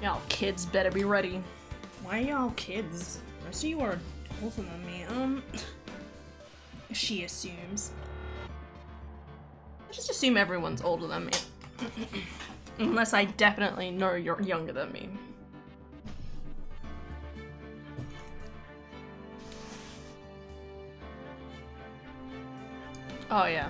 Y'all kids better be ready. Why are y'all kids? Most of you are older than me. She assumes. I just assume everyone's older than me. Unless I definitely know you're younger than me. Oh yeah.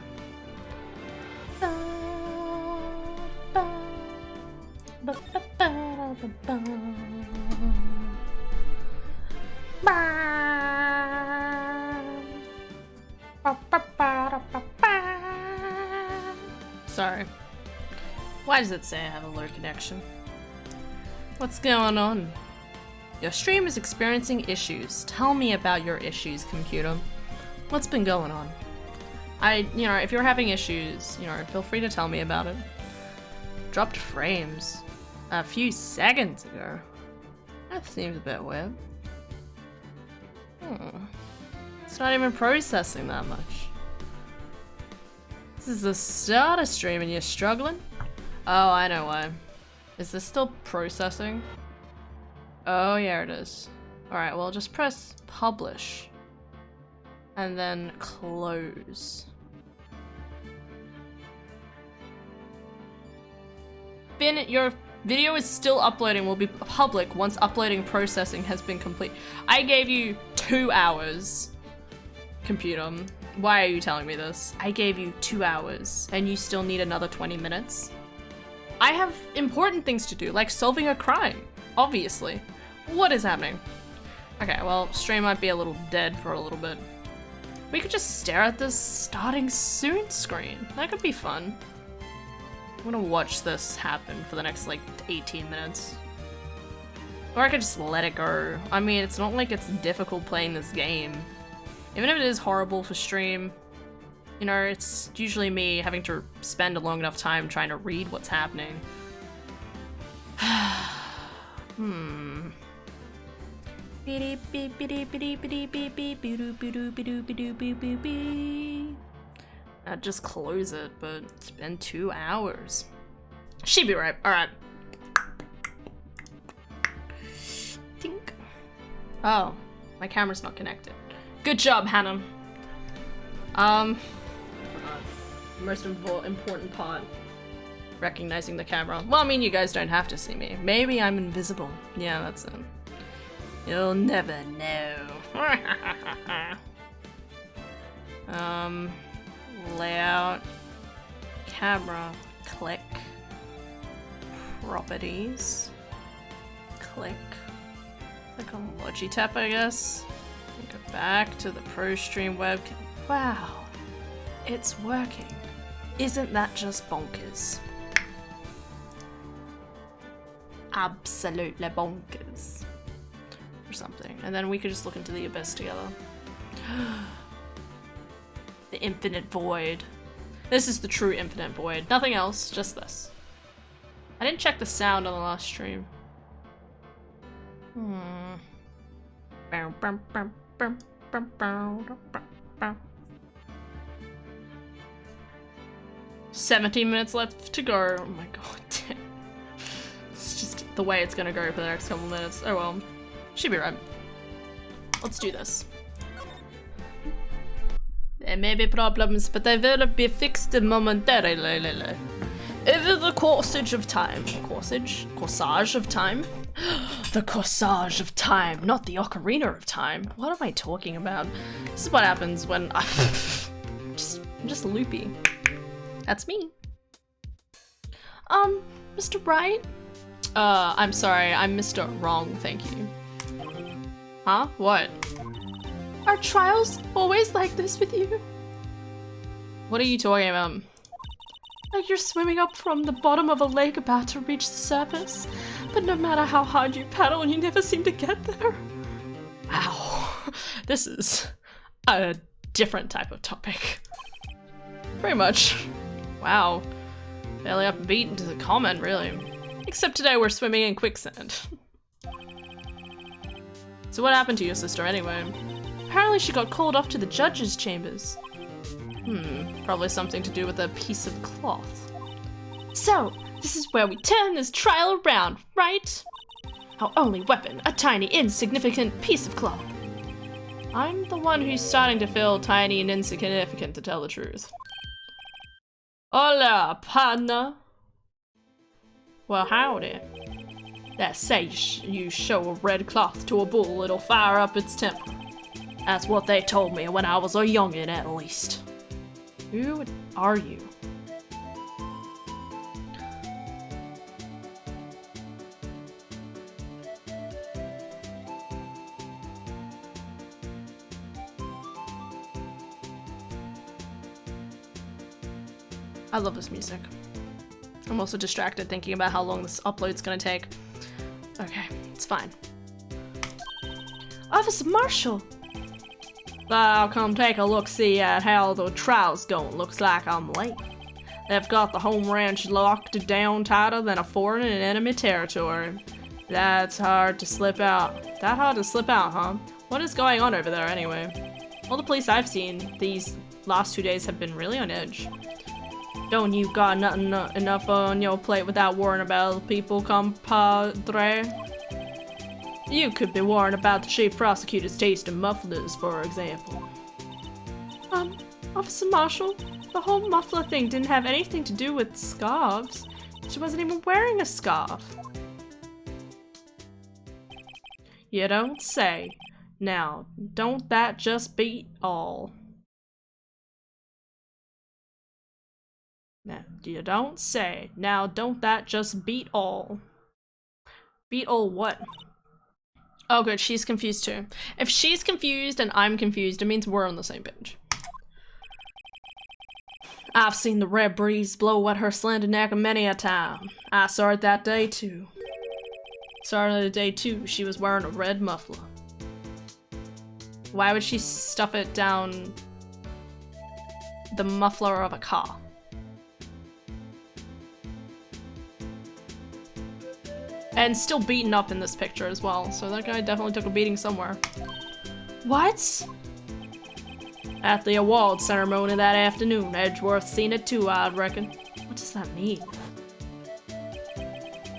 Sorry. Why does it say I have a low connection? What's going on? Your stream is experiencing issues. Tell me about your issues, computer. What's been going on? If you're having issues, feel free to tell me about it. Dropped frames a few seconds ago. That seems a bit weird. It's not even processing that much. This is the start of stream and you're struggling? Oh, I know why. Is this still processing? Oh, yeah, it is. Alright, well, just press publish. And then close. Your video is still uploading, will be public once uploading processing has been complete. I gave you 2 hours, computer. Why are you telling me this? I gave you 2 hours and you still need another 20 minutes? I have important things to do, like solving a crime, obviously. What is happening? Okay, well, stream might be a little dead for a little bit. We could just stare at this starting soon screen. That could be fun. I'm gonna watch this happen for the next, like, 18 minutes. Or I could just let it go. I mean, it's not like it's difficult playing this game. Even if it is horrible for stream, it's usually me having to spend a long enough time trying to read what's happening. I'd just close it, but it's been 2 hours. She'd be right. Alright. Think. Oh, my camera's not connected. Good job, Hannah. Most important part. Recognizing the camera. Well, I mean, you guys don't have to see me. Maybe I'm invisible. Yeah, that's it. You'll never know. Layout, camera, click, properties, click on Logitech, I guess. Go back to the ProStream webcam. Wow, it's working. Isn't that just bonkers? Absolutely bonkers. Or something. And then we could just look into the abyss together. The infinite void. This is the true infinite void. Nothing else, just this. I didn't check the sound on the last stream. 17 minutes left to go. Oh my god. It's just the way it's gonna go for the next couple minutes. Oh well. Should be right. Let's do this. There may be problems, but they will be fixed momentarily. Over the corsage of time. Corsage of time? The corsage of time, not the ocarina of time. What am I talking about? This is what happens when I'm just loopy. That's me. Mr. Wright? I'm sorry, I'm Mr. Wrong, thank you. Huh? What? Are trials always like this with you? What are you talking about? Like you're swimming up from the bottom of a lake about to reach the surface, but no matter how hard you paddle, you never seem to get there. Wow. This is a different type of topic. Pretty much. Wow. Fairly upbeat into the comment, really. Except today we're swimming in quicksand. So what happened to your sister anyway? Apparently she got called off to the judge's chambers. Probably something to do with a piece of cloth. So, this is where we turn this trial around, right? Our only weapon, a tiny, insignificant piece of cloth. I'm the one who's starting to feel tiny and insignificant, to tell the truth. Hola, partner. Well, howdy. They say you show a red cloth to a bull, it'll fire up its temper. That's what they told me when I was a youngin', at least. Who are you? I love this music. I'm also distracted thinking about how long this upload's gonna take. Okay, it's fine. Officer Marshall! I'll come take a look-see at how the trial's going. Looks like I'm late. They've got the home ranch locked down tighter than a foreign in enemy territory. That's hard to slip out. That hard to slip out, huh? What is going on over there anyway? All the police I've seen these last 2 days have been really on edge. Don't you got nothing enough on your plate without worrying about people, compadre? You could be worrying about the chief prosecutor's taste in mufflers, for example. Officer Marshall, the whole muffler thing didn't have anything to do with scarves. She wasn't even wearing a scarf. You don't say. Now, don't that just beat all? Now, you don't say. Now, don't that just beat all? Beat all what? Oh good, she's confused too. If she's confused and I'm confused, it means we're on the same page. I've seen the red breeze blow at her slender neck many a time. I saw it that day too. Saw her the day too, she was wearing a red muffler. Why would she stuff it down the muffler of a car? And still beaten up in this picture as well, so that guy definitely took a beating somewhere. What? At the award ceremony that afternoon, Edgeworth seen it too, I'd reckon. What does that mean?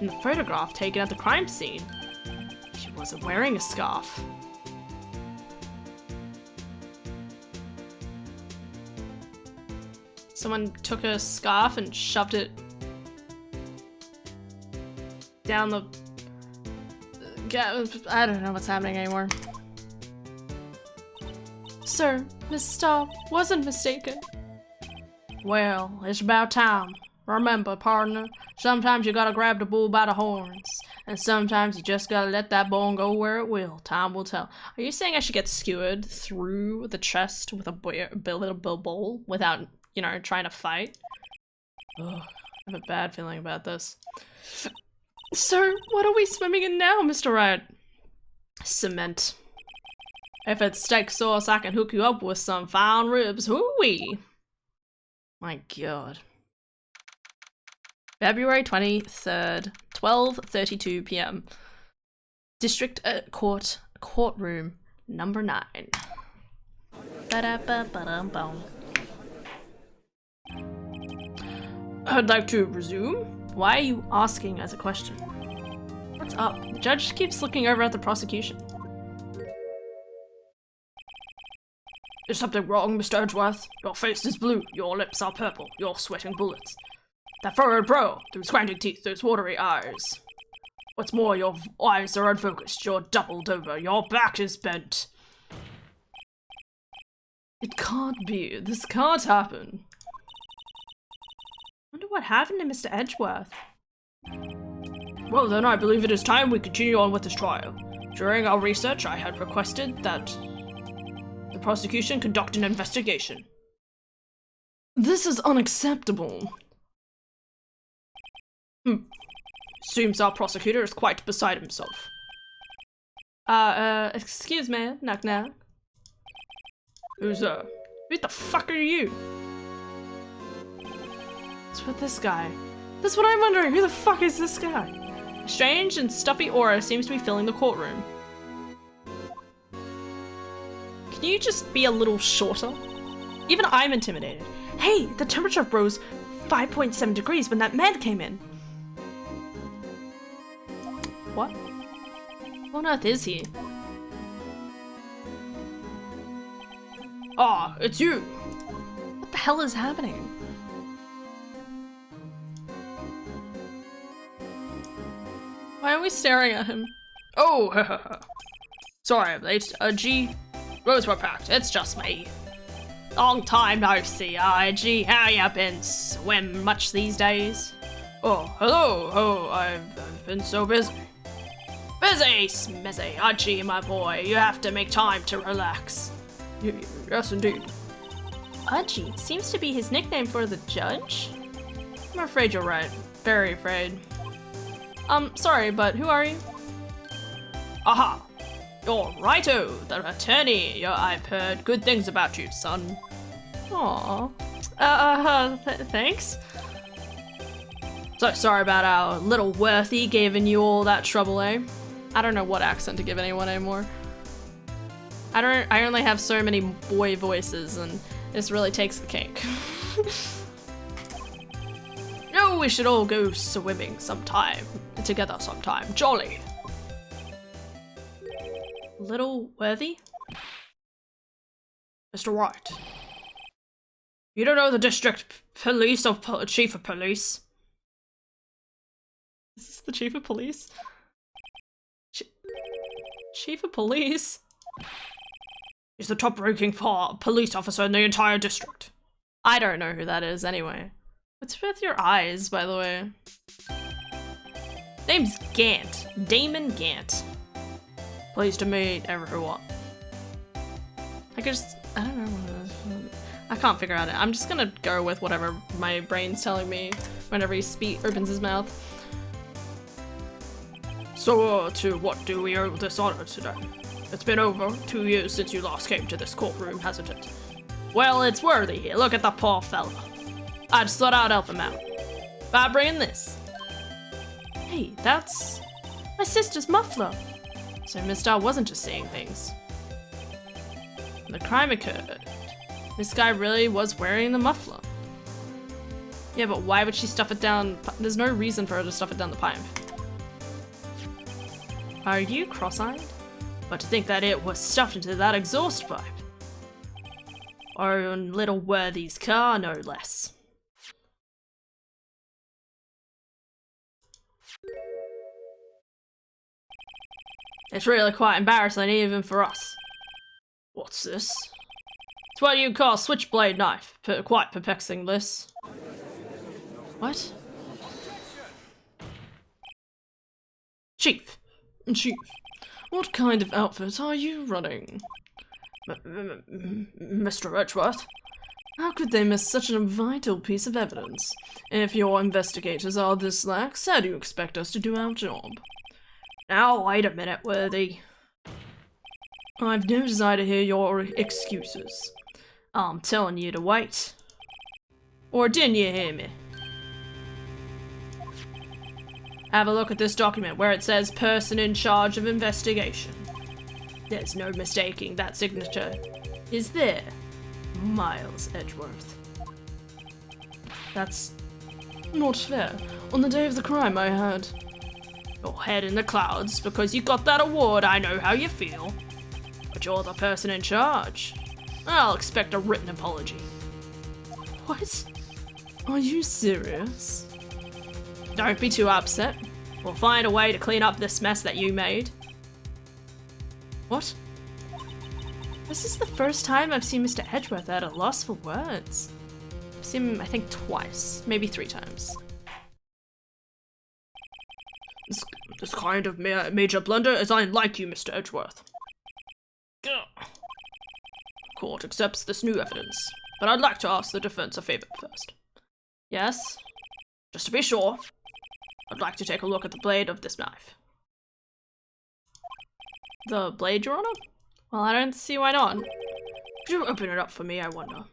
In the photograph taken at the crime scene, she wasn't wearing a scarf. Someone took a scarf and shoved it down the... I don't know what's happening anymore. Sir, Miss Staub wasn't mistaken. Well, it's about time. Remember, partner, sometimes you gotta grab the bull by the horns, and sometimes you just gotta let that bone go where it will. Time will tell. Are you saying I should get skewered through the chest with a little bowl without, you know, trying to fight? Ugh, I have a bad feeling about this. Sir, what are we swimming in now, Mr. Wright? Cement. If it's steak sauce, I can hook you up with some fine ribs. Hoo-wee! My god. February 23rd, 12:32 p.m. District Courtroom number 9. Ba-da-ba-ba-dum-bum. I'd like to resume. Why are you asking as a question? What's up? The judge keeps looking over at the prosecution. Is something wrong, Mr. Edgeworth? Your face is blue, your lips are purple, you're sweating bullets. That furrowed brow, those grinding teeth, those watery eyes. What's more, your eyes are unfocused, you're doubled over, your back is bent. It can't be. This can't happen. I wonder what happened to Mr. Edgeworth. Well then, I believe it is time we continue on with this trial. During our research, I had requested that the prosecution conduct an investigation. This is unacceptable. Seems our prosecutor is quite beside himself. Excuse me, knock knock. Who the fuck are you? What's with this guy? That's what I'm wondering, who the fuck is this guy? A strange and stuffy aura seems to be filling the courtroom. Can you just be a little shorter? Even I'm intimidated. Hey, the temperature rose 5.7 degrees when that man came in. What? What on earth is he? Ah, it's you! What the hell is happening? Why are we staring at him? Oh, sorry I'm late. G, Rosebud Pact, it's just me. Long time no see, G, how ya been? Swim much these days? Oh, hello, oh, I've been so busy. Busy, smizzy, G, my boy, you have to make time to relax. Yes, indeed. Udgy seems to be his nickname for the judge? I'm afraid you're right. Very afraid. Sorry, but who are you? Aha! You're Righto, the attorney. I've heard good things about you, son. Aww. Thanks? So sorry about our little Worthy giving you all that trouble, eh? I don't know what accent to give anyone anymore. I only have so many boy voices, and this really takes the cake. No, we should all go swimming sometime. Together sometime. Jolly. Little Worthy? Mr. Wright. You don't know the district police of chief of police? Is this the chief of police? Chief of police? He's the top-ranking police officer in the entire district. I don't know who that is anyway. What's with your eyes, by the way? Name's Gant. Damon Gant. Pleased to meet everyone. I don't know what it is. I can't figure out it. I'm just gonna go with whatever my brain's telling me whenever he opens his mouth. So, to what do we owe this honor today? It's been over 2 years since you last came to this courtroom, hasn't it? Well, it's Worthy here. Look at that poor fella. I just thought I'd help him out by bringing this. Hey, that's my sister's muffler. So Miss Star wasn't just saying things. The crime occurred. This guy really was wearing the muffler. Yeah, but why would she stuff it down? There's no reason for her to stuff it down the pipe. Are you cross-eyed? But to think that it was stuffed into that exhaust pipe. Or in little Worthy's car, no less. It's really quite embarrassing even for us. What's this? It's what you call a switchblade knife. Quite perplexing, this. What? Chief, what kind of outfit are you running? Mr. Edgeworth? How could they miss such a vital piece of evidence? If your investigators are this lax, how do you expect us to do our job? Now, wait a minute, Worthy. I've no desire to hear your excuses. I'm telling you to wait. Or didn't you hear me? Have a look at this document where it says person in charge of investigation. There's no mistaking that signature, is there? Miles Edgeworth. That's not fair. On the day of the crime I had your head in the clouds because you got that award. I know how you feel. But you're the person in charge. I'll expect a written apology. What? Are you serious? Don't be too upset. We'll find a way to clean up this mess that you made. What? This is the first time I've seen Mr. Edgeworth at a loss for words. I've seen him, I think, twice, maybe 3 times. This kind of major blunder is unlike you, Mr. Edgeworth. Court accepts this new evidence, but I'd like to ask the defense a favor first. Yes? Just to be sure, I'd like to take a look at the blade of this knife. The blade, Your Honor? Well, I don't see why not. Could you open it up for me, I wonder?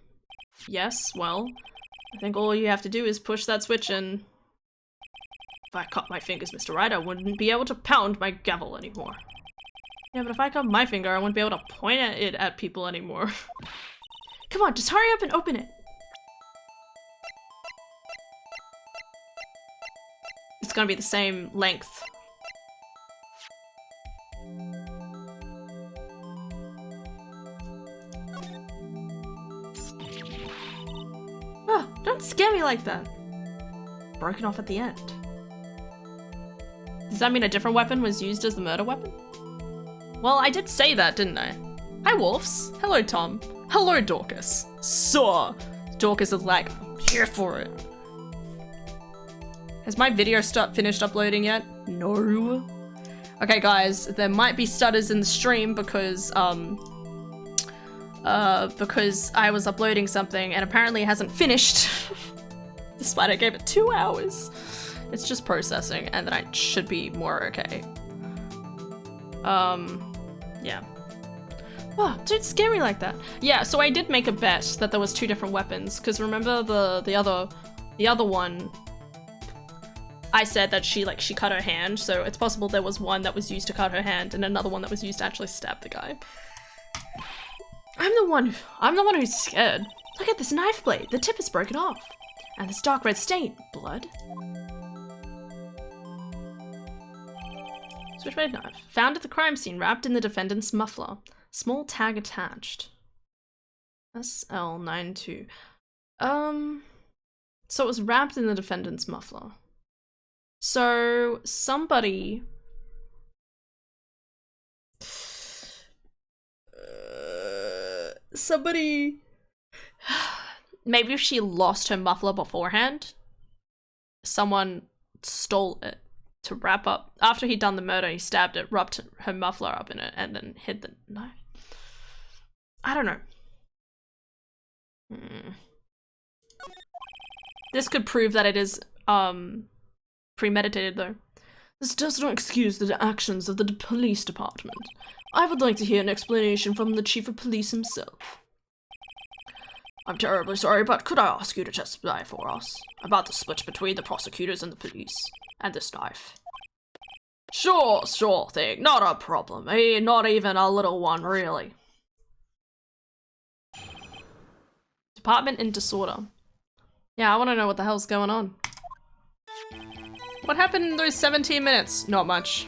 Yes, well, I think all you have to do is push that switch and... If I cut my fingers, Mr. Wright, I wouldn't be able to pound my gavel anymore. Yeah, but if I cut my finger, I wouldn't be able to point it at people anymore. Come on, just hurry up and open it! It's gonna be the same length. Don't scare me like that. Broken off at the end. Does that mean a different weapon was used as the murder weapon? Well, I did say that, didn't I? Hi, Wolves. Hello, Tom. Hello, Dorcas. So, Dorcas is like, I'm here for it. Has my video finished uploading yet? No. Okay, guys, there might be stutters in the stream because I was uploading something and apparently it hasn't finished. Despite I gave it 2 hours. It's just processing and then I should be more okay. Yeah. Wow, don't scare me like that. Yeah, so I did make a bet that there was 2 different weapons, because remember the other one, I said that she cut her hand, so it's possible there was one that was used to cut her hand and another one that was used to actually stab the guy. I'm the one who's scared. Look at this knife blade, the tip is broken off. And this dark red stain, blood. Switchblade knife. Found at the crime scene, wrapped in the defendant's muffler. Small tag attached. SL92. So it was wrapped in the defendant's muffler. So somebody... Maybe if she lost her muffler beforehand, someone stole it to wrap up. After he'd done the murder, he stabbed it, wrapped her muffler up in it, and then hid the knife. I don't know. This could prove that it is premeditated, though. This does not excuse the actions of the police department. I would like to hear an explanation from the chief of police himself. I'm terribly sorry, but could I ask you to testify for us about the split between the prosecutors and the police, and this knife? Sure thing, not a problem. Not even a little one, really. Department in disorder. Yeah, I want to know what the hell's going on. What happened in those 17 minutes? Not much.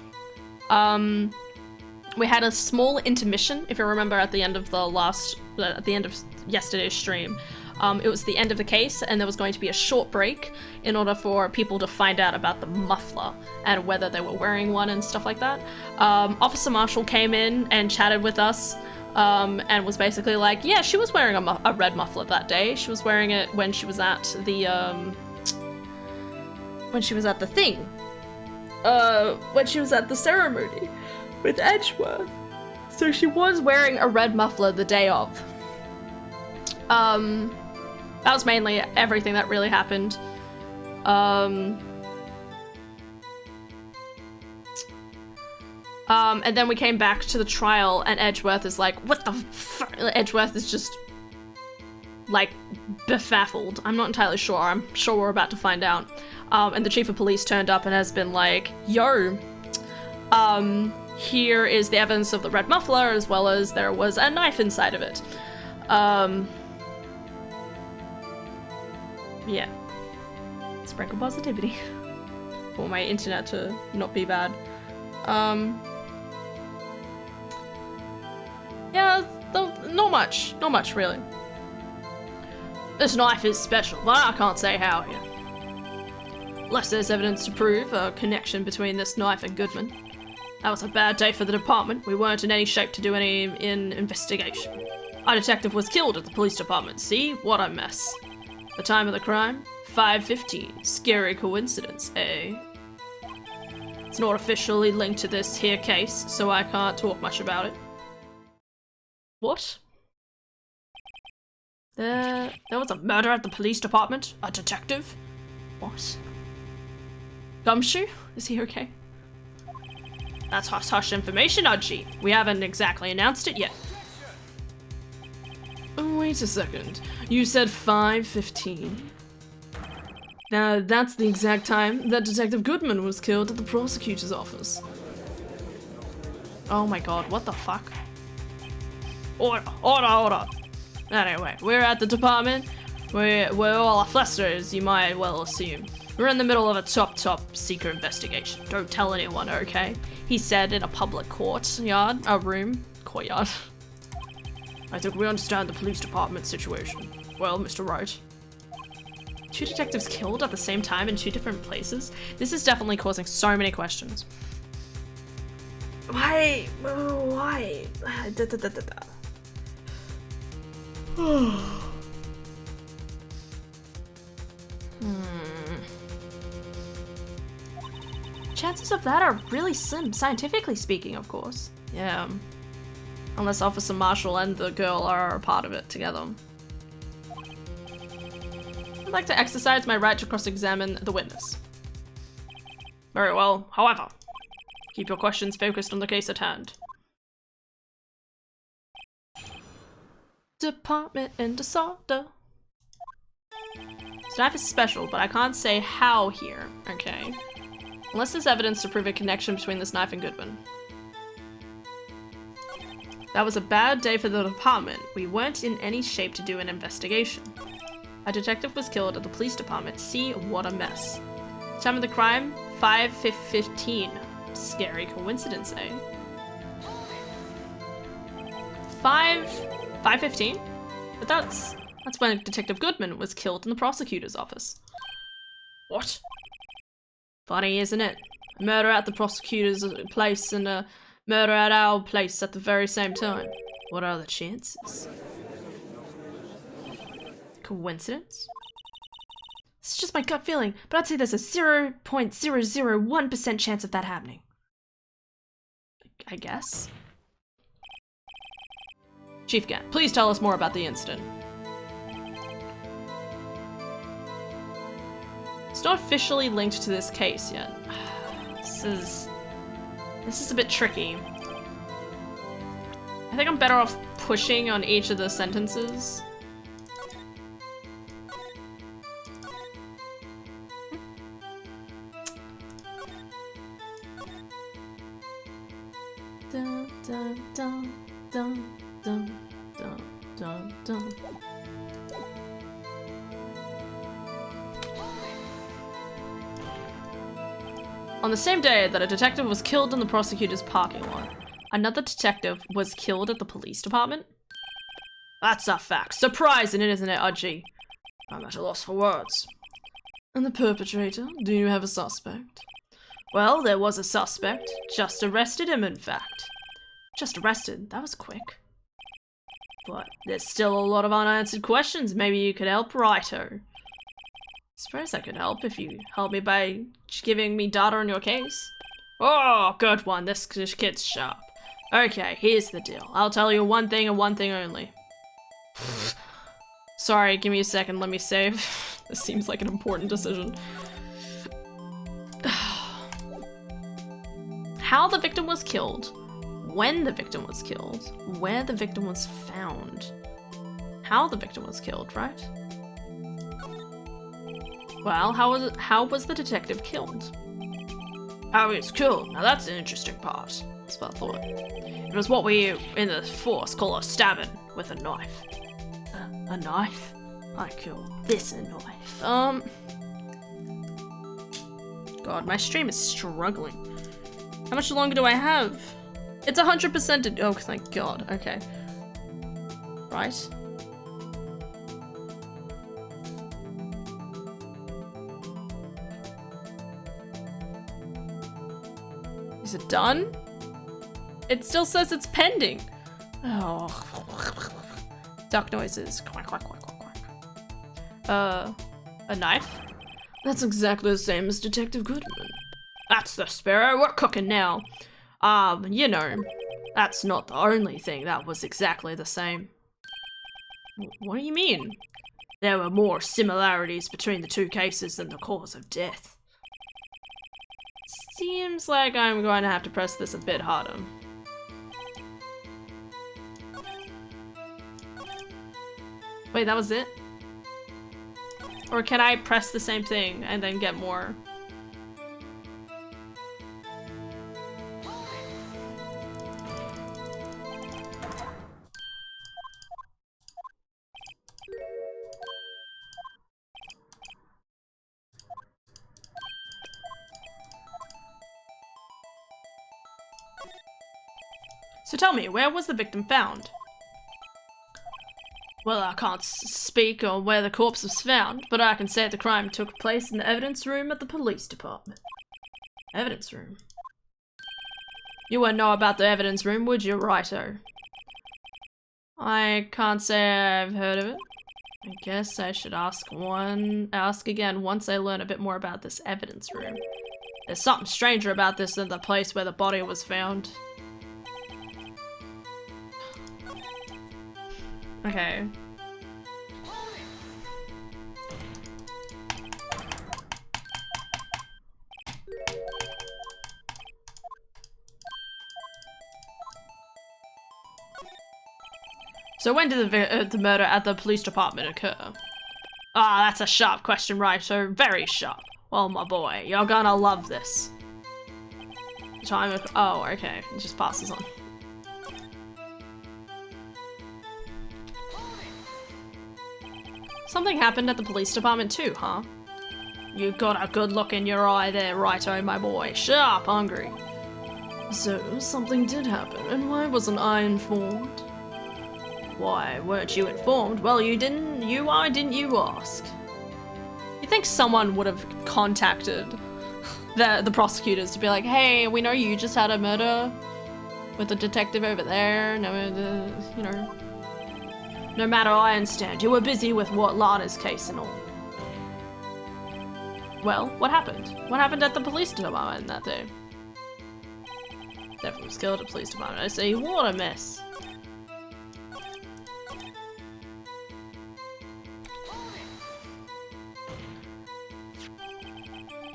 We had a small intermission, if you remember, at the end of yesterday's stream. It was the end of the case, and there was going to be a short break in order for people to find out about the muffler and whether they were wearing one and stuff like that. Officer Marshall came in and chatted with us, and was basically like, yeah, she was wearing a red muffler that day. She was wearing it when she was at the, when she was at the ceremony with Edgeworth. So she was wearing a red muffler the day of. That was mainly everything that really happened. And then we came back to the trial and Edgeworth is like, what the fuck? Edgeworth is just, like, befuddled. I'm not entirely sure. I'm sure we're about to find out. And the chief of police turned up and has been like, yo, here is the evidence of the red muffler, as well as there was a knife inside of it. Yeah. Sprinkle positivity. For my internet to not be bad. Yeah, not much really. This knife is special, but I can't say how yet. Unless there's evidence to prove a connection between this knife and Goodman. That was a bad day for the department. We weren't in any shape to do any investigation. Our detective was killed at the police department. See? What a mess. The time of the crime? 5:15. Scary coincidence, eh? It's not officially linked to this here case, so I can't talk much about it. What? There was a murder at the police department? A detective? What? Gumshoe? Is he okay? That's hush-hush information, Archie. We haven't exactly announced it yet. Oh, wait a second. You said 5:15. Now, that's the exact time that Detective Goodman was killed at the prosecutor's office. Oh my god, what the fuck? Order. Anyway, we're at the department. We're all flustered, as you might well assume. We're in the middle of a top secret investigation. Don't tell anyone, okay? He said in a public courtyard. I think we understand the police department situation. Well, Mr. Wright. 2 detectives killed at the same time in 2 different places? This is definitely causing so many questions. Why? Why? Chances of that are really slim, scientifically speaking, of course. Yeah. Unless Officer Marshall and the girl are a part of it together. I'd like to exercise my right to cross-examine the witness. Very well. However, keep your questions focused on the case at hand. Department in disorder. This knife is special, but I can't say how here. Okay. Unless there's evidence to prove a connection between this knife and Goodwin. That was a bad day for the department. We weren't in any shape to do an investigation. A detective was killed at the police department. See, what a mess. Time of the crime, 5:15. Scary coincidence, eh? 5:15? But that's when Detective Goodman was killed in the prosecutor's office. What? Funny, isn't it? A murder at the prosecutor's place and a murder at our place at the very same time. What are the chances? Coincidence? It's just my gut feeling, but I'd say there's a 0.001% chance of that happening. I guess. Chief Gant, please tell us more about the incident. It's not officially linked to this case yet. This is a bit tricky. I think I'm better off pushing on each of the sentences. Dun, dun, dun, dun, dun, dun, dun, dun. On the same day that a detective was killed in the prosecutor's parking lot, another detective was killed at the police department? That's a fact. Surprising, isn't it, Udgy? I'm at a loss for words. And the perpetrator? Do you have a suspect? Well, there was a suspect. Just arrested him, in fact. Just arrested? That was quick. But there's still a lot of unanswered questions. Maybe you could help, Righto. Suppose I could help if you help me by giving me data on your case. Oh, good one. This kid's sharp. Okay, here's the deal. I'll tell you one thing and one thing only. Sorry, give me a second. Let me save. This seems like an important decision. How the victim was killed, when the victim was killed, where the victim was found. How the victim was killed, right? Well, how was the detective killed? How he was killed? Now that's an interesting part. That's what I thought. It was what we in the force call a stabbing with a knife. A knife? I call this a knife. God, my stream is struggling. How much longer do I have? It's 100%. Oh, thank God. Okay. Right. Is it done? It still says it's pending. Oh. Duck noises. Quack, quack, quack, quack, quack. A knife? That's exactly the same as Detective Goodman. That's the spirit. We're cooking now. You know, that's not the only thing that was exactly the same. What do you mean? There were more similarities between the two cases than the cause of death. Seems like I'm going to have to press this a bit harder. Wait, that was it? Or can I press the same thing and then get more? So tell me, where was the victim found? Well, I can't speak on where the corpse was found, but I can say the crime took place in the evidence room at the police department. Evidence room? You wouldn't know about the evidence room, would you, Righto? I can't say I've heard of it. I guess I should ask again once I learn a bit more about this evidence room. There's something stranger about this than the place where the body was found. Okay. So when did the murder at the police department occur? Ah, that's a sharp question, right? So very sharp. Well, my boy, you're gonna love this. Time of— oh, okay. It just passes on. Something happened at the police department too, huh? You got a good look in your eye there, righto, my boy. Sharp, hungry. So, something did happen, and why wasn't I informed? Why weren't you informed? Well, you didn't. Why didn't you ask? You think someone would have contacted the prosecutors to be like, hey, we know you just had a murder with the detective over there. No, you know. No matter, I understand. You were busy with what Lana's case and all. Well, what happened? What happened at the police department that day? Devil was killed at the police department. I see. What a mess.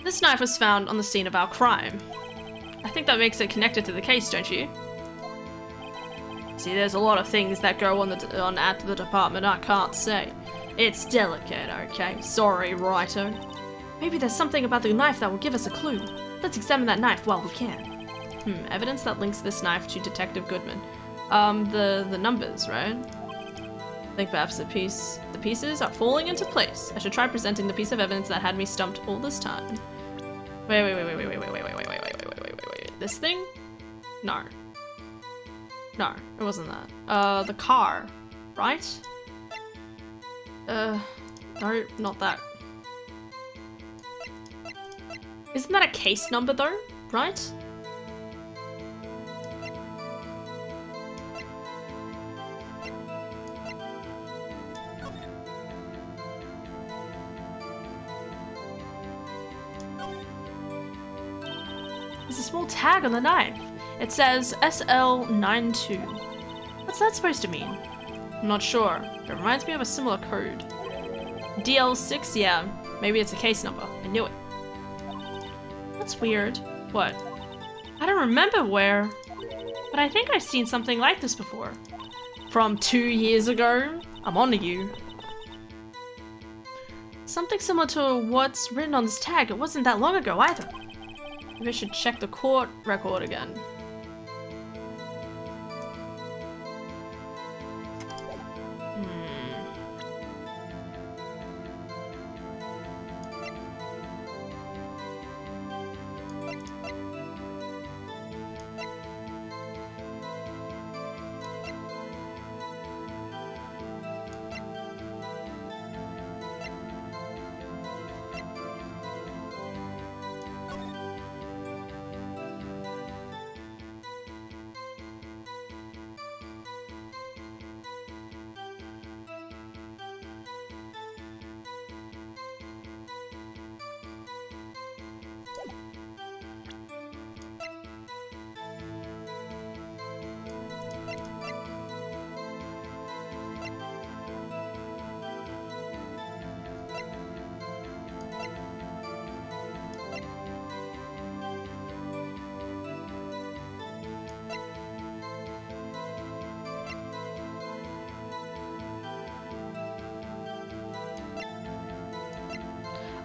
This knife was found on the scene of our crime. I think that makes it connected to the case, don't you? See, there's a lot of things that go on at the department I can't say. It's delicate, okay? Sorry, righto. Maybe there's something about the knife that will give us a clue. Let's examine that knife while we can. Evidence that links this knife to Detective Goodman. The numbers, right? I think perhaps the pieces are falling into place. I should try presenting the piece of evidence that had me stumped all this time. Wait. This thing? No. No, it wasn't that. The car, right? No, not that. Isn't that a case number though, right? There's a small tag on the knife. It says SL92. What's that supposed to mean? I'm not sure. It reminds me of a similar code. DL6, yeah. Maybe it's a case number. I knew it. That's weird. What? I don't remember where, but I think I've seen something like this before. From 2 years ago? I'm on to you. Something similar to what's written on this tag. It wasn't that long ago either. Maybe I should check the court record again.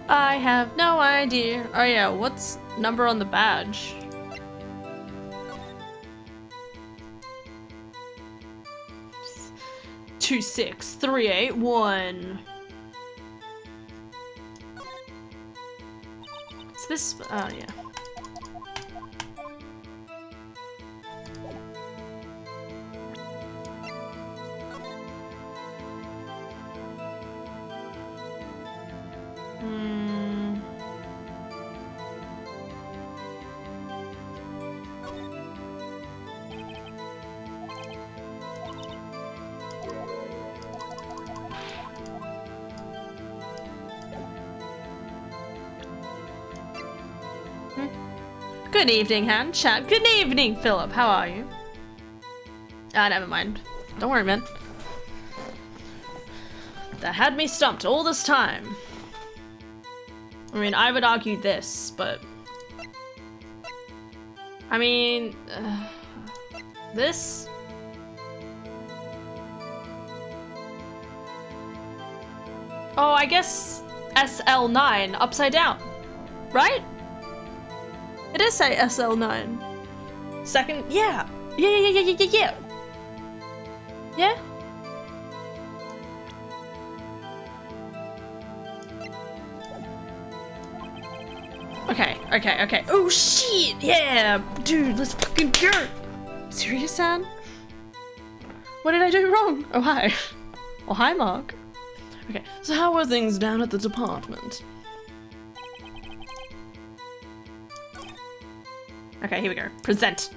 I have no idea. Oh yeah, what's number on the badge? Two 6 3 8 1. Is this? Oh yeah. Hmm. Good evening, Han Chat. Good evening, Philip. How are you? Ah, never mind. Don't worry, man. That had me stumped all this time. I mean, I would argue this, but... I mean... this? Oh, I guess SL9, upside down. Right? It does say SL9. Second, yeah. Yeah. Yeah? Okay. Oh shit! Yeah! Dude, let's fucking go! Serious, San? What did I do wrong? Oh, hi. Oh, hi, Mark. Okay, so how are things down at the department? Okay, here we go. Present.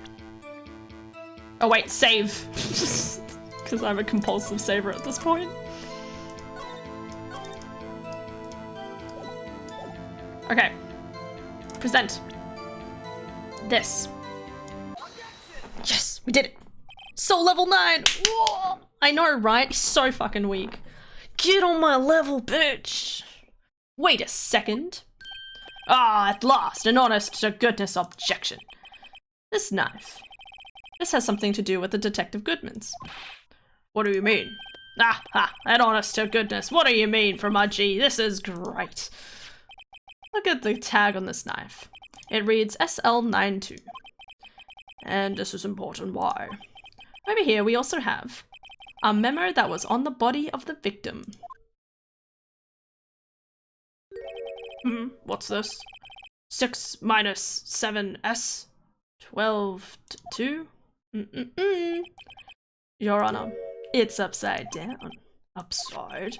Oh wait, save. Because I'm a compulsive saver at this point. Okay. Present. This. Yes, we did it. Soul level 9. Whoa. I know, right? He's so fucking weak. Get on my level, bitch. Wait a second. Ah, at last, an honest-to-goodness objection. This knife. This has something to do with the Detective Goodmans. What do you mean? An honest-to-goodness. What do you mean from my G? This is great. Look at the tag on this knife. It reads SL92. And this is important. Why? Over here we also have a memo that was on the body of the victim. What's this? 6 minus 7s 12 to 2? Your Honor, it's upside down. Upside?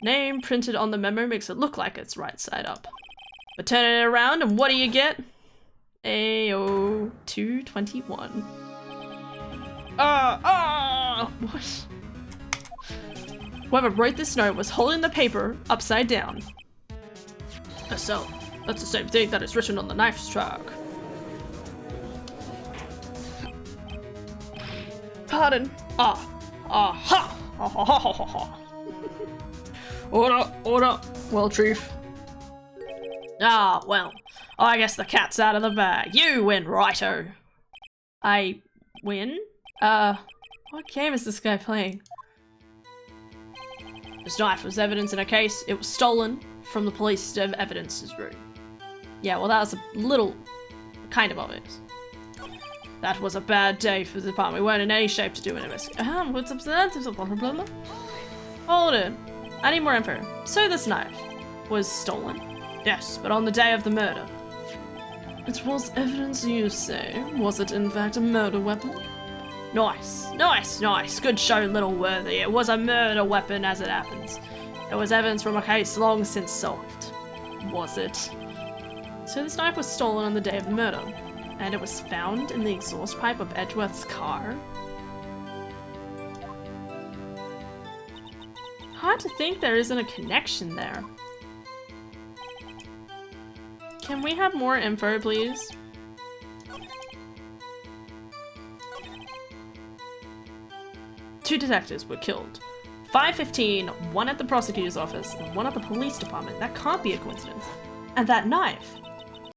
Name printed on the memo makes it look like it's right side up. But turn it around and what do you get? AO 221. What? Whoever wrote this note was holding the paper upside down. So, that's the same thing that is written on the knife's track. Pardon. Order. Well, Chief. Well. I guess the cat's out of the bag. You win, righto. I win? What game is this guy playing? This knife was evidence in a case. It was stolen from the police evidence's room. Yeah, well, that was a little kind of obvious. That was a bad day for the department. We weren't in any shape to do an investigation. What's up to that? Hold it. I need more info. So this knife was stolen. Yes, but on the day of the murder. It was evidence, you say. Was it in fact a murder weapon? Nice. Good show, little worthy. It was a murder weapon as it happens. It was evidence from a case long since solved. Was it? So this knife was stolen on the day of the murder. And it was found in the exhaust pipe of Edgeworth's car? Hard to think there isn't a connection there. Can we have more info, please? Two detectives were killed. 5:15, one at the prosecutor's office and one at the police department. That can't be a coincidence. And that knife,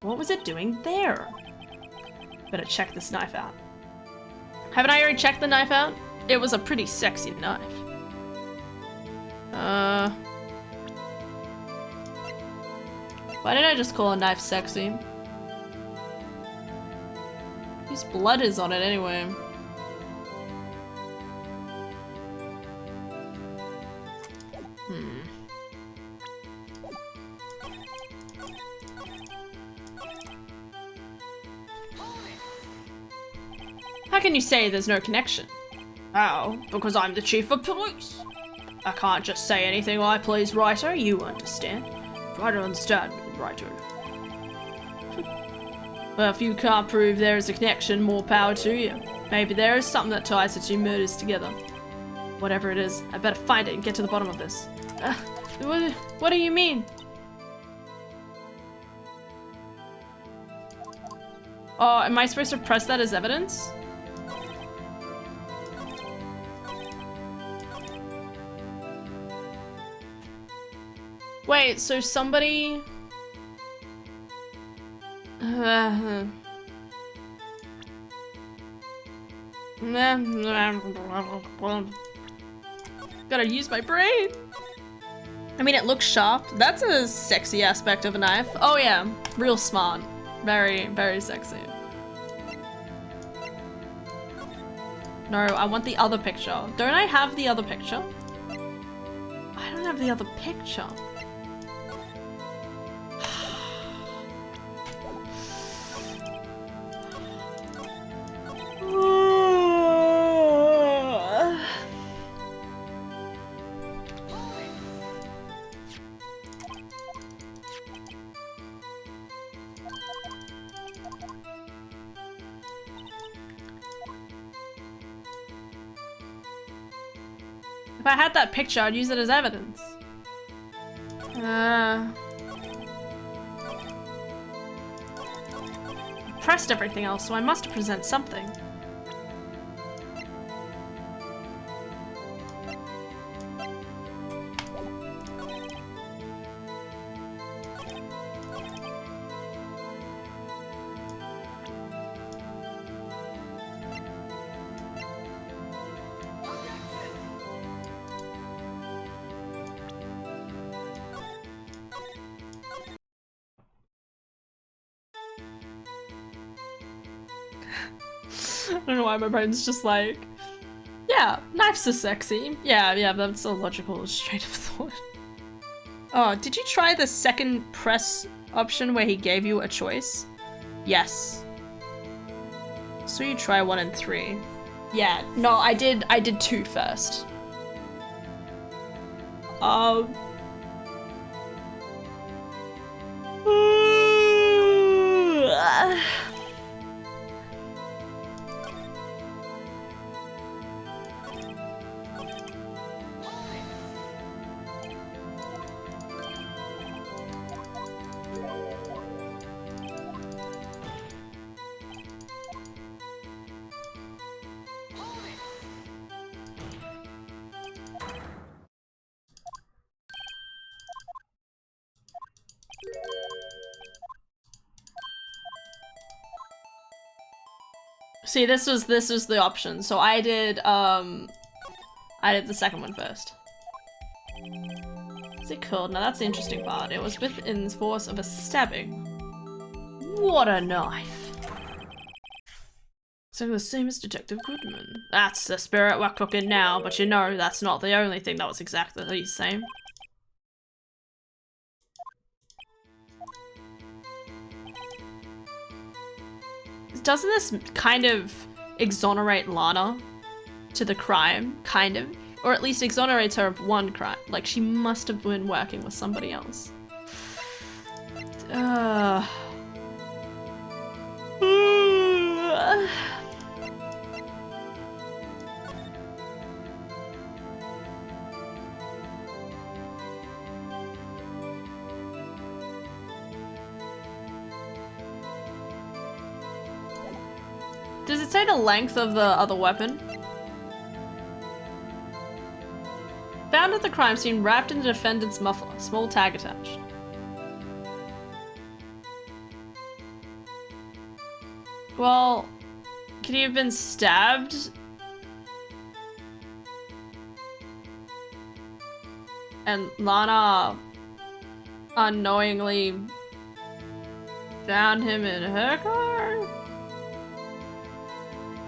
what was it doing there? Better check this knife out. Haven't I already checked the knife out? It was a pretty sexy knife. Why did I just call a knife sexy? Whose blood is on it anyway? How can you say there's no connection? How? Because I'm the chief of police. I can't just say anything I please, writer. You understand. Try to understand, writer. Well, if you can't prove there is a connection, more power to you. Maybe there is something that ties the two murders together. Whatever it is, I better find it and get to the bottom of this. What do you mean? Oh, am I supposed to press that as evidence? Wait, so somebody... Gotta use my brain. I mean, it looks sharp. That's a sexy aspect of a knife. Oh yeah, real smart. Very, very sexy. No, I want the other picture. Don't I have the other picture? I don't have the other picture. If I had that picture, I'd use it as evidence. Pressed everything else, so I must present something. I don't know why my brain's just like, yeah, knives are sexy. Yeah, that's a logical straight of thought. Oh, did you try the second press option where he gave you a choice? Yes. So you try 1 and 3. Yeah, no, I did 2 first. See, this was the option. So I did the second one first. Is it cool? Now that's the interesting part. It was within the force of a stabbing. What a knife. It's like the same as Detective Goodman. That's the spirit we're cooking now, but you know that's not the only thing that was exactly the same. Doesn't this kind of exonerate Lana to the crime? Kind of. Or at least exonerates her of one crime. Like, she must have been working with somebody else. Does it say the length of the other weapon? Found at the crime scene, wrapped in the defendant's muffler. Small tag attached. Well, could he have been stabbed? And Lana unknowingly found him in her car?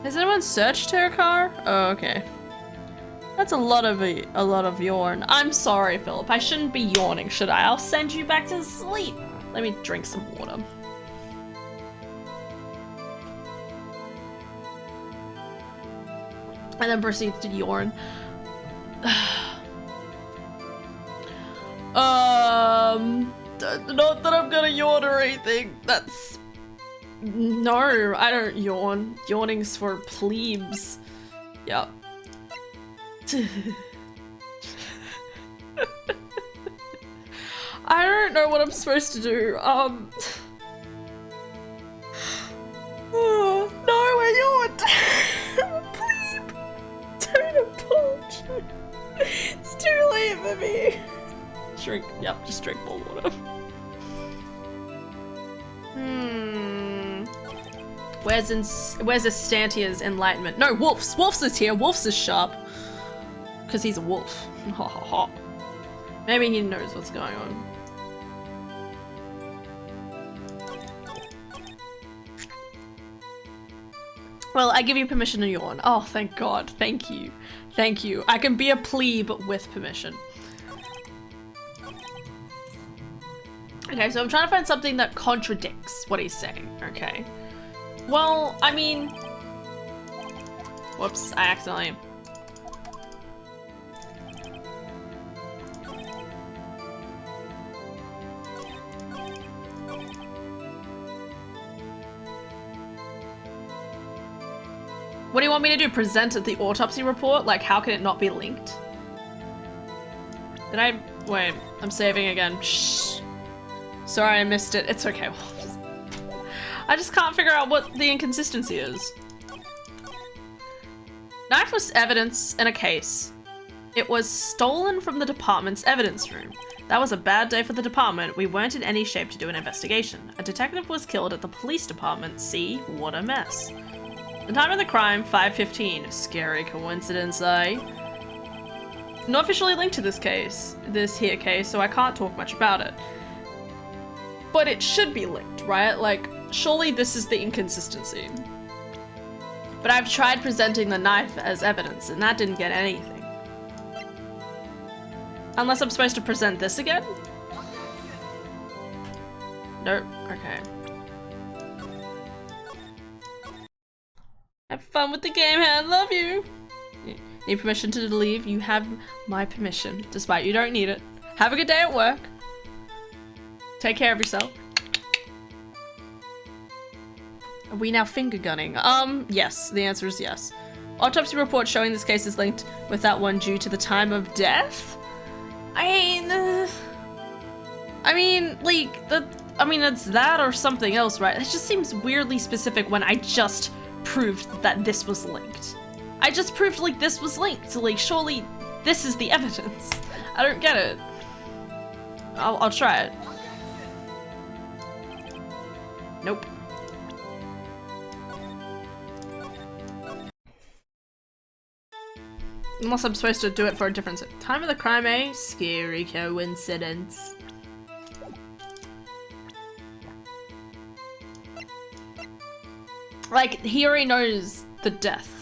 Has anyone searched her car? Oh, okay. That's a lot of yawn. I'm sorry, Philip. I shouldn't be yawning, should I? I'll send you back to sleep. Let me drink some water. And then proceeds to yawn. Not that I'm gonna yawn or anything. That's... No, I don't yawn. Yawning's for plebes. Yep. I don't know what I'm supposed to do. Oh, no, I yawned. Plebe. Don't apologize. It's too late for me. Drink. Yep, just drink more water. Where's Estantia's enlightenment? No, Wolf's. Wolf's is here. Wolf's is sharp. Because he's a wolf. Ha ha ha. Maybe he knows what's going on. Well, I give you permission to yawn. Oh, thank God. Thank you. Thank you. I can be a plebe with permission. Okay, so I'm trying to find something that contradicts what he's saying. Okay. Well, I mean... Whoops, I accidentally... What do you want me to do? Present the autopsy report? Like, how can it not be linked? Did I... Wait, I'm saving again. Shh. Sorry, I missed it. It's okay. I just can't figure out what the inconsistency is. Knife was evidence in a case. It was stolen from the department's evidence room. That was a bad day for the department. We weren't in any shape to do an investigation. A detective was killed at the police department. See? What a mess. The time of the crime, 5:15. Scary coincidence, eh? Not officially linked to this case, so I can't talk much about it. But it should be linked, right? Like, surely this is the inconsistency. But I've tried presenting the knife as evidence, and that didn't get anything. Unless I'm supposed to present this again? Nope. Okay. Have fun with the game, hand. Love you. Need permission to leave? You have my permission, despite you don't need it. Have a good day at work. Take care of yourself. Are we now finger gunning? Yes. The answer is yes. Autopsy report showing this case is linked with that one due to the time of death? I mean, it's that or something else, right? It just seems weirdly specific when I just proved that this was linked. I just proved, like, this was linked. Like, surely this is the evidence. I don't get it. I'll try it. Nope. Unless I'm supposed to do it for a different time of the crime, eh? Scary coincidence. Like, he already knows the death.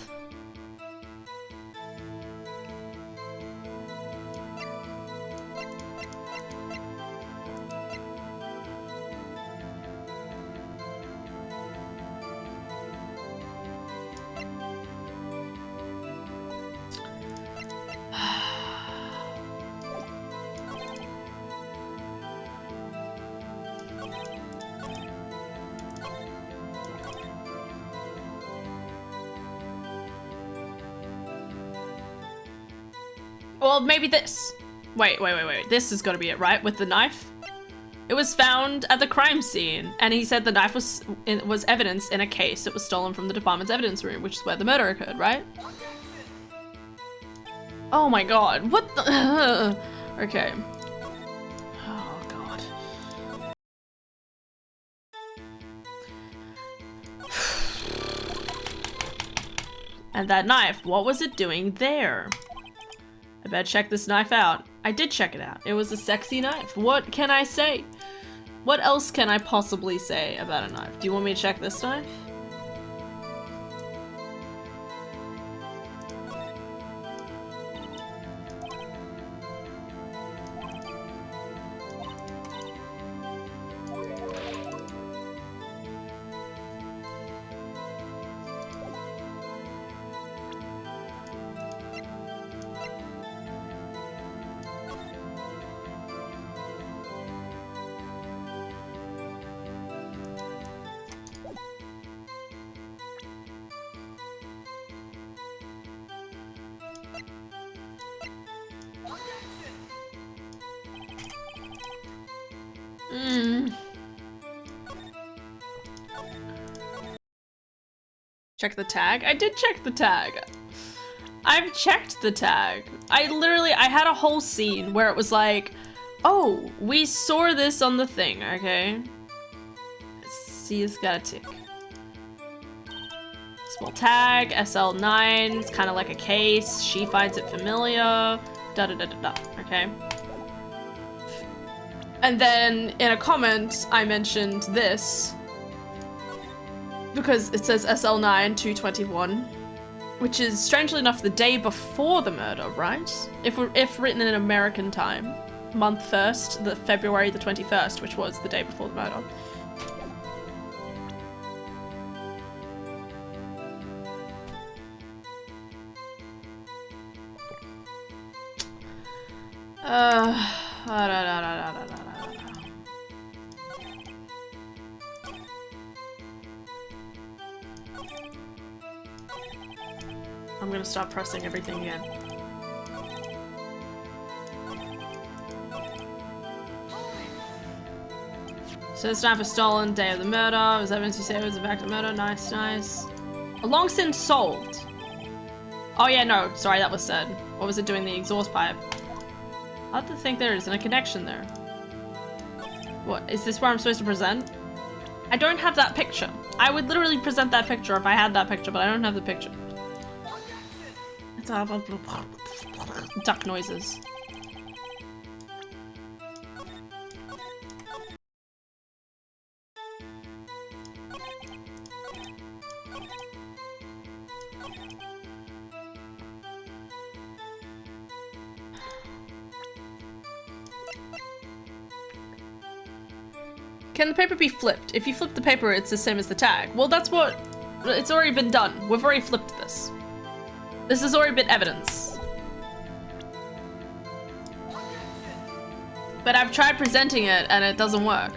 Well, maybe this. Wait. This has got to be it, right? With the knife? It was found at the crime scene, and he said the knife was evidence in a case that was stolen from the department's evidence room, which is where the murder occurred, right? Oh my god, what the? Okay. Oh god. And that knife, what was it doing there? I better check this knife out. I did check it out. It was a sexy knife. What can I say? What else can I possibly say about a knife? Do you want me to check this knife? Check the tag? I did check the tag. I've checked the tag. I had a whole scene where it was like, oh, we saw this on the thing, okay? See, it's got a tick. Small tag, SL9, it's kind of like a case. She finds it familiar. Da-da-da-da-da, okay? And then in a comment, I mentioned this because it says SL9 221, which is strangely enough the day before the murder, right? If written in American time, month first, the February the 21st, which was the day before the murder. I'm gonna stop pressing everything again. So it's time for stolen, day of the murder. Was evidence you say it was a back to murder? Nice, nice. A long since solved. Oh yeah, no, sorry, that was said. What was it doing the exhaust pipe? I don't think there isn't a connection there. What, is this where I'm supposed to present? I don't have that picture. I would literally present that picture if I had that picture, but I don't have the picture. It's all duck noises. Can the paper be flipped? If you flip the paper, it's the same as the tag. Well, that's what... It's already been done. We've already flipped this. This has already been evidence. But I've tried presenting it, and it doesn't work.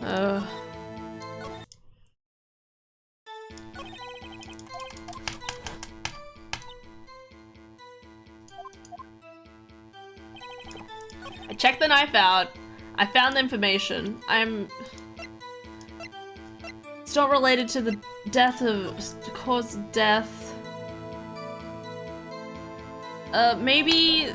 I checked the knife out. I found the information. It's not related to the death of... cause of death. Maybe...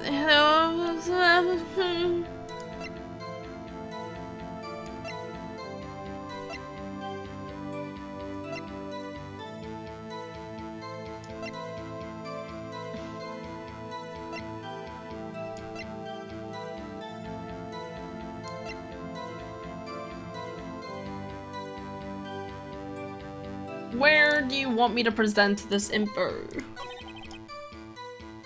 Where do you want me to present this info?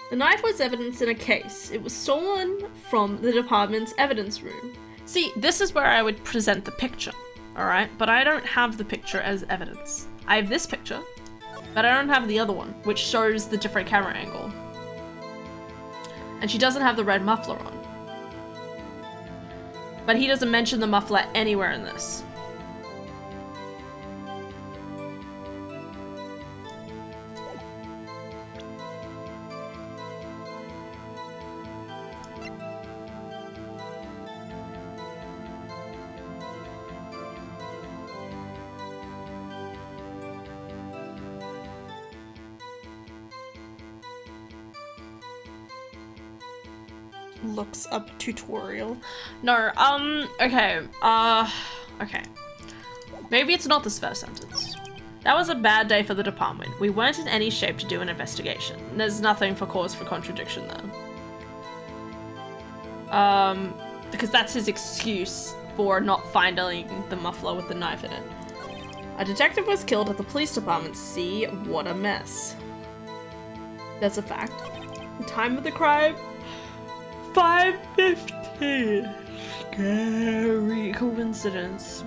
The knife was evidence in a case. It was stolen from the department's evidence room. See, this is where I would present the picture, alright? But I don't have the picture as evidence. I have this picture, but I don't have the other one, which shows the different camera angle. And she doesn't have the red muffler on. But he doesn't mention the muffler anywhere in this. Looks up tutorial. No, okay, okay. Maybe it's not this first sentence. That was a bad day for the department. We weren't in any shape to do an investigation. There's nothing for cause for contradiction there. Because that's his excuse for not finding the muffler with the knife in it. A detective was killed at the police department. See, what a mess. That's a fact. The time of the crime? 5:15. Scary coincidence.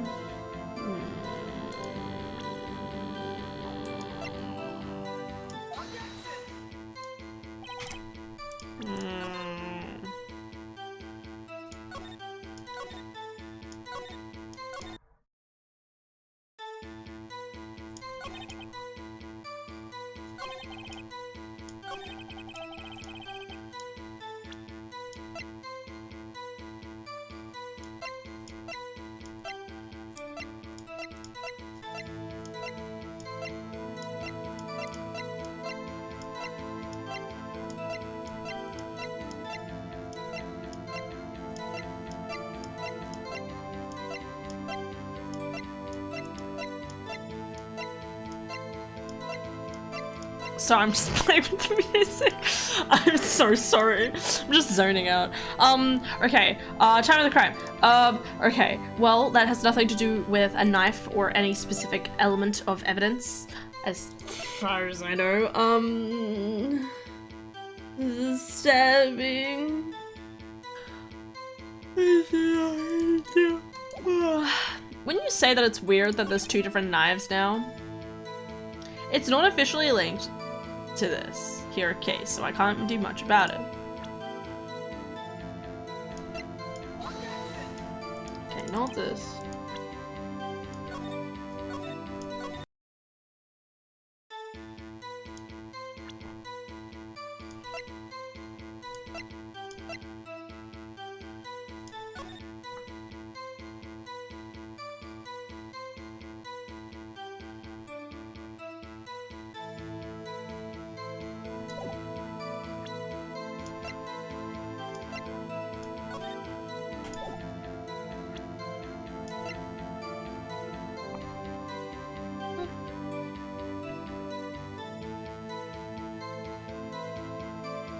Sorry, I'm just playing with the music. I'm so sorry. I'm just zoning out. Okay. Time of the crime. Okay. Well, that has nothing to do with a knife or any specific element of evidence, as far as I know. Stabbing. Wouldn't you say that it's weird that there's two different knives now? It's not officially linked to this here case, so I can't do much about it. Okay, not this.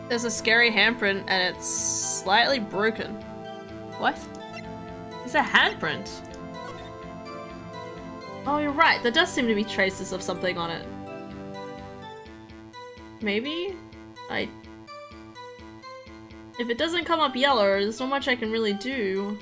There's a scary handprint and it's slightly broken. What? It's a handprint. Oh, you're right. There does seem to be traces of something on it. Maybe? If it doesn't come up yellow, there's not much I can really do.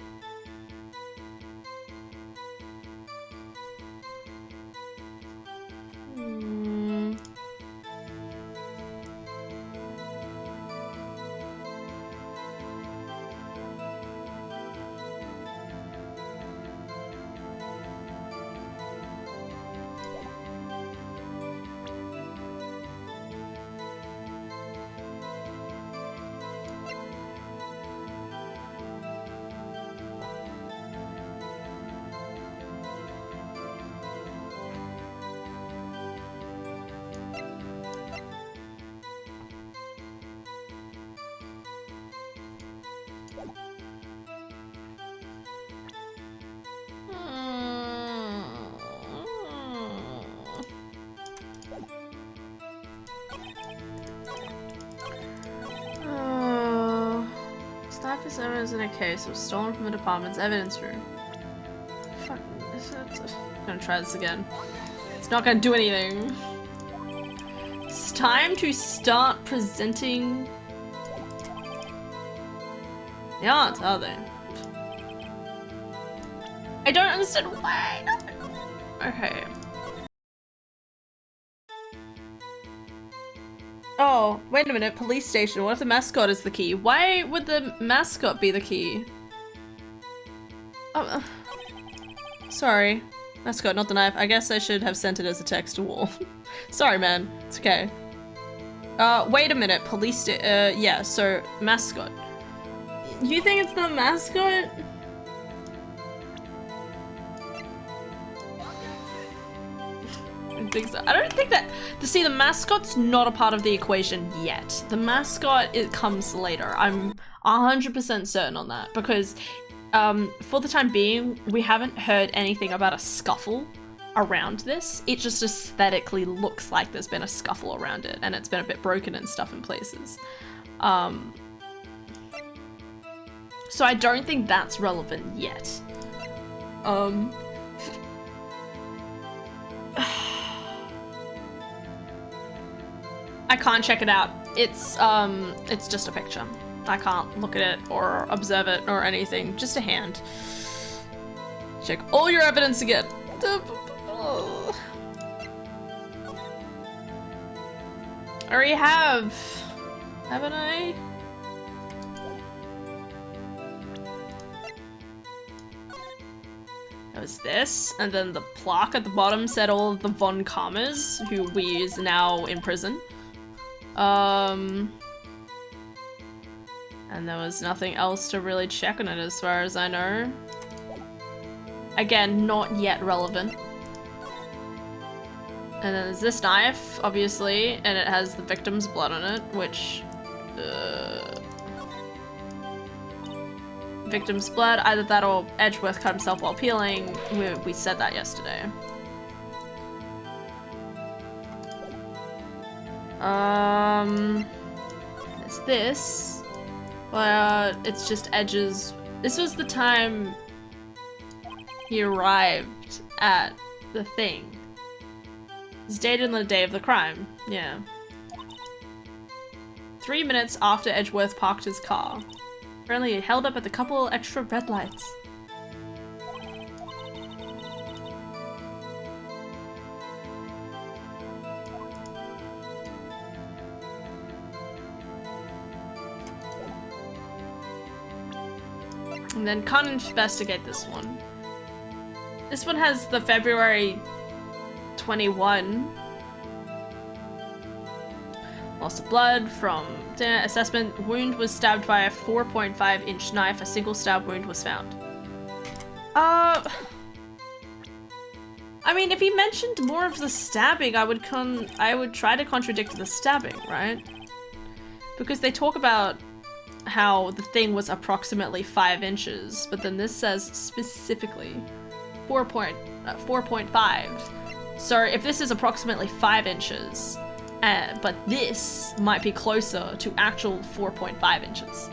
Sniper's evidence in a case was stolen from the department's evidence room. Fuck, I'm gonna try this again. It's not gonna do anything. It's time to start presenting. They aren't, are they? I don't understand why. Okay. Oh, wait a minute, police station. What if the mascot is the key? Why would the mascot be the key? Oh, sorry. Mascot, not the knife. I guess I should have sent it as a text to Wall. Sorry, man. It's okay. Wait a minute, yeah, so, mascot. You think it's the mascot? I don't think that. See, the mascot's not a part of the equation yet. The mascot, it comes later. I'm 100% certain on that because for the time being, we haven't heard anything about a scuffle around this. It just aesthetically looks like there's been a scuffle around it and it's been a bit broken and stuff in places. So I don't think that's relevant yet. I can't check it out. It's just a picture. I can't look at it or observe it or anything. Just a hand. Check all your evidence again. I already have. Haven't I? It was this, and then the plaque at the bottom said all of the Von Kammers, who we is now in prison. And there was nothing else to really check on it as far as I know. Again, not yet relevant. And then there's this knife, obviously, and it has the victim's blood on it, which... victim's blood, either that or Edgeworth cut himself while peeling. We said that yesterday. It's this. It's just Edge's. This was the time he arrived at the thing. It's dated on the day of the crime. Yeah. 3 minutes after Edgeworth parked his car. Apparently, it held up at the couple extra red lights. And then can't investigate this one. This one has the February 21. Loss of blood from assessment. Wound was stabbed by a 4.5-inch knife. A single stab wound was found. I mean, if he mentioned more of the stabbing, I would try to contradict the stabbing, right? Because they talk about how the thing was approximately 5 inches, but then this says specifically 4.5. So if this is approximately 5 inches, but this might be closer to actual 4.5 inches.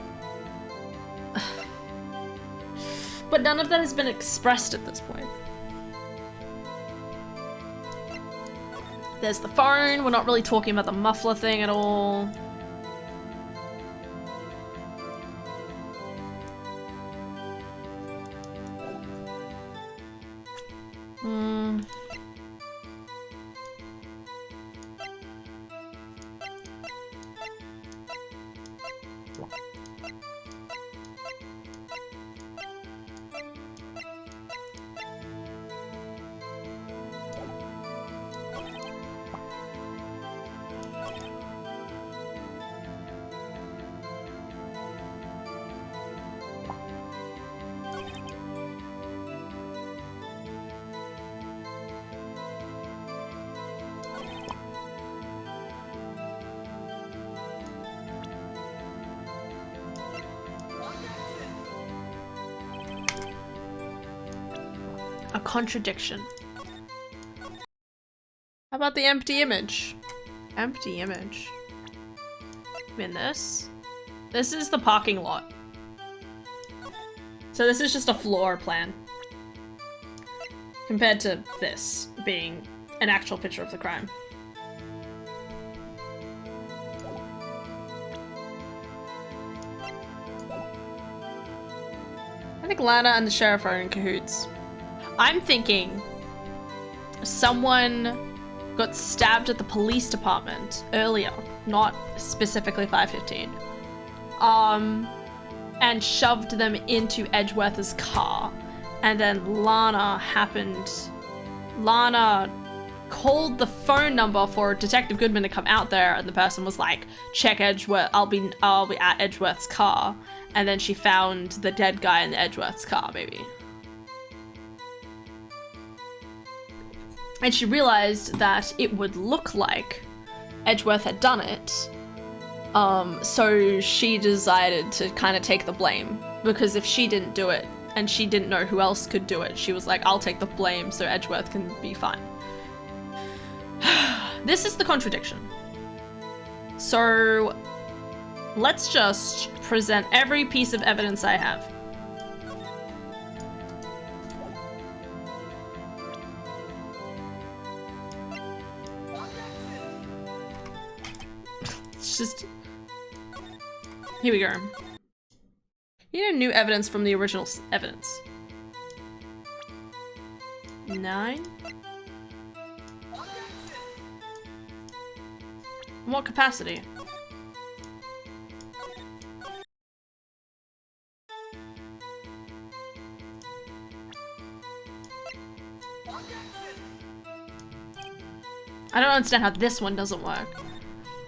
But none of that has been expressed at this point. There's the phone. We're not really talking about the muffler thing at all. A contradiction. How about the empty image? Empty image. In this? This is the parking lot. So this is just a floor plan. Compared to this being an actual picture of the crime. I think Lana and the sheriff are in cahoots. I'm thinking someone got stabbed at the police department earlier, not specifically 5:15, and shoved them into Edgeworth's car, and then Lana called the phone number for Detective Goodman to come out there, and the person was like, check Edgeworth, I'll be at Edgeworth's car, and then she found the dead guy in the Edgeworth's car, maybe. And she realized that it would look like Edgeworth had done it. So she decided to kind of take the blame. Because if she didn't do it, and she didn't know who else could do it, she was like, I'll take the blame so Edgeworth can be fine. This is the contradiction. So let's just present every piece of evidence I have. Just here we go. You need new evidence from the original evidence. 9. In what capacity? I don't understand how this one doesn't work.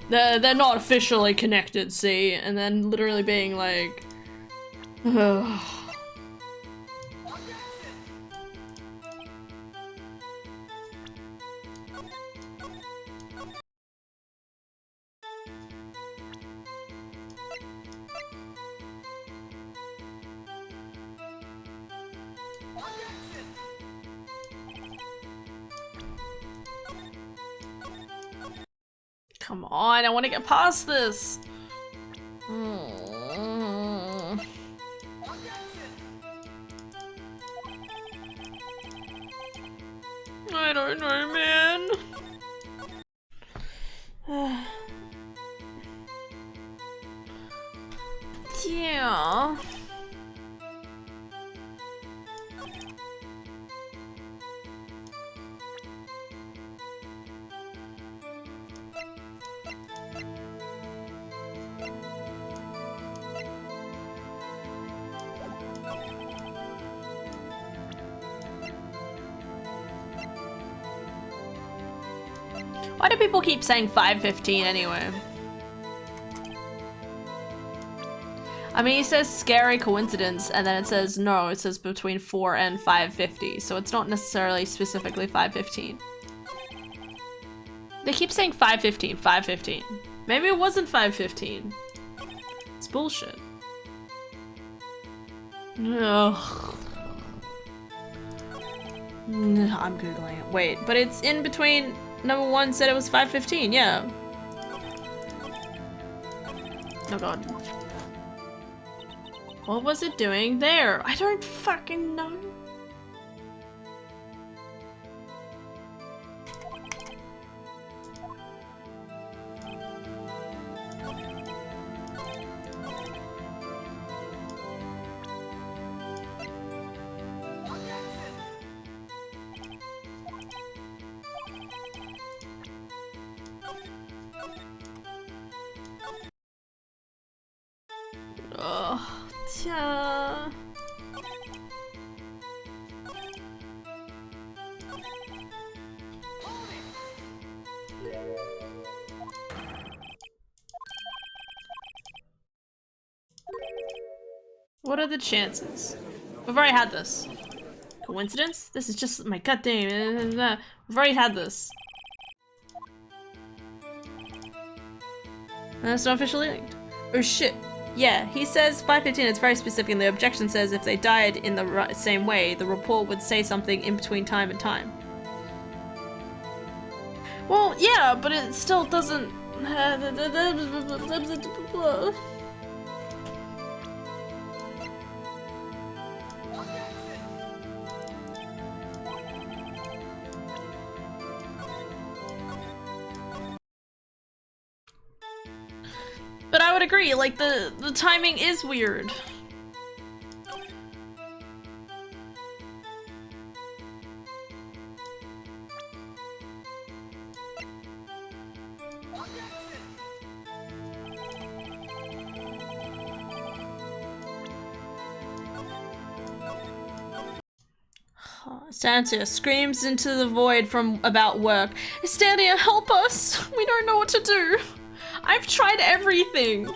They're not officially connected, see? And then literally being like... Ugh. Come on, I want to get past this. I don't know, man. Yeah. Why do people keep saying 5:15 anyway? I mean, he says scary coincidence, and then it says no, it says between 4 and 5:50, so it's not necessarily specifically 5:15. They keep saying 5:15, 5:15. Maybe it wasn't 5:15. It's bullshit. Ugh. I'm googling it. Wait, but it's in between. Number 1 said it was 5:15, yeah. Oh god. What was it doing there? I don't fucking know. Oh, tja. What are the chances? We've already had this. Coincidence? This is just my goddamn. We've already had this. That's not officially linked. Oh shit. Yeah, he says 5:15, it's very specific, and the objection says if they died in the same way, the report would say something in between time and time. Well, yeah, but it still doesn't... But I would agree, like, the timing is weird. Santa screams into the void from about work. Estandia, help us! We don't know what to do. I've tried everything.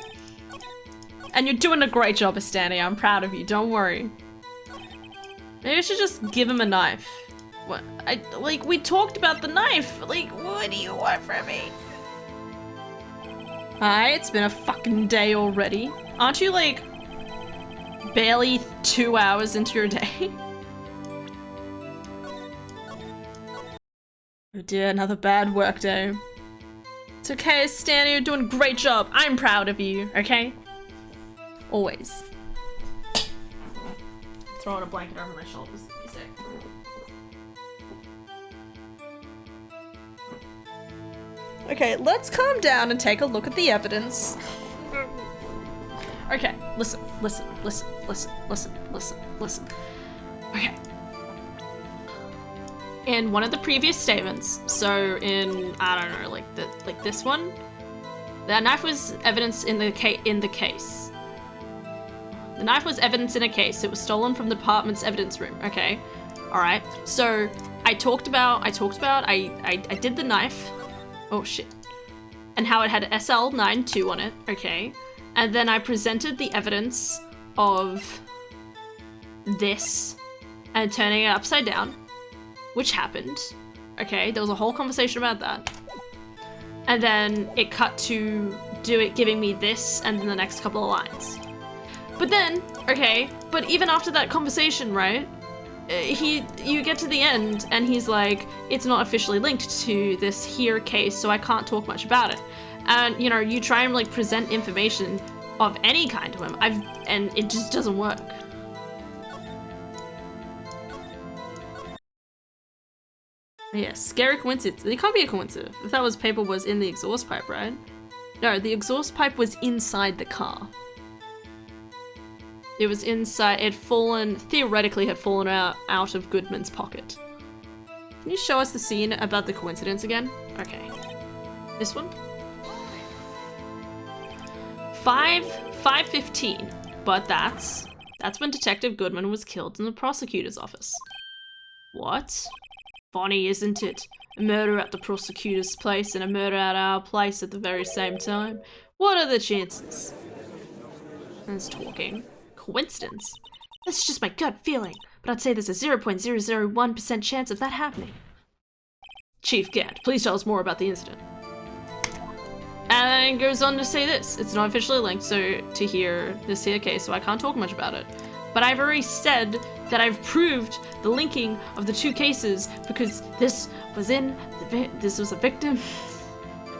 And you're doing a great job, Estandia. I'm proud of you. Don't worry. Maybe I should just give him a knife. What? Like, we talked about the knife. Like, what do you want from me? Hi, it's been a fucking day already. Aren't you, like, barely 2 hours into your day? Oh dear, another bad work day. It's okay, Stan, you're doing a great job. I'm proud of you, okay? Always. Throwing a blanket over my shoulders. Be sick. Okay, let's calm down and take a look at the evidence. Okay, listen. Okay. In one of the previous statements, so in, I don't know, like this one, the knife was evidence in the case. The knife was evidence in a case. It was stolen from the department's evidence room. Okay, all right. So I did the knife. Oh shit. And how it had SL92 on it. Okay, and then I presented the evidence of this and turning it upside down. Which happened. Okay, there was a whole conversation about that. And then it cut to giving me this and then the next couple of lines. But then, okay, but even after that conversation, right? You get to the end and he's like, it's not officially linked to this here case, so I can't talk much about it. and you know, you try and like present information of any kind to him, and it just doesn't work. Yeah, scary coincidence. It can't be a coincidence. If that was paper was in the exhaust pipe, right? No, the exhaust pipe was inside the car. It was inside, theoretically had fallen out of Goodman's pocket. Can you show us the scene about the coincidence again? Okay. This one? 5:15, but that's when Detective Goodman was killed in the prosecutor's office. What? Funny, isn't it? A murder at the prosecutor's place and a murder at our place at the very same time. What are the chances? It's talking. Coincidence? That's just my gut feeling, but I'd say there's a 0.001% chance of that happening. Chief Gant, please tell us more about the incident. And then it goes on to say this. It's not officially linked to this here case, so I can't talk much about it. But I've already said that I've proved the linking of the two cases because this was a victim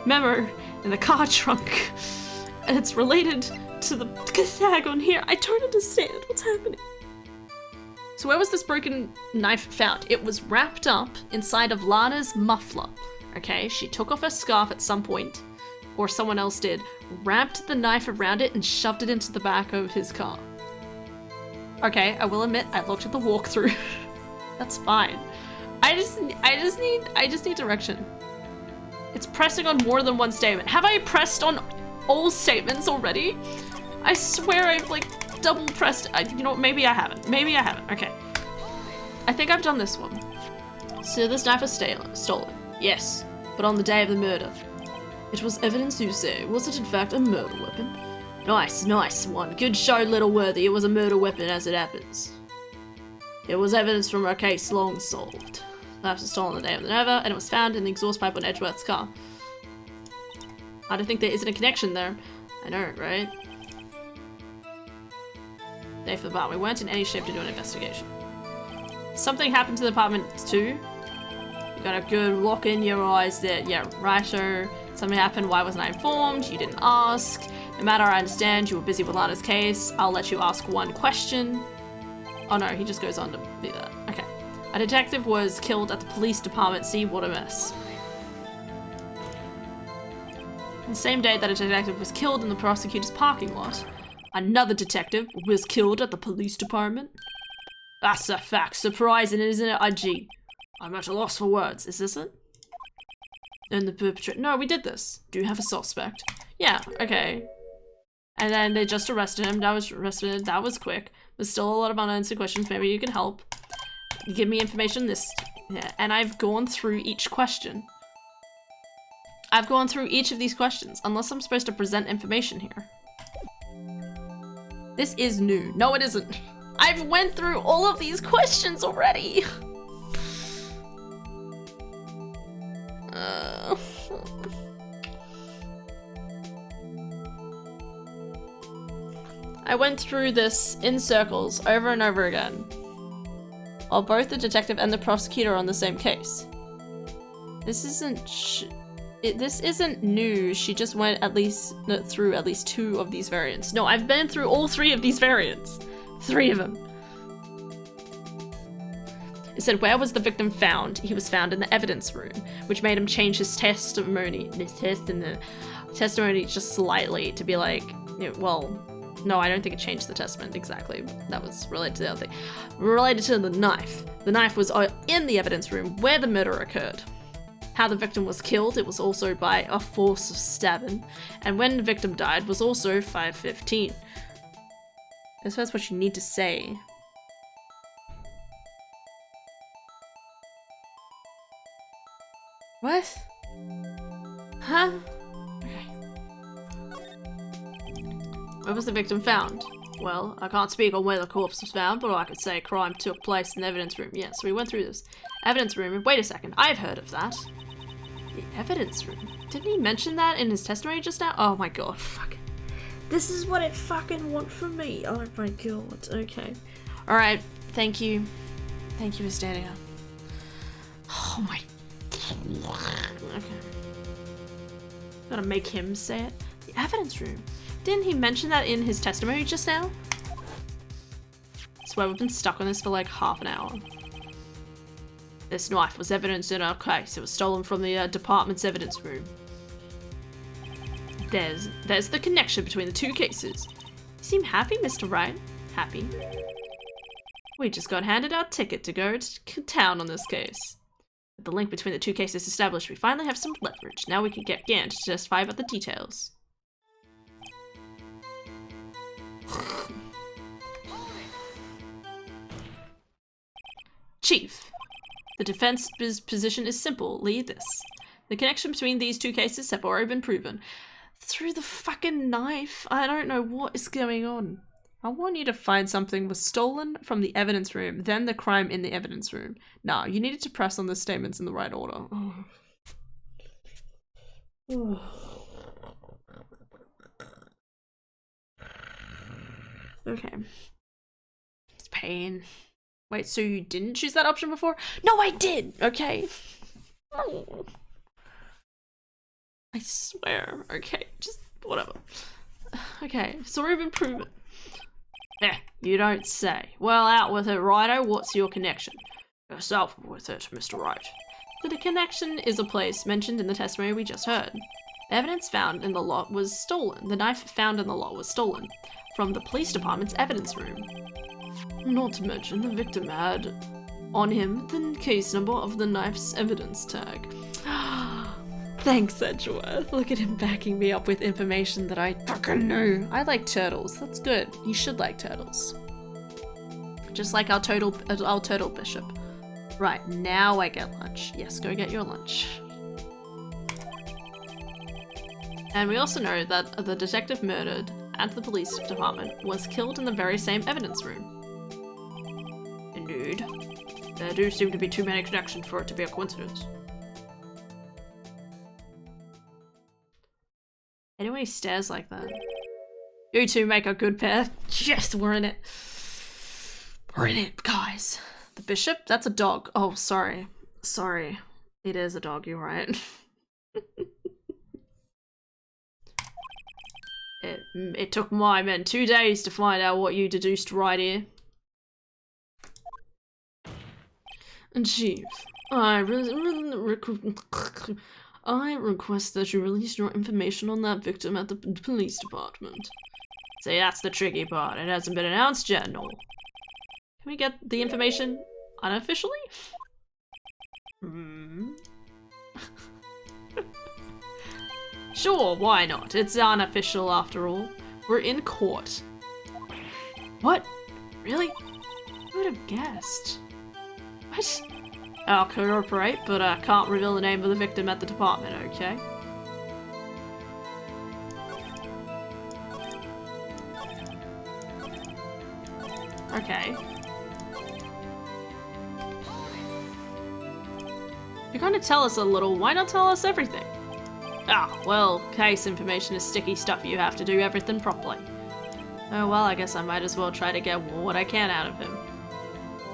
memo in the car trunk, and it's related to the tag on here. I don't understand what's happening. So where was this broken knife found? It was wrapped up inside of Lana's muffler. Okay, she took off her scarf at some point, or someone else did, wrapped the knife around it and shoved it into the back of his car. Okay, I will admit, I looked at the walkthrough. That's fine. I just need direction. It's pressing on more than one statement. Have I pressed on all statements already? I swear I've like double pressed. You know what, maybe I haven't. Maybe I haven't. Okay. I think I've done this one. So this knife was stolen. Yes, but on the day of the murder. It was evidence, you say. Was it in fact a murder weapon? Nice one. Good show, Little Worthy. It was a murder weapon as it happens. It was evidence from a case long solved. The knife was stolen on the day of the murder, and it was found in the exhaust pipe on Edgeworth's car. I don't think there isn't a connection there. I know, right? Day for the bar. We weren't in any shape to do an investigation. Something happened to the apartment too. You got a good look in your eyes there. Yeah, righto. Something happened. Why wasn't I informed? You didn't ask. No matter, I understand you were busy with Lana's case. I'll let you ask one question. Oh no, he just goes on to do that. Okay. A detective was killed at the police department. See, what a mess. The same day that a detective was killed in the prosecutor's parking lot, another detective was killed at the police department. That's a fact. Surprising, isn't it, IG? I'm at a loss for words. Is this it? And the perpetrator. No, we did this. Do you have a suspect? Yeah, okay. And then they just arrested him. That was quick. There's still a lot of unanswered questions. Maybe you can help. Give me information. Yeah, and I've gone through each question. I've gone through each of these questions, unless I'm supposed to present information here. This is new. No, it isn't. I've went through all of these questions already. I went through this in circles over and over again, while both the detective and the prosecutor are on the same case. This isn't new. She just went through at least 2 of these variants. No, I've been through all 3 of these variants. 3 of them. It said, where was the victim found? He was found in the evidence room, which made him change his testimony just slightly to be like, well, no, I don't think it changed the testament exactly. That was related to the other thing. Related to the knife. The knife was in the evidence room where the murder occurred. How the victim was killed, it was also by a force of stabbing. And when the victim died was also 5:15. I suppose that's what you need to say. What? Huh? Okay. Where was the victim found? Well, I can't speak on where the corpse was found, but I could say crime took place in the evidence room. Yeah, so we went through this. Evidence room. Wait a second, I've heard of that. The evidence room? Didn't he mention that in his testimony just now? Oh my god, fuck. This is what it fucking want from me. Oh my god, okay. Alright, thank you. Thank you, Astadia. Oh my... Okay. Gotta make him say it. The evidence room. Didn't he mention that in his testimony just now? I swear we've been stuck on this for like half an hour. This knife was evidence in our case. It was stolen from the department's evidence room. There's the connection between the two cases. You seem happy, Mr. Wright. Happy. We just got handed our ticket to go to town on this case. With the link between the two cases established, we finally have some leverage. Now we can get Gant to testify about the details. Chief, the defense's position is simple. Lead this. The connection between these two cases have already been proven. Through the fucking knife. I don't know what is going on. I want you to find something was stolen from the evidence room, then the crime in the evidence room. Nah, you needed to press on the statements in the right order. Oh. Okay. It's pain. Wait, so you didn't choose that option before? No, I did! Okay. Oh. I swear. Okay, just whatever. Okay, sorry I've been proven. You don't say. Well, out with it, Righto. What's your connection? Yourself with it, Mr. Wright. The connection is a place mentioned in the testimony we just heard. The evidence found in the lot was stolen. The knife found in the lot was stolen from the police department's evidence room. Not to mention the victim had on him the case number of the knife's evidence tag. Thanks, Edgeworth. Look at him backing me up with information that I fucking knew. I like turtles. That's good. You should like turtles. Just like our turtle bishop. Right, now I get lunch. Yes, go get your lunch. And we also know that the detective murdered at the police department was killed in the very same evidence room. Indeed. There do seem to be too many connections for it to be a coincidence. Anyway, he stares like that. You two make a good pair. Yes, we're in it. We're in it, guys. The bishop? That's a dog. Oh, sorry. Sorry. It is a dog, you're right. It took my men 2 days to find out what you deduced right here. And Chief, I request that you release your information on that victim at the police department. See, that's the tricky part. It hasn't been announced yet, no. Can we get the information unofficially? Sure, why not? It's unofficial after all. We're in court. What? Really? Who would have guessed? What? I'll cooperate, but I can't reveal the name of the victim at the department, okay? Okay. You're going to tell us a little, why not tell us everything? Ah, well, case information is sticky stuff. You have to do everything properly. Oh well, I guess I might as well try to get what I can out of him.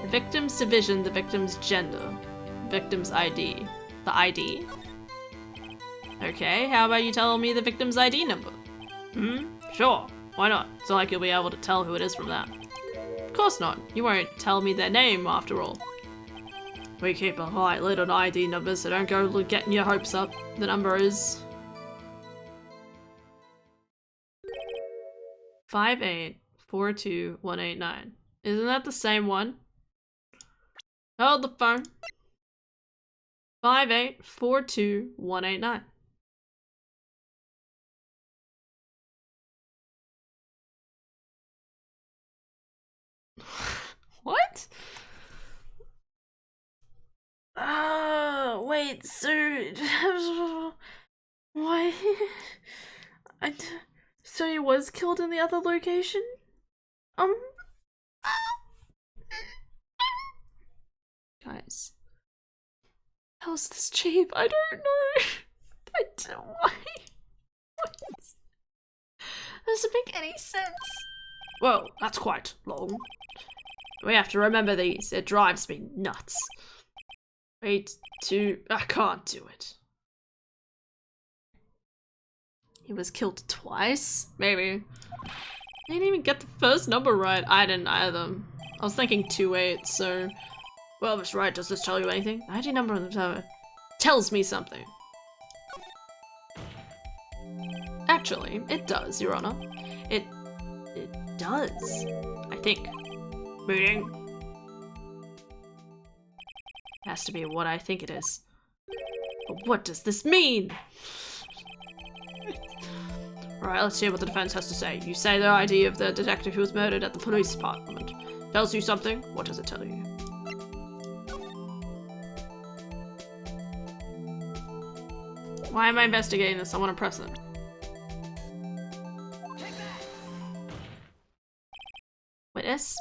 The victim's division, the victim's gender, victim's ID. The ID? Okay, how about you tell me the victim's ID number? Sure, why not? It's not like you'll be able to tell who it is from that. Of course not, you won't tell me their name after all. We keep a high lid on ID numbers, so don't go getting your hopes up. The number is 5842189. Isn't that the same one? Hold the phone. 5842189. What? Wait, so... Why? So he was killed in the other location? Guys. How's this cheap? I don't know. I don't... Why? What? Doesn't make any sense. Whoa, that's quite long. We have to remember these. It drives me nuts. I can't do it. He was killed twice? Maybe. I didn't even get the first number right. I didn't either. I was thinking 28, so... Well, Miss Wright, does this tell you anything? The ID number on the tower tells me something. Actually, it does, Your Honor. It does, I think. Meaning? Has to be what I think it is. But what does this mean? Alright, let's hear what the defense has to say. You say the ID of the detective who was murdered at the police department tells you something. What does it tell you? Why am I investigating this? I want to press it. Witness?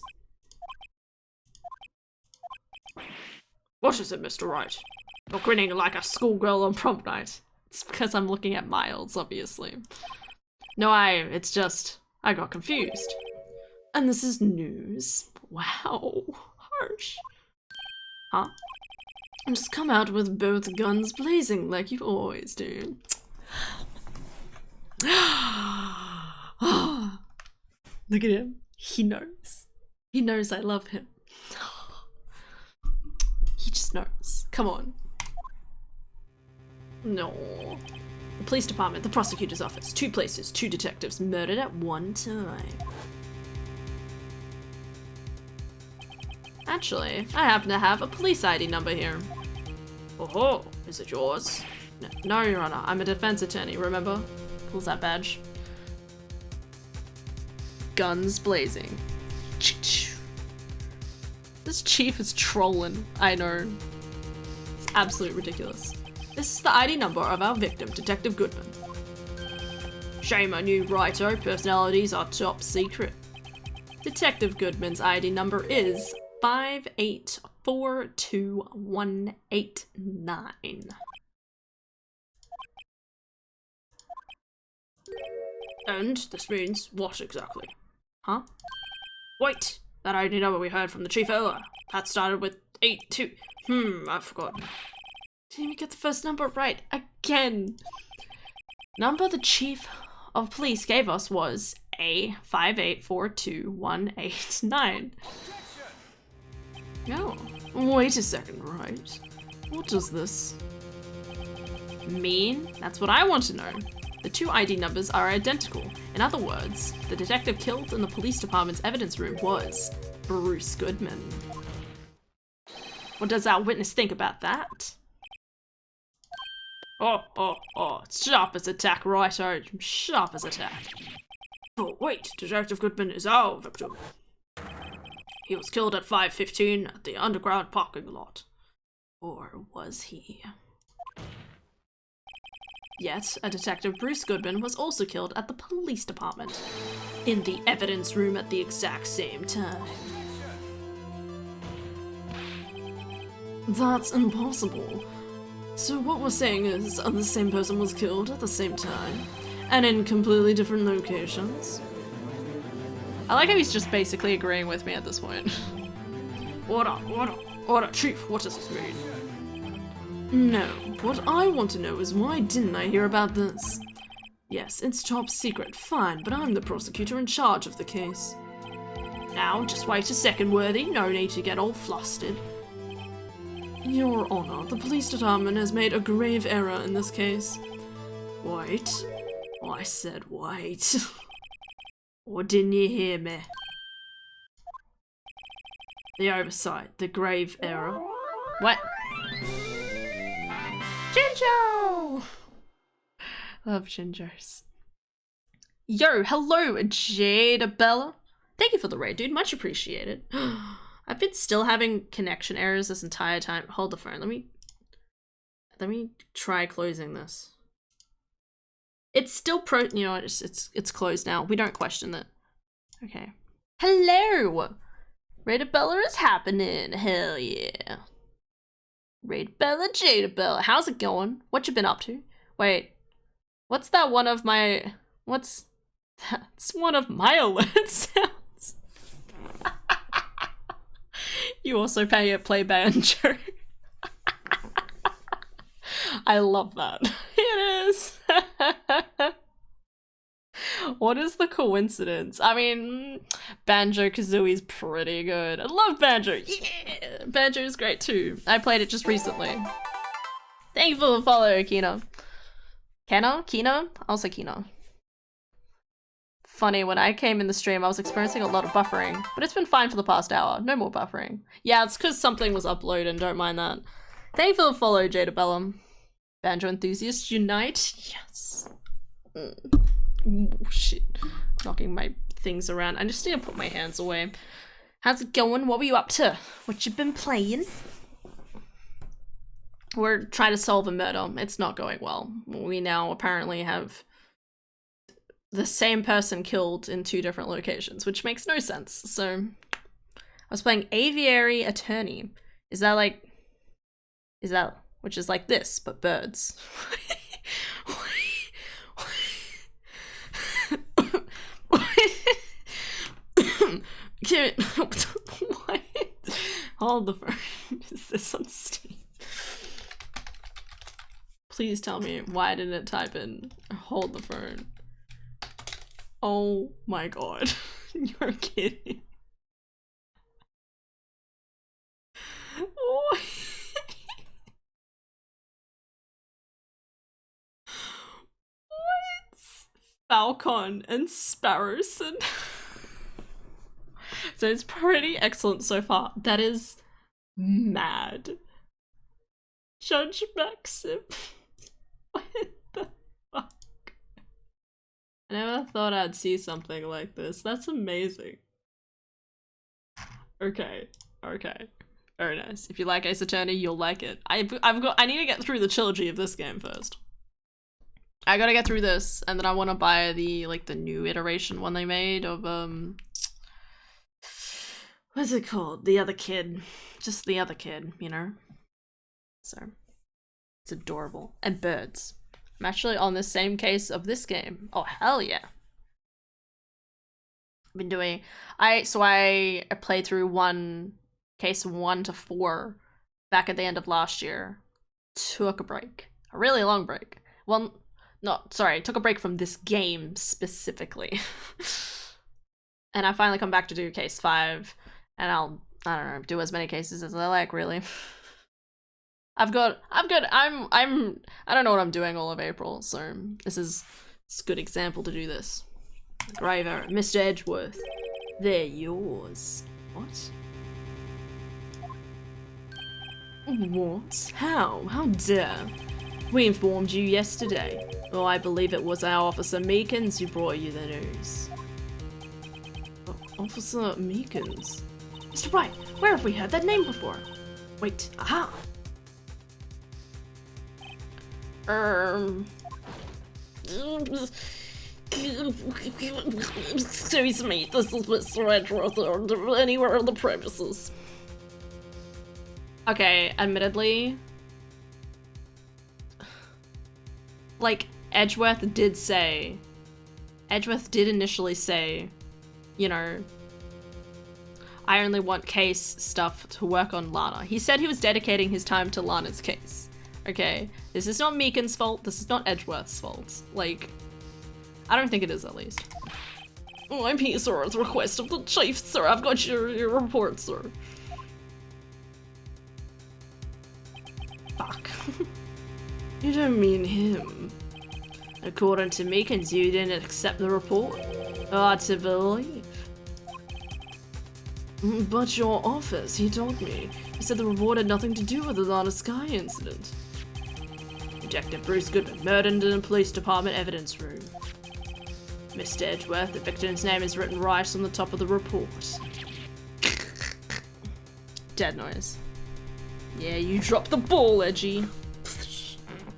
What is it, Mr. Wright? You're grinning like a schoolgirl on prom night. It's because I'm looking at Miles, obviously. No, it's just, I got confused. And this is news. Wow, harsh. Huh? Just come out with both guns blazing like you always do. Look at him. He knows. He knows I love him. He just knows. Come on. No. The police department, the prosecutor's office, 2 places, 2 detectives murdered at one time. Actually, I happen to have a police ID number here. Oh, is it yours? No, Your Honor, I'm a defense attorney, remember? Pulls that badge. Guns blazing. This chief is trolling, I know. It's absolutely ridiculous. This is the ID number of our victim, Detective Goodman. Shame on you, Righto. Personalities are top secret. Detective Goodman's ID number is 5842189. And this means what exactly? Huh? Wait! That ID number we heard from the chief earlier. That started with 82. I've forgotten. Didn't even get the first number right again. Number the chief of police gave us was A5842189. No, wait a second, right? What does this mean? That's what I want to know. The 2 ID numbers are identical. In other words, the detective killed in the police department's evidence room was Bruce Goodman. What does our witness think about that? Oh, sharp as a tack, righto. Sharp as a tack. But wait, Detective Goodman is our victim. He was killed at 5:15 at the underground parking lot. Or was he? Yet, a Detective Bruce Goodman was also killed at the police department, in the evidence room at the exact same time. That's impossible. So what we're saying is the same person was killed at the same time, and in completely different locations? I like how he's just basically agreeing with me at this point. Order, Chief, what does this mean? No, what I want to know is why didn't I hear about this? Yes, it's top secret, fine, but I'm the prosecutor in charge of the case. Now, just wait a second, Worthy, no need to get all flustered. Your Honor, the police department has made a grave error in this case. Wait. Oh, I said wait. Or didn't you hear me? The oversight, the grave error. What? Jinjo! Love Jinjos. Yo, hello, Jada Bella. Thank you for the raid, dude. Much appreciated. I've been still having connection errors this entire time. Hold the phone. Let me try closing this. It's still you know, it's closed now. We don't question it. Okay. Hello! Raid Bella is happening. Hell yeah. Raid Bella, Jada Bella. How's it going? What you been up to? Wait. What's that one of my... What's... That's one of my alert sounds. You also play banjo. I love that. It is. What is the coincidence? I mean, Banjo-Kazooie's pretty good. I love Banjo. Yeah! Banjo's great too. I played it just recently. Thank you for the follow, Kina. Kina? I'll say Kina. Funny, when I came in the stream, I was experiencing a lot of buffering, but it's been fine for the past hour. No more buffering. Yeah, it's because something was uploaded, don't mind that. Thank you for the follow, Jada Bellum. Banjo enthusiasts unite. Yes. Ooh, shit. Knocking my things around. I just need to put my hands away. How's it going? What were you up to? What you been playing? We're trying to solve a murder. It's not going well. We now apparently have the same person killed in 2 different locations, which makes no sense. So, I was playing Aviary Attorney. Is that, which is like this, but birds. What? Hold the phone. Is this on Steam? Please tell me why didn't it type in hold the phone? Oh my god. You're kidding. What? Falcon and Sparrowson. So it's pretty excellent so far. That is mad. Judge Maxim. What the fuck? I never thought I'd see something like this. That's amazing. Okay. Very nice. If you like Ace Attorney, you'll like it. I need to get through the trilogy of this game first. I gotta get through this, and then I want to buy the new iteration one they made of what's it called? The other kid. Just the other kid, you know? So it's adorable. And birds. I'm actually on the same case of this game. Oh hell yeah. I've been doing I played through case 1 to 4 back at the end of last year. Took a break. A really long break. Well, no, sorry, took a break from this game specifically. And I finally come back to do case 5, and I don't know, do as many cases as I like, really. I don't know what I'm doing all of April, so this is a good example to do this. Grave error. Mr. Edgeworth. They're yours. What? What? How? How dare? We informed you yesterday. Oh, I believe it was our Officer Meekins who brought you the news. Officer Meekins? Mr. Wright, where have we heard that name before? Wait, aha! Excuse me, this is Mr. Edgeworth, or anywhere on the premises. Okay, admittedly, like, Edgeworth did initially say, you know, I only want case stuff to work on Lana. He said he was dedicating his time to Lana's case. Okay, this is not Meekin's fault, this is not Edgeworth's fault. Like, I don't think it is, at least. Oh, I'm here, sir, at the request of the chief, sir. I've got your report, sir. Fuck. You don't mean him. According to Meekins, you didn't accept the report. Hard to believe. But your office, he told me. He said the report had nothing to do with the Lana Sky incident. Detective Bruce Goodman, murdered in a police department evidence room. Mr. Edgeworth, the victim's name is written right on the top of the report. Dead noise. Yeah, you dropped the ball, Edgy.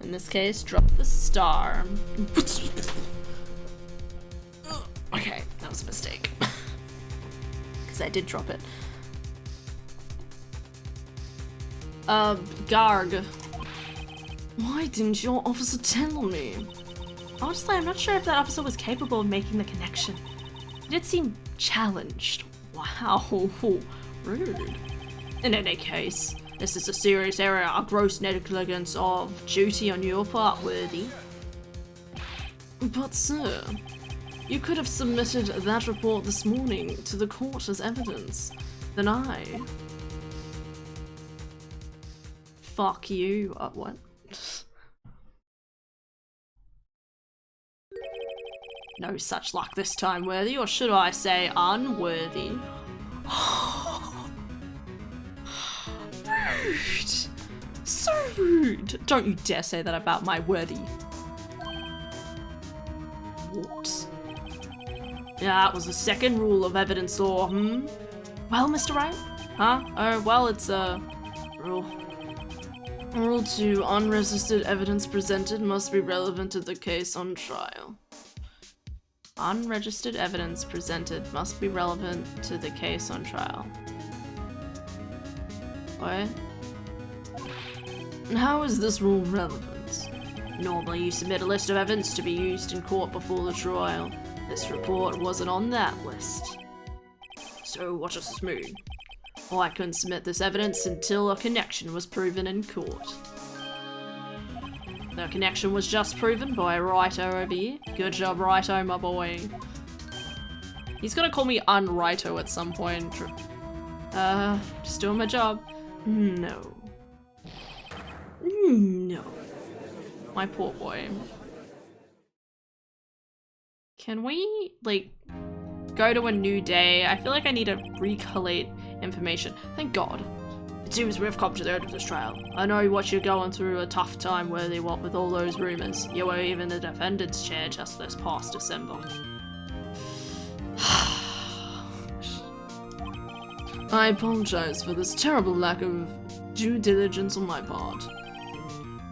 In this case, drop the star. Okay, that was a mistake. Because I did drop it. Garg. Why didn't your officer tell me? Honestly, I'm not sure if that officer was capable of making the connection. He did seem challenged. Wow, rude. In any case, this is a serious error, a gross negligence of duty on your part, Worthy. But sir, You could have submitted that report this morning to the court as evidence. Then I... Fuck you. What? No such luck this time, worthy, or should I say unworthy? Rude! So rude! Don't you dare say that about my worthy. What? Yeah, that was the second rule of evidence law, hmm? Well, Mr. Wright? Huh? Oh, well, it's a rule. Rule 2, unresisted evidence presented must be relevant to the case on trial. Unregistered evidence presented must be relevant to the case on trial. What? How is this rule relevant? Normally you submit a list of evidence to be used in court before the trial. This report wasn't on that list. So what does this mean? Well, I couldn't submit this evidence until a connection was proven in court. The connection was just proven by Righto over here. Good job, Righto, my boy. He's gonna call me un-Righto at some point. Just doing my job. No. No. My poor boy. Can we, like, go to a new day? I feel like I need to recollate information. Thank God. It seems we've come to the end of this trial. I know what you're going through a tough time, Worthy, what with all those rumors. You were even the defendant's chair just this past December. I apologize for this terrible lack of due diligence on my part.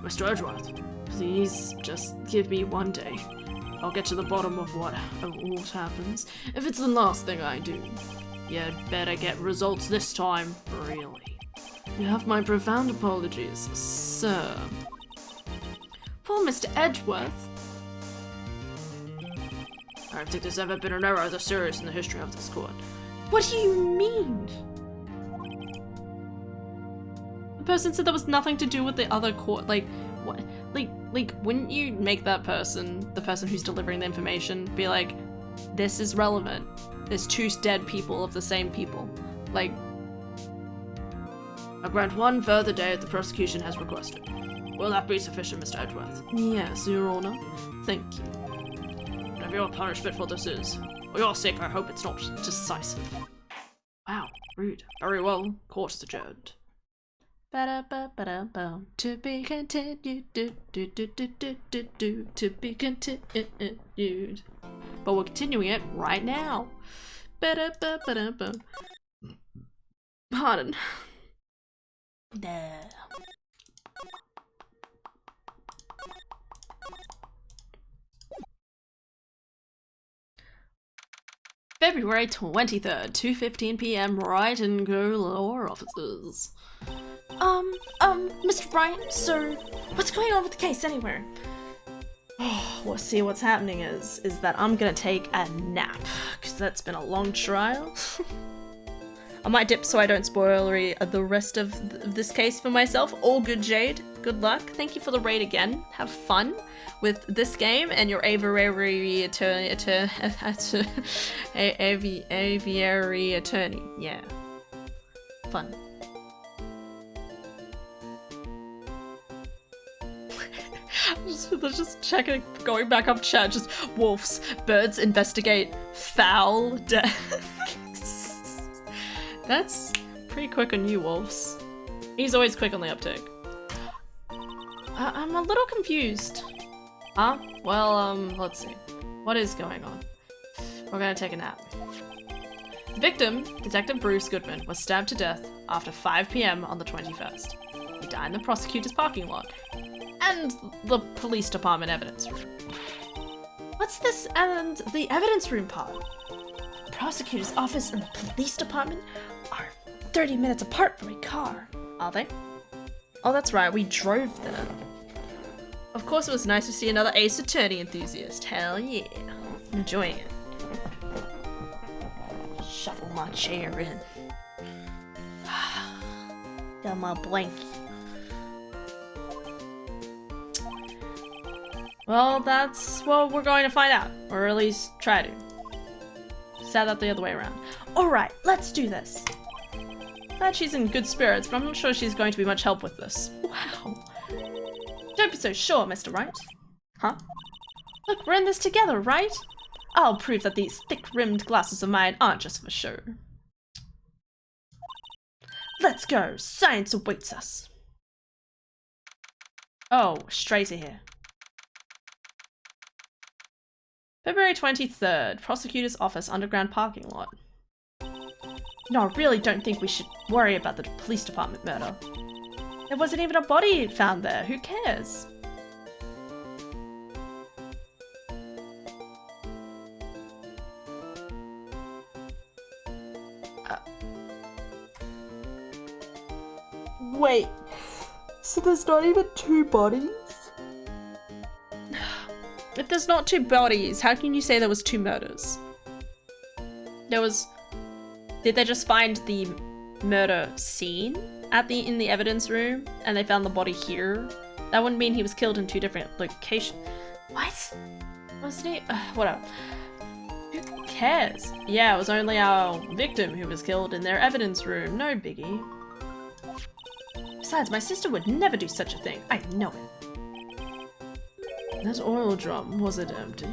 Mr. Edgeworth, please just give me one day. I'll get to the bottom of what happens. If it's the last thing I do, you'd better get results this time, really. You have my profound apologies, sir. Poor Mr. Edgeworth. I don't think there's ever been an error this serious in the history of this court. What do you mean? The person said there was nothing to do with the other court. Like, what? Like, wouldn't you make that person, the person who's delivering the information, be like, this is relevant. There's two dead people of the same people. Like, I grant one further day the prosecution has requested. Will that be sufficient, Mr. Edgeworth? Yes, Your Honor. Thank you. Whatever your punishment for this is, for your sake, I hope it's not decisive. Wow, rude. Very well, court is adjourned. To be continued, to be continued. But we're continuing it right now. Pardon. February 23rd, 2:15 p.m. Wright and Co. Law Offices. Mr. Wright, sir, what's going on with the case anywhere? Well, see, what's happening is that I'm gonna take a nap, because that's been a long trial. I might dip so I don't spoil the rest of this case for myself. All good, Jade. Good luck. Thank you for the raid again. Have fun with this game and your aviary attorney. Yeah. Fun. just checking, going back up chat, just wolves, birds investigate foul death. That's pretty quick on you, wolves. He's always quick on the uptick. I'm a little confused. Huh? Well, let's see. What is going on? We're gonna take a nap. Victim, Detective Bruce Goodman, was stabbed to death after 5 p.m. on the 21st. He died in the prosecutor's parking lot and the police department evidence room. What's this and the evidence room part? The prosecutor's office and the police department are 30 minutes apart from a car. Are they? Oh, that's right, we drove there. Of course it was nice to see another Ace Attorney enthusiast. Hell yeah. Enjoying it. Shuffle my chair in. Got my blanket. Well, that's what we're going to find out. Or at least try to. Sad that the other way around. Alright, let's do this. Glad she's in good spirits, but I'm not sure she's going to be much help with this. Wow. Don't be so sure, Mr. Wright. Huh? Look, we're in this together, right? I'll prove that these thick-rimmed glasses of mine aren't just for show. Let's go. Science awaits us. Oh, straight to here. February 23rd, Prosecutor's Office, underground parking lot. No, I really don't think we should worry about the police department murder. There wasn't even a body found there. Who cares? Wait, so there's not even 2 bodies? If there's not 2 bodies, how can you say there was 2 murders? Did they just find the murder scene in the evidence room and they found the body here? That wouldn't mean he was killed in 2 different locations. What? Wasn't he? Whatever. Who cares? Yeah, it was only our victim who was killed in their evidence room. No biggie. Besides, my sister would never do such a thing. I know it. That oil drum, was it empty?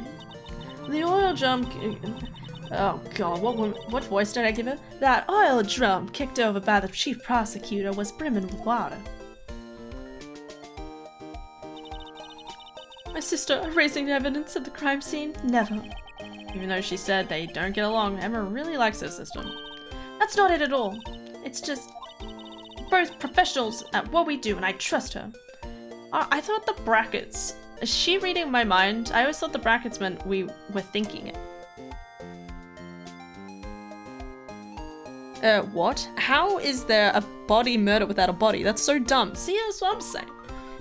The oil drum... Oh god, what voice did I give it? That oil drum, kicked over by the chief prosecutor, was brimming with water. My sister erasing evidence of the crime scene? Never. Even though she said they don't get along, Emma really likes her sister. That's not it at all. It's just... both professionals at what we do, and I trust her. I thought the brackets... Is she reading my mind? I always thought the brackets meant we were thinking it. What? How is there a body murder without a body? That's so dumb. See, that's what I'm saying.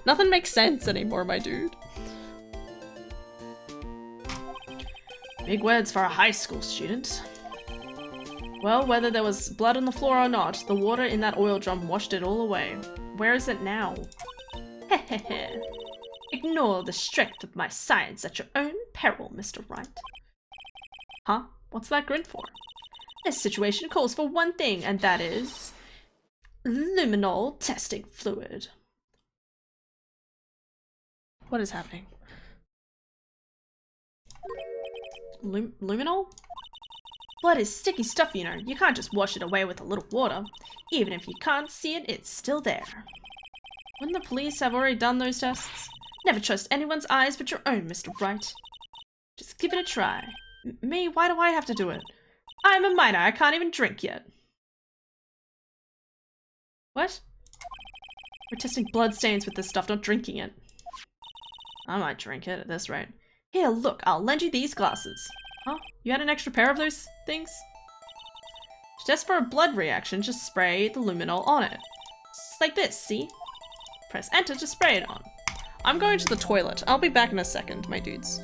Nothing makes sense anymore, my dude. Big words for a high school student. Well, whether there was blood on the floor or not, the water in that oil drum washed it all away. Where is it now? Hehehe. Ignore the strength of my science at your own peril, Mr. Wright. Huh? What's that grin for? This situation calls for one thing, and that is... luminol testing fluid. What is happening? Luminol? Blood is sticky stuff, you know. You can't just wash it away with a little water. Even if you can't see it, it's still there. Wouldn't the police have already done those tests? Never trust anyone's eyes but your own, Mr. Wright. Just give it a try. Me? Why do I have to do it? I'm a minor. I can't even drink yet. What? We're testing blood stains with this stuff, not drinking it. I might drink it at this rate. Here, look, I'll lend you these glasses. Huh? You had an extra pair of those things? To test for a blood reaction, just spray the luminol on it. Just like this, see? Press enter to spray it on. I'm going to the toilet. I'll be back in a second, my dudes.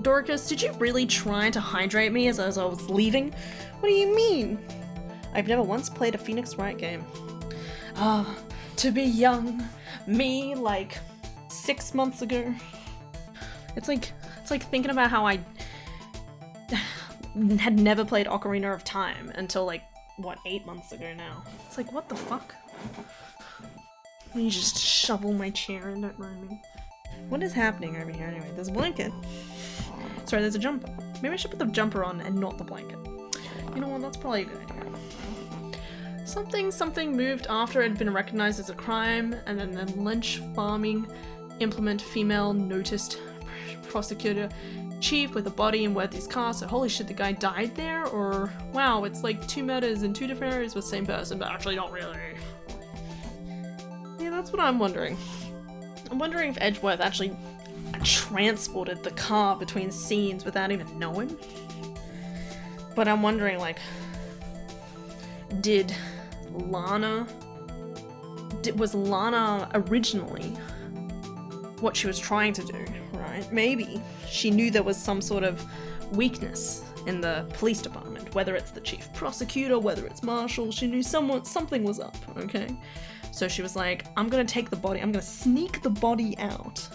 Dorcas, did you really try to hydrate me as I was leaving? What do you mean? I've never once played a Phoenix Wright game. Ah, to be young. Me, like, 6 months ago. It's like thinking about how I had never played Ocarina of Time until, like, what, 8 months ago now. It's like, what the fuck? Let me just shovel my chair and don't mind me. What is happening over here anyway? There's a blanket. Sorry, there's a jumper. Maybe I should put the jumper on and not the blanket. You know what, that's probably a good idea. Something moved after it had been recognized as a crime, and then the lynch farming implement female noticed prosecutor chief with a body in Worthy's car, so holy shit, the guy died there? Or, wow, it's like 2 murders in 2 different areas with the same person, but actually not really. Yeah, that's what I'm wondering. I'm wondering if Edgeworth actually transported the car between scenes without even knowing. But I'm wondering, like, was Lana originally what she was trying to do, right? Maybe she knew there was some sort of weakness in the police department, whether it's the chief prosecutor, whether it's Marshall, she knew something was up, okay? So she was like, I'm gonna take the body, I'm gonna sneak the body out,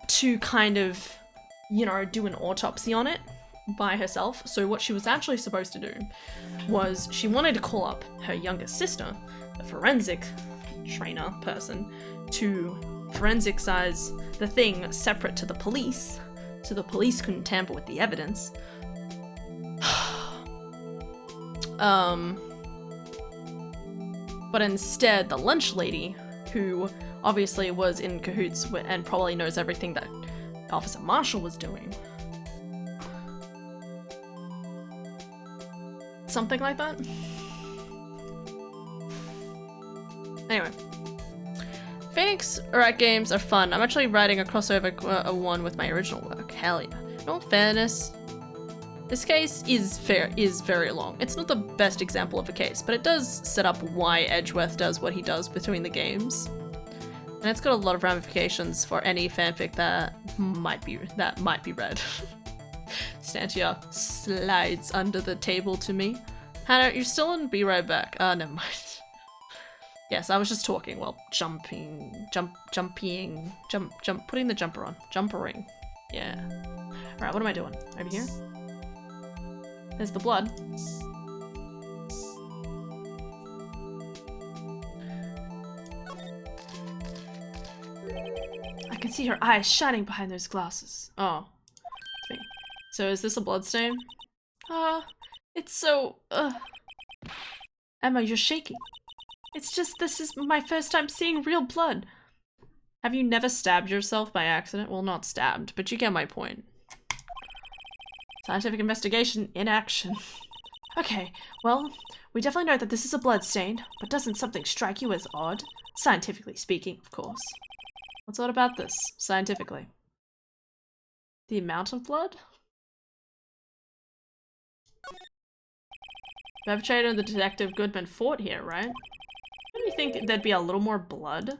to kind of, you know, do an autopsy on it by herself. So what she was actually supposed to do was she wanted to call up her younger sister, a forensic trainer person, to forensicize the thing separate to the police, so the police couldn't tamper with the evidence. But instead, the lunch lady, who obviously was in cahoots with, and probably knows everything that Officer Marshall was doing. Something like that? Anyway. Phoenix Wright games are fun. I'm actually writing a crossover one with my original work. Hell yeah. In all fairness, this case is very long. It's not the best example of a case, but it does set up why Edgeworth does what he does between the games. And it's got a lot of ramifications for any fanfic that might be read. Stantia slides under the table to me. Hannah, you're still in, be right back. Never mind. Yes, I was just talking while putting the jumper on. Jumpering. Yeah. Alright, what am I doing? Over here? There's the blood. I can see her eyes shining behind those glasses. Oh. It's me. So is this a bloodstain? It's so, Emma, you're shaking. It's just, this is my first time seeing real blood. Have you never stabbed yourself by accident? Well, not stabbed, but you get my point. Scientific investigation in action. Okay, well, we definitely know that this is a bloodstain, but doesn't something strike you as odd? Scientifically speaking, of course. What's odd about this, scientifically? The amount of blood? The perpetrator and the detective Goodman fought here, right? Don't you think there'd be a little more blood?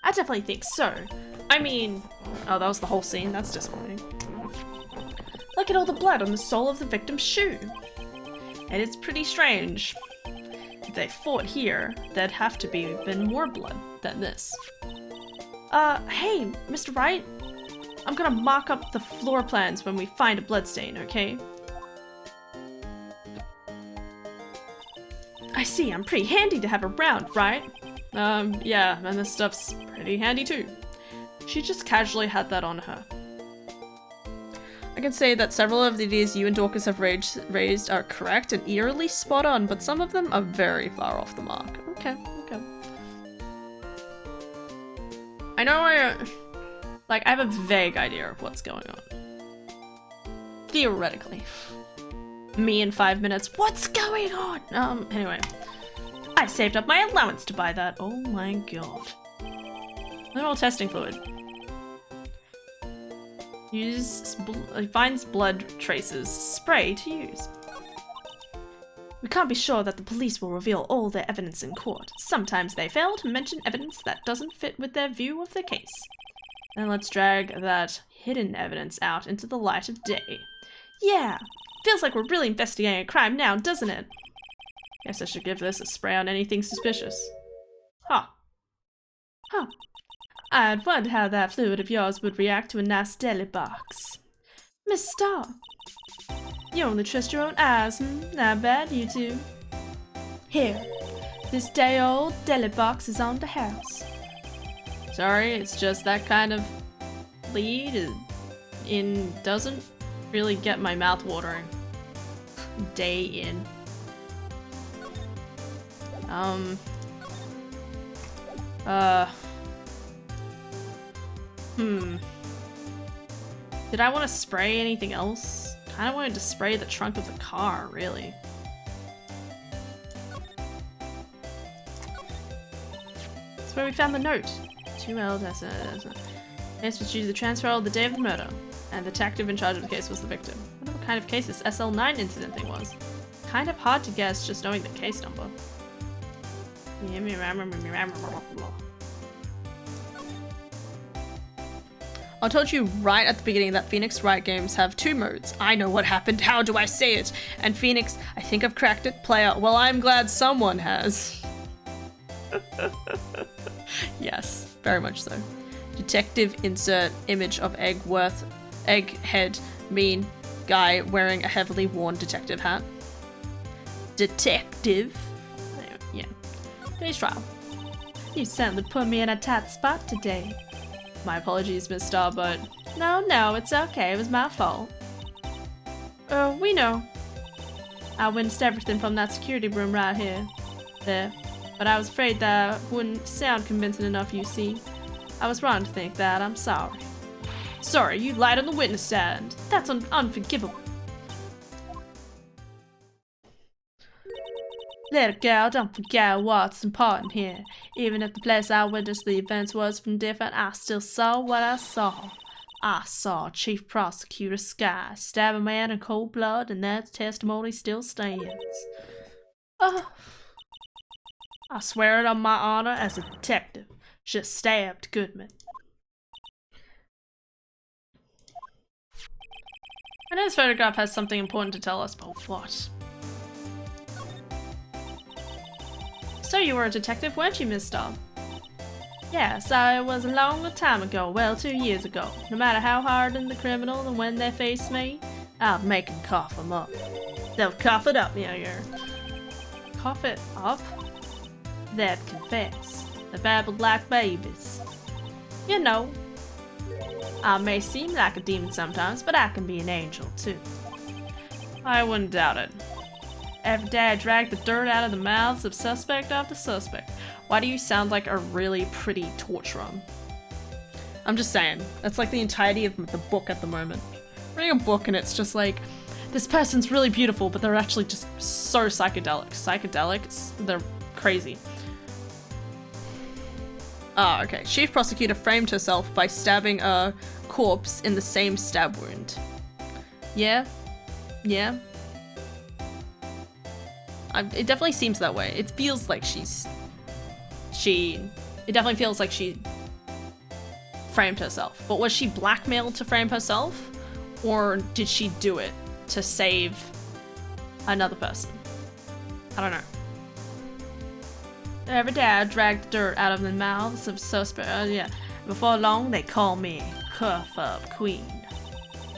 I definitely think so. I mean... Oh, that was the whole scene? That's disappointing. Look at all the blood on the sole of the victim's shoe. And it's pretty strange. If they fought here, there'd have to be been more blood than this. Hey, Mr. Wright? I'm gonna mark up the floor plans when we find a bloodstain, okay? I see, I'm pretty handy to have around, right? Yeah, and this stuff's pretty handy too. She just casually had that on her. I can say that several of the ideas you and Dorcas have raised are correct and eerily spot on, but some of them are very far off the mark. Okay, okay. I know I have a vague idea of what's going on. Theoretically. Me in 5 minutes, what's going on? Anyway. I saved up my allowance to buy that. Oh my god. Mineral testing fluid. Finds blood traces. Spray to use. We can't be sure that the police will reveal all their evidence in court. Sometimes they fail to mention evidence that doesn't fit with their view of the case. Then let's drag that hidden evidence out into the light of day. Yeah! Feels like we're really investigating a crime now, doesn't it? Guess I should give this a spray on anything suspicious. Huh. Huh. I'd wonder how that fluid of yours would react to a nice deli box. Miss Starr, you only trust your own eyes, Not bad, you two. Here, this day-old deli box is on the house. Sorry, it's just that kind of lead doesn't really get my mouth watering. Day in. Did I want to spray anything else? Kind of wanted to spray the trunk of the car, really. That's where we found the note. 2L, case was due to the transfer on the day of the murder, and the detective in charge of the case was the victim. I wonder what kind of case this SL9 incident thing was. Kind of hard to guess just knowing the case number. I told you right at the beginning that Phoenix Wright games have 2 modes. I know what happened, how do I say it? And Phoenix, I think I've cracked it. Player, well, I'm glad someone has. Yes, very much so. Detective insert image of egghead mean guy wearing a heavily worn detective hat. Detective? Anyway, yeah. Today's trial. You certainly put me in a tight spot today. My apologies, Miss Starr, but... No, it's okay. It was my fault. We know. I witnessed everything from that security room right there. But I was afraid that wouldn't sound convincing enough, you see. I was wrong to think that. I'm sorry. Sorry, you lied on the witness stand. That's unforgivable. Little girl, don't forget what's important here. Even if the place I witnessed the events was from different, I still saw what I saw. I saw Chief Prosecutor Sky stab a man in cold blood, and that testimony still stands. I swear it on my honor as a detective. Just stabbed Goodman. I know this photograph has something important to tell us, but what? So you were a detective, weren't you, Miss Starr? Yes, I was a long time ago, well, 2 years ago. No matter how hardened the criminal and when they face me, I'd make them cough them up. They'll cough it up, yeah. Cough it up? They'd confess. They babbled like babies. You know, I may seem like a demon sometimes, but I can be an angel, too. I wouldn't doubt it. Every day I drag the dirt out of the mouths of suspect after suspect. Why do you sound like a really pretty torturer? I'm just saying. That's like the entirety of the book at the moment. I'm reading a book and it's just like, this person's really beautiful, but they're actually just so psychedelic. Psychedelics? They're crazy. Ah, okay. Chief Prosecutor framed herself by stabbing a corpse in the same stab wound. Yeah? Yeah? It definitely seems that way. It feels like it definitely feels like she framed herself. But was she blackmailed to frame herself? Or did she do it to save another person? I don't know. Every day I drag the dirt out of the mouths of suspects. Yeah. Before long, they call me Cuff Up Queen.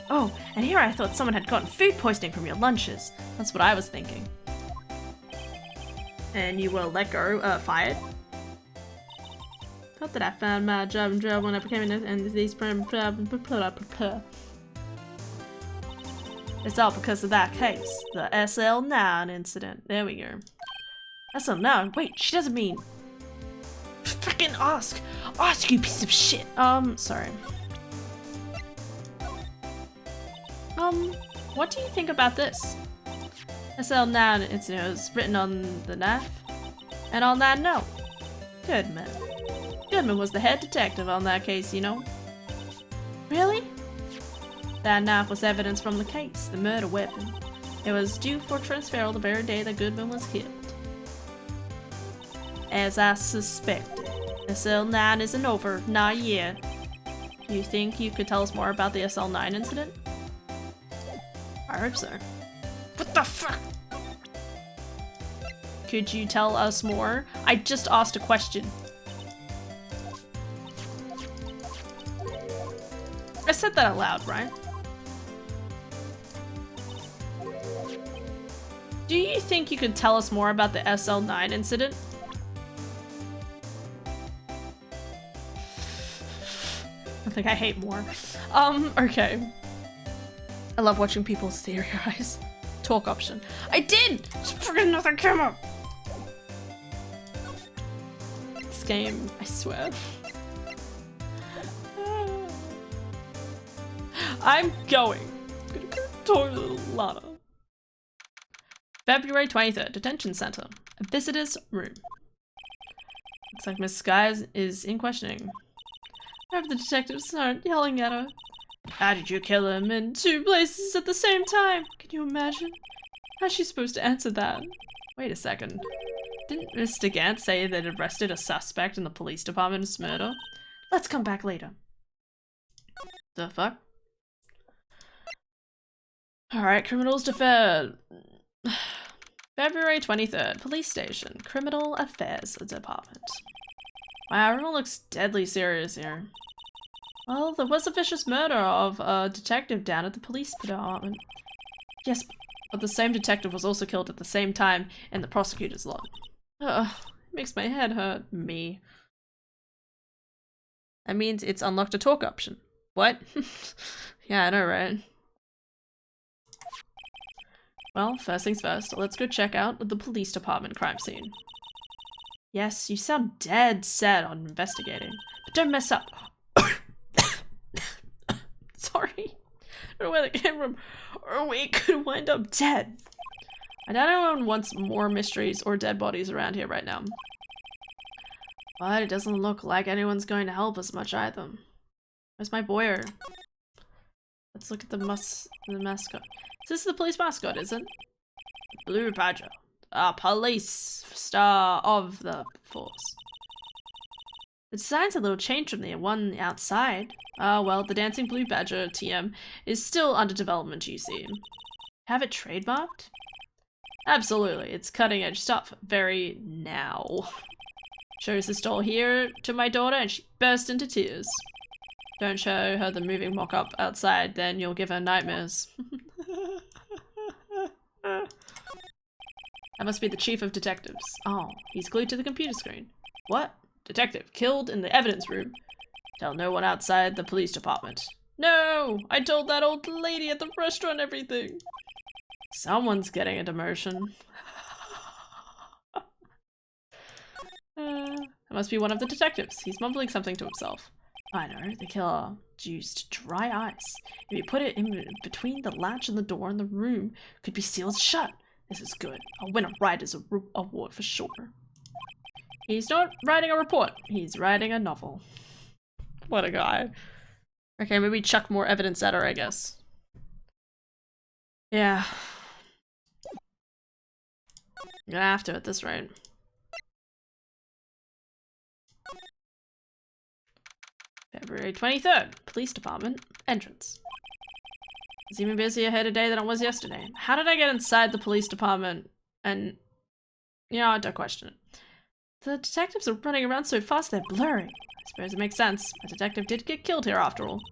Oh, and here I thought someone had gotten food poisoning from your lunches. That's what I was thinking. And you were let go, fired? Thought that I found my job in jail when I became and these it's all because of that case, the SL9 incident. There we go. SL9? Wait, she doesn't mean... Frickin' ask, you piece of shit! Sorry. What do you think about this? SL9 incident was written on the knife. And on that note, Goodman. Goodman was the head detective on that case, you know. Really? That knife was evidence from the case, the murder weapon. It was due for transferal the very day that Goodman was killed. As I suspected, SL9 isn't over, not yet. You think you could tell us more about the SL9 incident? I hope so. What the fuck? Could you tell us more? I just asked a question. I said that out loud, right? Do you think you could tell us more about the SL9 incident? I think I hate more. Okay. I love watching people theorize. Talk option. I did! Just freaking nothing came up! This game, I swear. I'm going. I'm gonna go talk to Lana. February 23rd, detention center. A visitor's room. Looks like Miss Skies is in questioning. I hope the detectives start yelling at her. How did you kill him in 2 places at the same time? Can you imagine? How's she supposed to answer that? Wait a second. Didn't Mr. Gant say they'd arrested a suspect in the police department's murder? Let's come back later. The fuck? Alright, criminals deferred. February 23rd, police station, criminal affairs department. Wow, everyone looks deadly serious here. Well, there was a vicious murder of a detective down at the police department. Yes, but the same detective was also killed at the same time in the prosecutor's lot. Ugh, it makes my head hurt. Me. That means it's unlocked a talk option. What? Yeah, I know, right? Well, first things first, let's go check out the police department crime scene. Yes, you sound dead set on investigating, but don't mess up. Sorry. I don't know where that came from. Or we could wind up dead. I doubt anyone wants more mysteries or dead bodies around here right now. But it doesn't look like anyone's going to help us much either. Where's my boyer? Let's look at the mascot. This is the police mascot, is it? Blue Badger. Police star of the force. The design's a little changed from the one outside. Well, the Dancing Blue Badger TM is still under development, you see. Have it trademarked? Absolutely, it's cutting edge stuff. Very now. Shows this doll here to my daughter and she burst into tears. Don't show her the moving mock-up outside, then you'll give her nightmares. That must be the chief of detectives. Oh, he's glued to the computer screen. What? Detective killed in the evidence room. Tell no one outside the police department. No! I told that old lady at the restaurant everything. Someone's getting a demotion. That must be one of the detectives. He's mumbling something to himself. I know, the killer used dry ice. If you put it in between the latch and the door in the room, could be sealed shut. This is good. I'll win a writer's award for sure. He's not writing a report. He's writing a novel. What a guy. Okay, maybe chuck more evidence at her, I guess. Yeah. I'm gonna have to at this rate. February 23rd, police department, entrance. It's even busier here today than it was yesterday. How did I get inside the police department and... Yeah, don't question it. The detectives are running around so fast they're blurry. I suppose it makes sense. A detective did get killed here after all.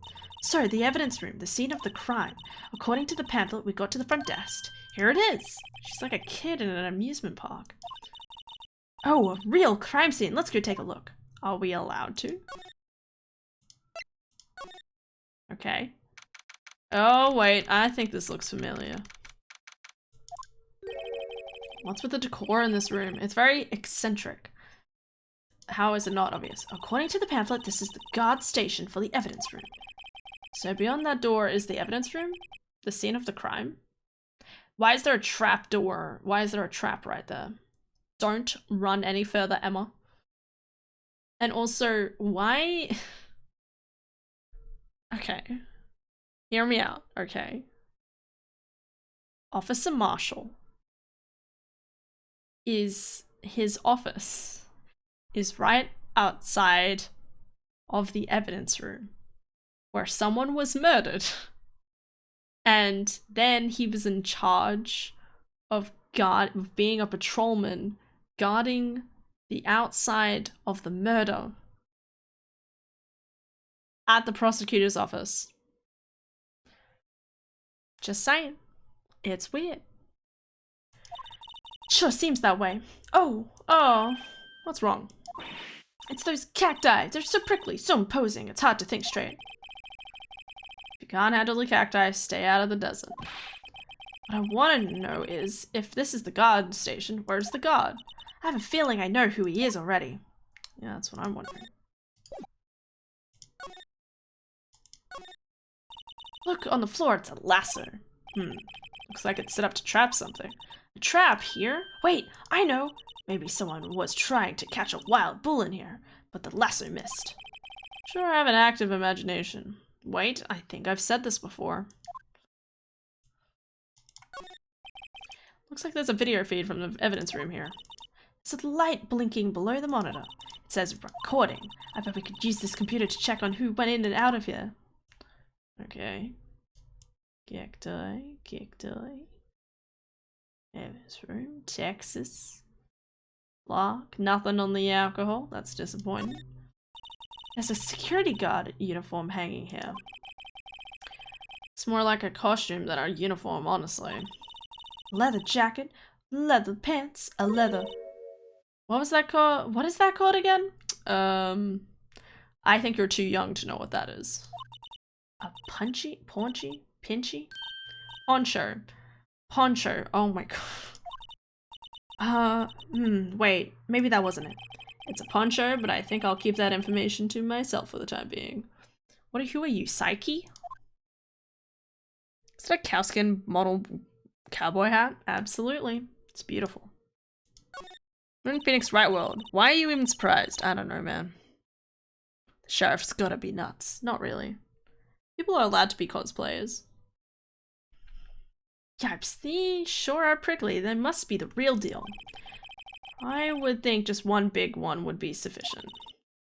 So, the evidence room, the scene of the crime. According to the pamphlet, we got to the front desk. Here it is. She's like a kid in an amusement park. Oh, a real crime scene. Let's go take a look. Are we allowed to? Okay. Oh, wait. I think this looks familiar. What's with the decor in this room? It's very eccentric. How is it not obvious? According to the pamphlet, this is the guard station for the evidence room. So beyond that door is the evidence room? The scene of the crime? Why is there a trap door? Why is there a trap right there? Don't run any further, Emma. And also, why... Okay. Hear me out, okay? Officer Marshall is... His office is right outside of the evidence room. where someone was murdered. And then he was in charge of being a patrolman, guarding the outside of the murder at the prosecutor's office. Just saying. It's weird. Sure seems that way. Oh, what's wrong? It's those cacti. They're so prickly, so imposing, it's hard to think straight. If you can't handle the cacti, stay out of the desert. What I want to know is, if this is the guard station, where's the guard? I have a feeling I know who he is already. Yeah, that's what I'm wondering. Look, on the floor, it's a lasso. Looks like it's set up to trap something. A trap here? Wait, I know! Maybe someone was trying to catch a wild bull in here, but the lasso missed. Sure, I have an active imagination. Wait, I think I've said this before. Looks like there's a video feed from the evidence room here. There's a light blinking below the monitor. It says recording. I bet we could use this computer to check on who went in and out of here. Okay. Cacti. Evidence room. Texas. Lock. Nothing on the alcohol. That's disappointing. There's a security guard uniform hanging here. It's more like a costume than a uniform, honestly. Leather jacket, leather pants, a leather... What was that called? What is that called again? I think you're too young to know what that is. A paunchy? Pinchy? Poncho. Oh my god. Wait, maybe that wasn't it. It's a poncho, but I think I'll keep that information to myself for the time being. Who are you, Psyche? Is that a cowskin model cowboy hat? Absolutely. It's beautiful. We're in Phoenix Wright World. Why are you even surprised? I don't know, man. The sheriff's gotta be nuts. Not really. People are allowed to be cosplayers. Yipes, these sure are prickly. They must be the real deal. I would think just one big one would be sufficient.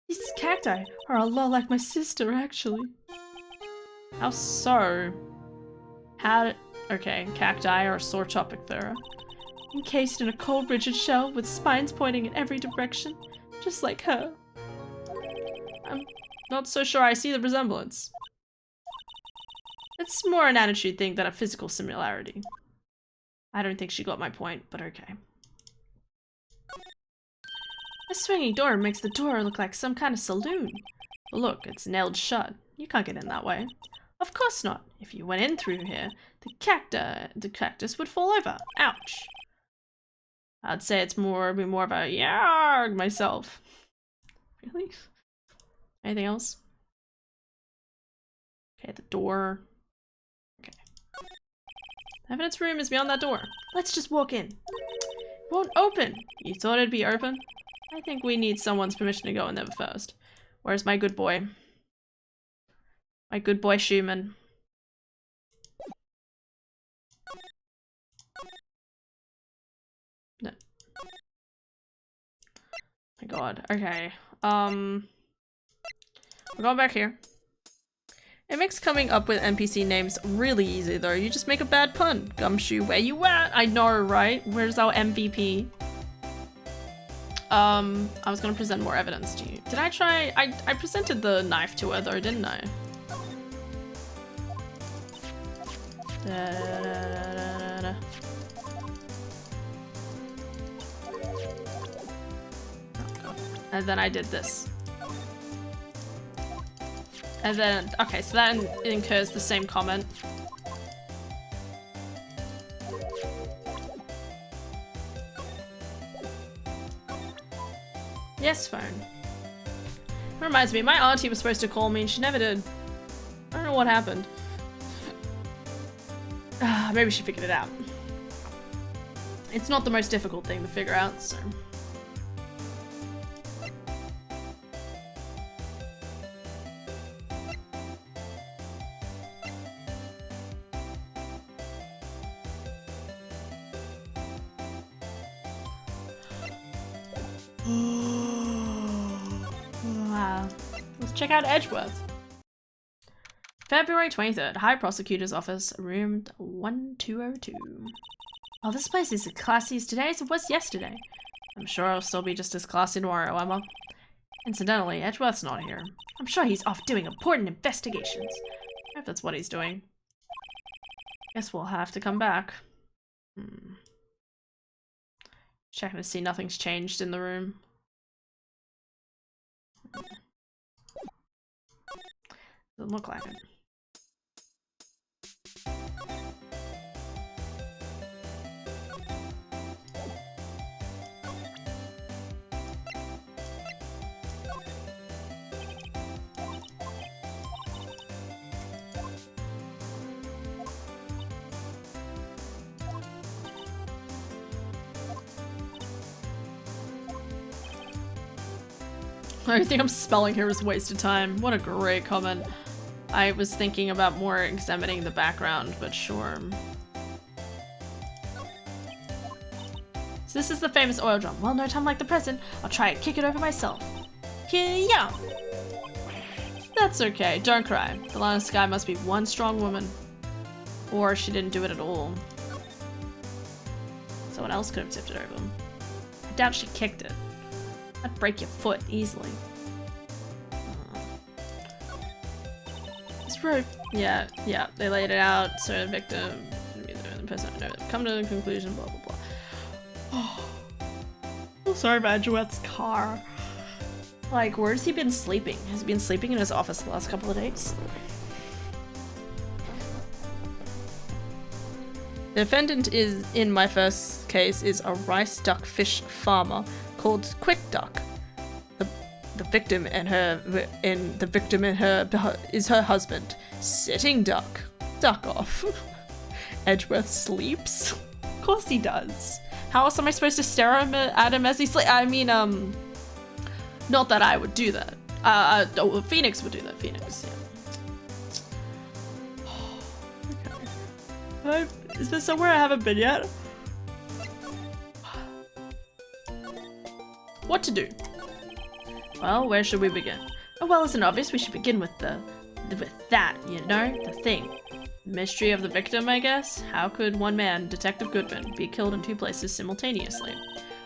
These cacti are a lot like my sister, actually. How so? Okay, cacti are a sore topic there. Encased in a cold, rigid shell with spines pointing in every direction, just like her. I'm not so sure I see the resemblance. It's more an attitude thing than a physical similarity. I don't think she got my point, but okay. A swinging door makes the door look like some kind of saloon. But look, it's nailed shut. You can't get in that way. Of course not. If you went in through here, the cactus would fall over. Ouch. I'd say it'd be more of a yarg myself. Really? Anything else? Okay, the door. Okay. The evidence room is beyond that door. Let's just walk in. It won't open. You thought it'd be open? I think we need someone's permission to go in there first. Where's my good boy? My good boy Schumann. No. My god. Okay. We're going back here. It makes coming up with NPC names really easy though. You just make a bad pun. Gumshoe, where you at? I know, right? Where's our MVP? I was gonna present more evidence to you. Did I try? I presented the knife to her though, didn't I? And then I did this. And then, okay, so that incurs the same comment. Yes, phone. Reminds me, my auntie was supposed to call me and she never did. I don't know what happened. Maybe she figured it out. It's not the most difficult thing to figure out, so. Wow. Let's check out Edgeworth. February 23rd, High Prosecutor's Office, room 1202. Oh, this place is as classy as today as it was yesterday. I'm sure it'll still be just as classy tomorrow, Emma. Incidentally, Edgeworth's not here. I'm sure he's off doing important investigations. If that's what he's doing. Guess we'll have to come back. Checking to see nothing's changed in the room. Doesn't look like it. Everything I'm spelling here is a waste of time. What a great comment. I was thinking about more examining the background, but sure. So this is the famous oil drum. Well, no time like the present. I'll try and kick it over myself. Yeah. That's okay. Don't cry. The Lana Sky must be one strong woman. Or she didn't do it at all. Someone else could have tipped it over. I doubt she kicked it. That'd break your foot easily. This rope. Yeah, they laid it out so the victim, the person, come to the conclusion, blah, blah, blah. Oh, sorry about Edgeworth's car. Like, where has he been sleeping? Has he been sleeping in his office the last couple of days? The defendant is, in my first case, is a rice duck fish farmer called Quick Duck. The victim and her is her husband, Sitting Duck. Duck off. Edgeworth sleeps. Of course he does. How else am I supposed to stare at him as he sleeps? I mean, not that I would do that. Phoenix would do that. Phoenix. Yeah. Okay. Is there somewhere I haven't been yet? What to do? Well, where should we begin? Oh, well, isn't obvious we should begin with that, you know? The thing. Mystery of the victim, I guess? How could one man, Detective Goodman, be killed in two places simultaneously?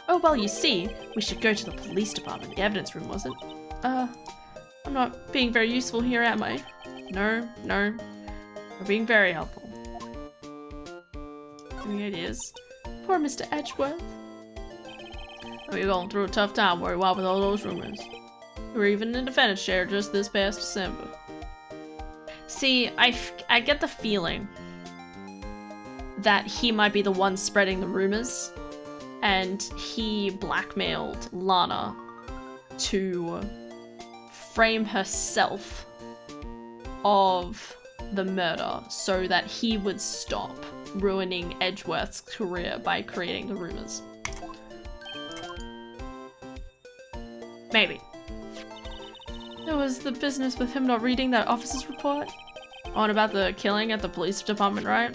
Oh, well, you see, we should go to the police department. The evidence room, was it? I'm not being very useful here, am I? No. We're being very helpful. Any ideas? Poor Mr. Edgeworth. We're going through a tough time where we are with all those rumors. We were even in the defendant's chair just this past December. See, I get the feeling that he might be the one spreading the rumors, and he blackmailed Lana to frame herself of the murder so that he would stop ruining Edgeworth's career by creating the rumors. Maybe. There was the business with him not reading that officer's report. On about the killing at the police department, right?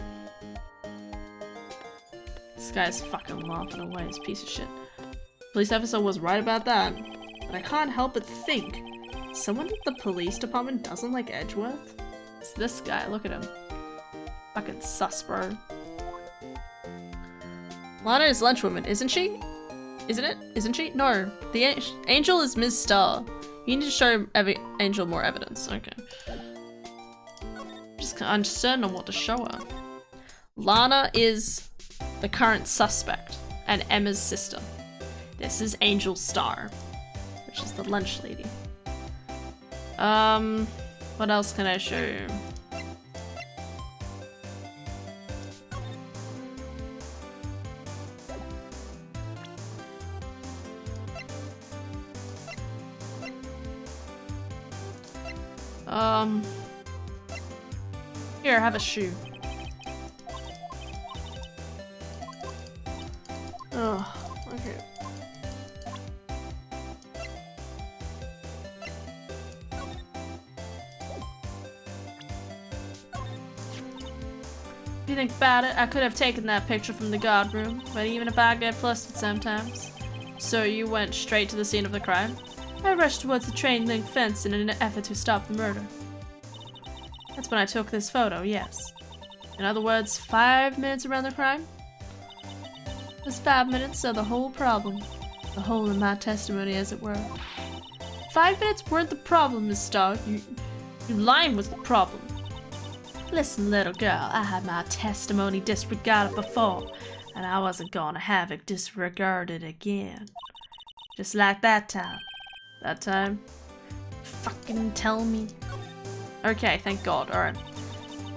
This guy's fucking laughing away, this piece of shit. Police officer was right about that. But I can't help but think, someone at the police department doesn't like Edgeworth? It's this guy, look at him. Fucking sus, bro. Lana is lunchwoman, isn't she? Isn't it? Isn't she? No. The Angel is Ms. Star. You need to show Angel more evidence. Okay. Just uncertain on what to show her. Lana is the current suspect and Emma's sister. This is Angel Star, which is the lunch lady. What else can I show you? Here, have a shoe. Oh, okay. If you think about it, I could have taken that picture from the guard room, but even if I get flustered sometimes. So you went straight to the scene of the crime? I rushed towards the chain-link fence in an effort to stop the murder. That's when I took this photo, yes. In other words, 5 minutes around the crime? Those 5 minutes are the whole problem. The whole of my testimony, as it were. 5 minutes weren't the problem, Miss Starr. Your lying was the problem. Listen, little girl, I had my testimony disregarded before, and I wasn't gonna have it disregarded again. Just like that time. That time? Fucking tell me. Okay, thank God, alright.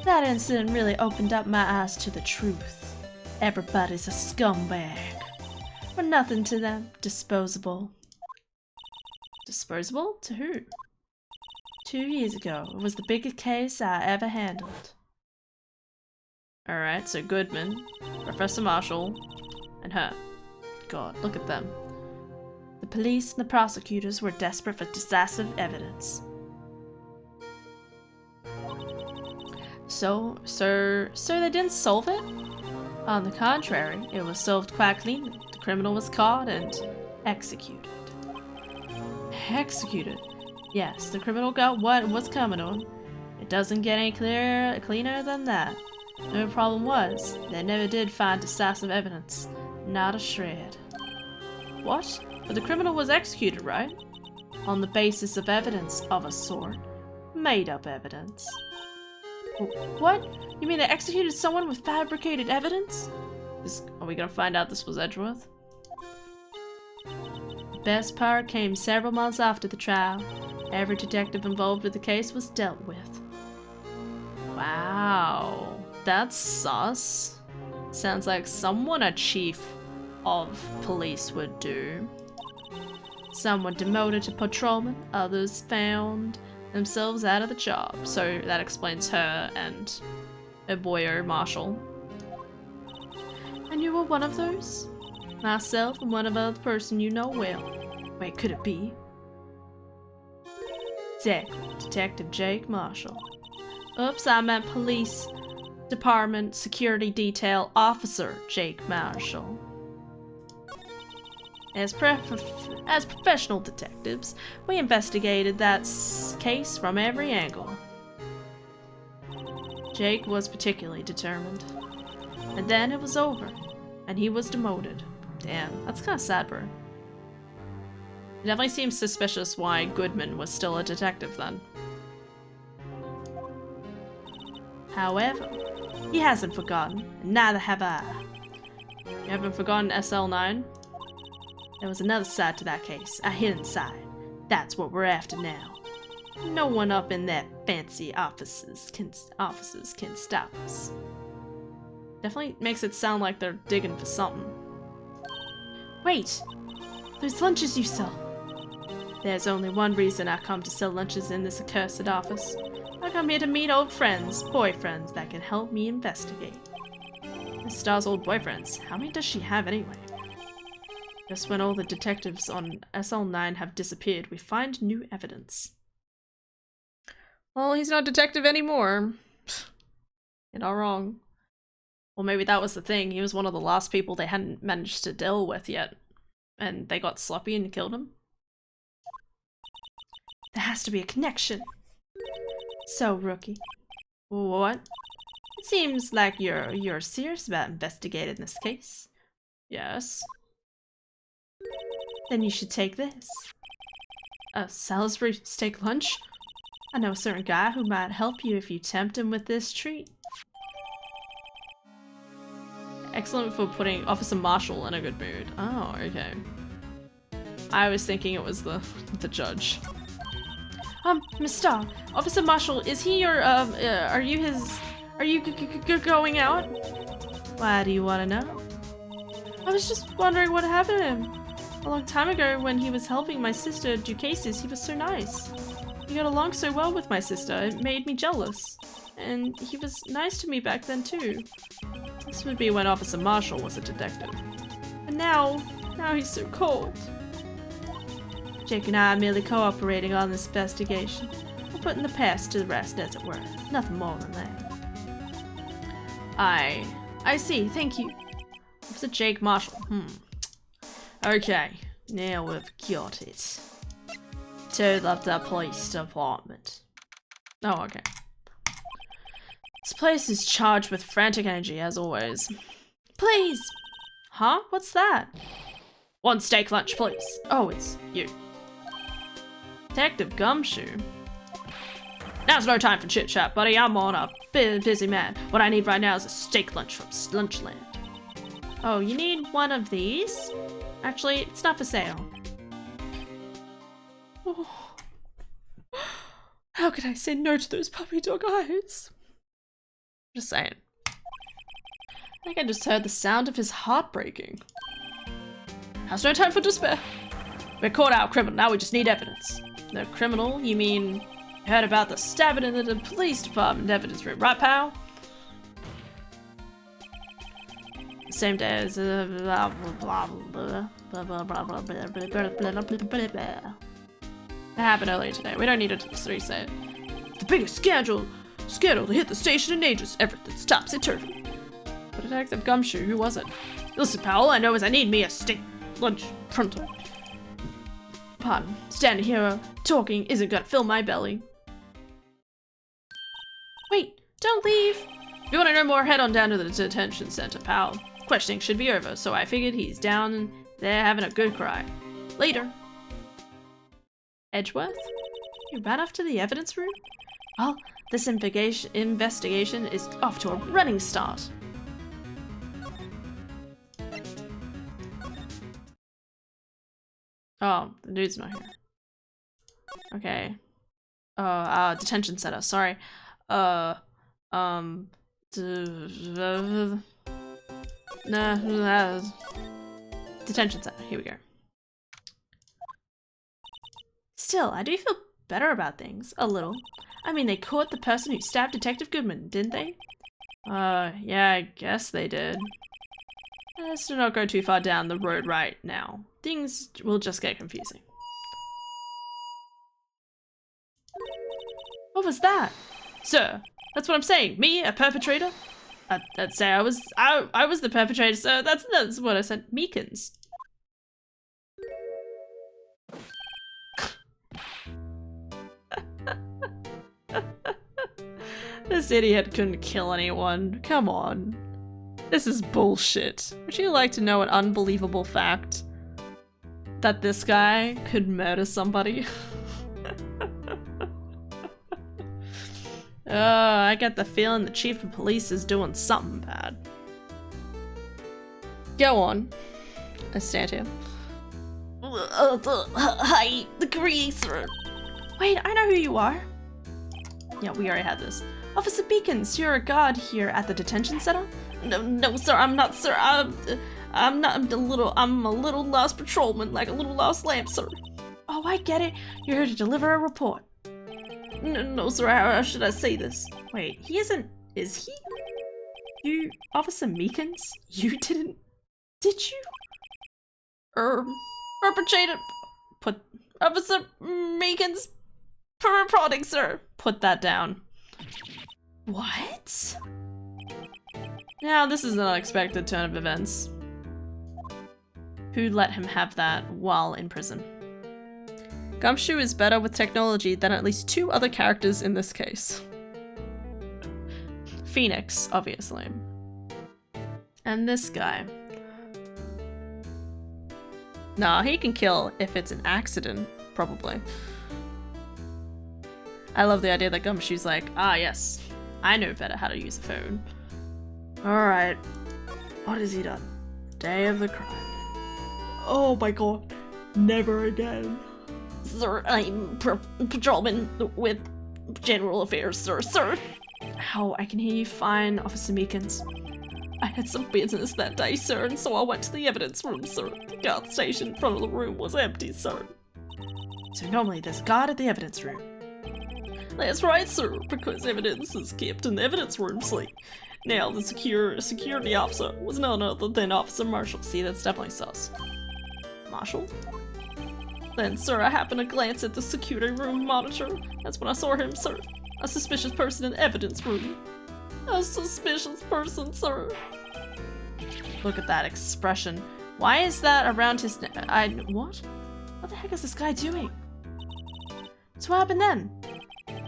That incident really opened up my eyes to the truth. Everybody's a scumbag. We're nothing to them. Disposable. Disposable? To who? 2 years ago, it was the biggest case I ever handled. Alright, so Goodman, Professor Marshall, and her. God, look at them. The police and the prosecutors were desperate for decisive evidence. So they didn't solve it? On the contrary, it was solved quite cleanly. The criminal was caught and executed. Executed? Yes, the criminal got what was coming to him. It doesn't get any cleaner than that. The problem was, they never did find decisive evidence. Not a shred. What? But the criminal was executed, right? On the basis of evidence of a sort. Made up evidence. What? You mean they executed someone with fabricated evidence? Are we gonna find out this was Edgeworth? The best part came several months after the trial. Every detective involved with the case was dealt with. Wow. That's sus. Sounds like someone a chief of police would do. Some were demoted to patrolman, others found themselves out of the job. So that explains her and her boyo, Marshall. And you were one of those? Myself and one other person you know well. Wait, could it be? Detective Jake Marshall. Oops, I meant police department security detail officer Jake Marshall. As professional detectives, we investigated that case from every angle. Jake was particularly determined. And then it was over, and he was demoted. Damn, that's kind of sad, bro. It definitely seems suspicious why Goodman was still a detective then. However, he hasn't forgotten, and neither have I. You haven't forgotten SL9? There was another side to that case, a hidden side. That's what we're after now. No one up in that fancy offices can stop us. Definitely makes it sound like they're digging for something. Wait! Those lunches you sell! There's only one reason I come to sell lunches in this accursed office. I come here to meet old friends, boyfriends that can help me investigate. Miss Star's old boyfriends, how many does she have anyway? Just when all the detectives on SL9 have disappeared, we find new evidence. Well, he's not a detective anymore. You're not wrong. Well, maybe that was the thing. He was one of the last people they hadn't managed to deal with yet. And they got sloppy and killed him. There has to be a connection. So, Rookie. What? It seems like you're serious about investigating this case. Yes. Then you should take this. A Salisbury steak lunch? I know a certain guy who might help you if you tempt him with this treat. Excellent for putting Officer Marshall in a good mood. Oh, okay. I was thinking it was the judge. Miss Starr, Officer Marshall, is he your, are you going out? Why do you want to know? I was just wondering what happened to him. A long time ago, when he was helping my sister do cases, he was so nice. He got along so well with my sister, it made me jealous. And he was nice to me back then too. This would be when Officer Marshall was a detective. And now he's so cold. Jake and I are merely cooperating on this investigation. We're putting the past to the rest, as it were. Nothing more than that. I see, thank you. Officer Jake Marshall, Okay, now we've got it. Total of the police department. Oh, okay. This place is charged with frantic energy, as always. Please! Huh? What's that? One steak lunch, please. Oh, it's you. Detective Gumshoe. Now's no time for chit-chat, buddy. I'm on a busy man. What I need right now is a steak lunch from Lunchland. Oh, you need one of these? Actually, it's not for sale. Oh. How could I say no to those puppy dog eyes? Just saying. I think I just heard the sound of his heart breaking. Has no time for despair. We caught our criminal, now we just need evidence. No criminal? You mean you heard about the stabbing in the police department evidence room, right, pal? Same day as That happened earlier today. We don't need to re-say it. The biggest scandal to hit the station in ages. Everything's topsy-turvy. But Detective Gumshoe, who was it? Listen, pal, all I know is I need me a steak lunch pronto. Pardon, standing here talking isn't gonna fill my belly. Wait, don't leave. If you want to know more, head on down to the detention center, pal. Questioning should be over, so I figured he's down there having a good cry. Later. Edgeworth? You ran off to the evidence room? Well, this investigation is off to a running start. Oh, the dude's not here. Okay. Detention center, sorry. Detention center, here we go. Still, I do feel better about things, a little. I mean, they caught the person who stabbed Detective Goodman, didn't they? Yeah, I guess they did. Let's not go too far down the road right now. Things will just get confusing. What was that? Sir, that's what I'm saying. Me, a perpetrator? I'd say I was the perpetrator, sir. That's what I said. Meekins. This idiot couldn't kill anyone. Come on. This is bullshit. Would you like to know an unbelievable fact? That this guy could murder somebody? I get the feeling the chief of police is doing something bad. Go on. I stand here. Hi, the greaser. Wait, I know who you are. Yeah, we already had this. Officer Beacons, you're a guard here at the detention center? No, sir, I'm not, sir. I'm a little lost patrolman, like a little lost lamb, sir. Oh, I get it. You're here to deliver a report. No, sir, how should I say this? Wait, he isn't, is he? You, Officer Meekins? You did you? Perpetrator, Officer Meekins, prodding, sir. Put that down. What? Now, this is an unexpected turn of events. Who let him have that while in prison? Gumshoe is better with technology than at least 2 other characters in this case. Phoenix, obviously. And this guy. Nah, he can kill if it's an accident, probably. I love the idea that Gumshoe's like, ah yes, I know better how to use a phone. Alright, what has he done? Day of the crime. Oh my god, never again. Sir, I'm patrolman with general affairs, sir. How? I can hear you fine, Officer Meekins. I had some business that day, sir, and so I went to the evidence room, sir. The guard station in front of the room was empty, sir. So normally there's a guard at the evidence room. That's right, sir, because evidence is kept in the evidence room, see. Now, the security officer was none other than Officer Marshall. See, that's definitely sus. Marshall? Then, sir, I happened to glance at the security room monitor. That's when I saw him, sir. A suspicious person in the evidence room. A suspicious person, sir. Look at that expression. Why is that around his neck? What? What the heck is this guy doing? So what happened then?